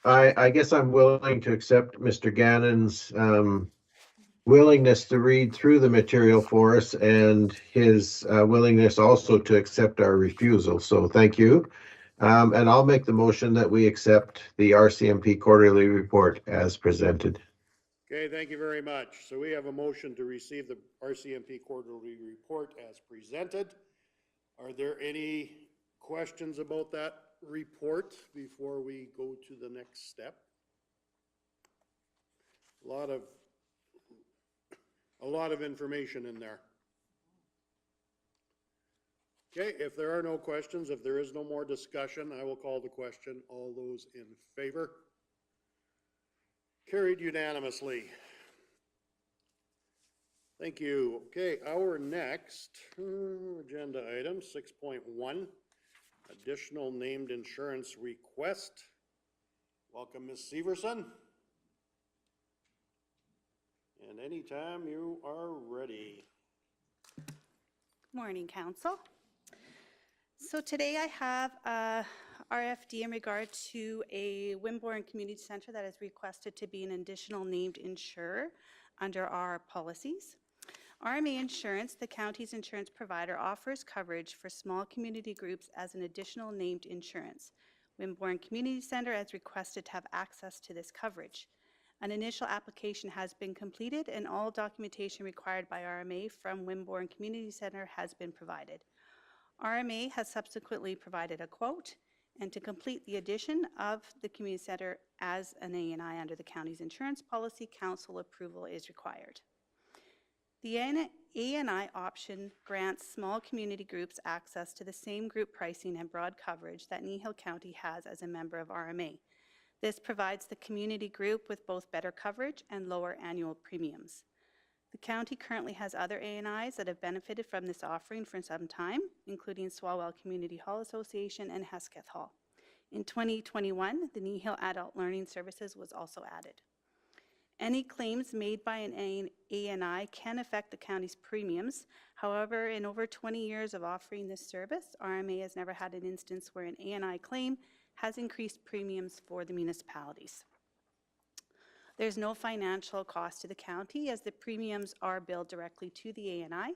I guess I'm willing to accept Mr. Gannon's willingness to read through the material for us and his willingness also to accept our refusal. So thank you. And I'll make the motion that we accept the RCMP quarterly report as presented. Okay, thank you very much. So we have a motion to receive the RCMP quarterly report as presented. Are there any questions about that report before we go to the next step? A lot of information in there. Okay, if there are no questions, if there is no more discussion, I will call the question. All those in favor? Carried unanimously. Thank you. Okay, our next agenda item, 6.1, additional named insurance request. Welcome, Ms. Severson. And anytime you are ready. Morning, Council. So today I have a RFD in regard to a Wimborne Community Center that is requested to be an additional named insurer under our policies. RMA Insurance, the county's insurance provider, offers coverage for small community groups as an additional named insurance. Wimborne Community Center has requested to have access to this coverage. An initial application has been completed and all documentation required by RMA from Wimborne Community Center has been provided. RMA has subsequently provided a quote, and to complete the addition of the community center as an A&I under the county's insurance policy, council approval is required. The A&I option grants small community groups access to the same group pricing and broad coverage that Kneehill County has as a member of RMA. This provides the community group with both better coverage and lower annual premiums. The county currently has other A&Is that have benefited from this offering for some time, including Swalwell Community Hall Association and Hesketh Hall. In 2021, the Kneehill Adult Learning Services was also added. Any claims made by an A&I can affect the county's premiums. However, in over 20 years of offering this service, RMA has never had an instance where an A&I claim has increased premiums for the municipalities. There's no financial cost to the county as the premiums are billed directly to the A&I,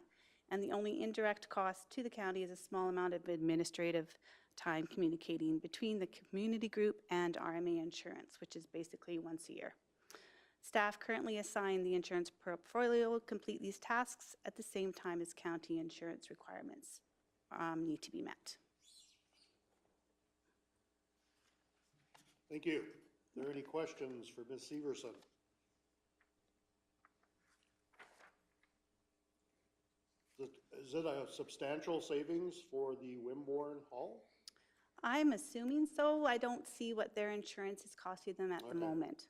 and the only indirect cost to the county is a small amount of administrative time communicating between the community group and RMA Insurance, which is basically once a year. Staff currently assign the insurance portfolio to complete these tasks at the same time as county insurance requirements need to be met. Thank you. Are there any questions for Ms. Severson? Is it a substantial savings for the Wimborne Hall? I'm assuming so. I don't see what their insurance is costing them at the moment.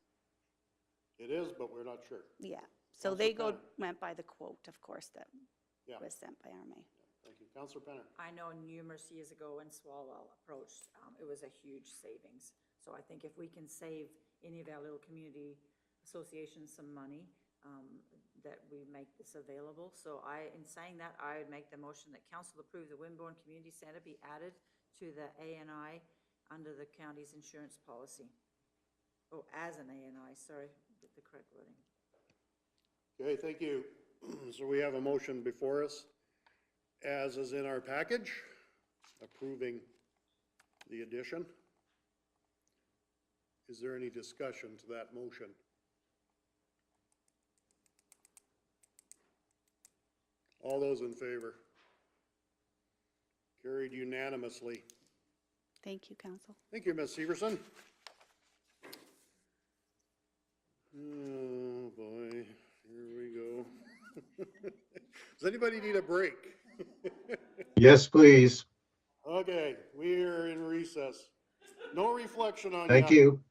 It is, but we're not sure. Yeah, so they went by the quote, of course, that was sent by RMA. Thank you. Councillor Penner. I know numerous years ago when Swalwell approached, it was a huge savings. So I think if we can save any of our little community associations some money, that we make this available. So in saying that, I would make the motion that council approve the Wimborne Community Center be added to the A&I under the county's insurance policy. Oh, as an A&I, sorry, get the correct wording. Okay, thank you. So we have a motion before us, as is in our package, approving the addition. Is there any discussion to that motion? All those in favor? Carried unanimously. Thank you, Council. Thank you, Ms. Severson. Oh, boy. Here we go. Does anybody need a break? Yes, please. Okay, we are in recess. No reflection on. Thank you.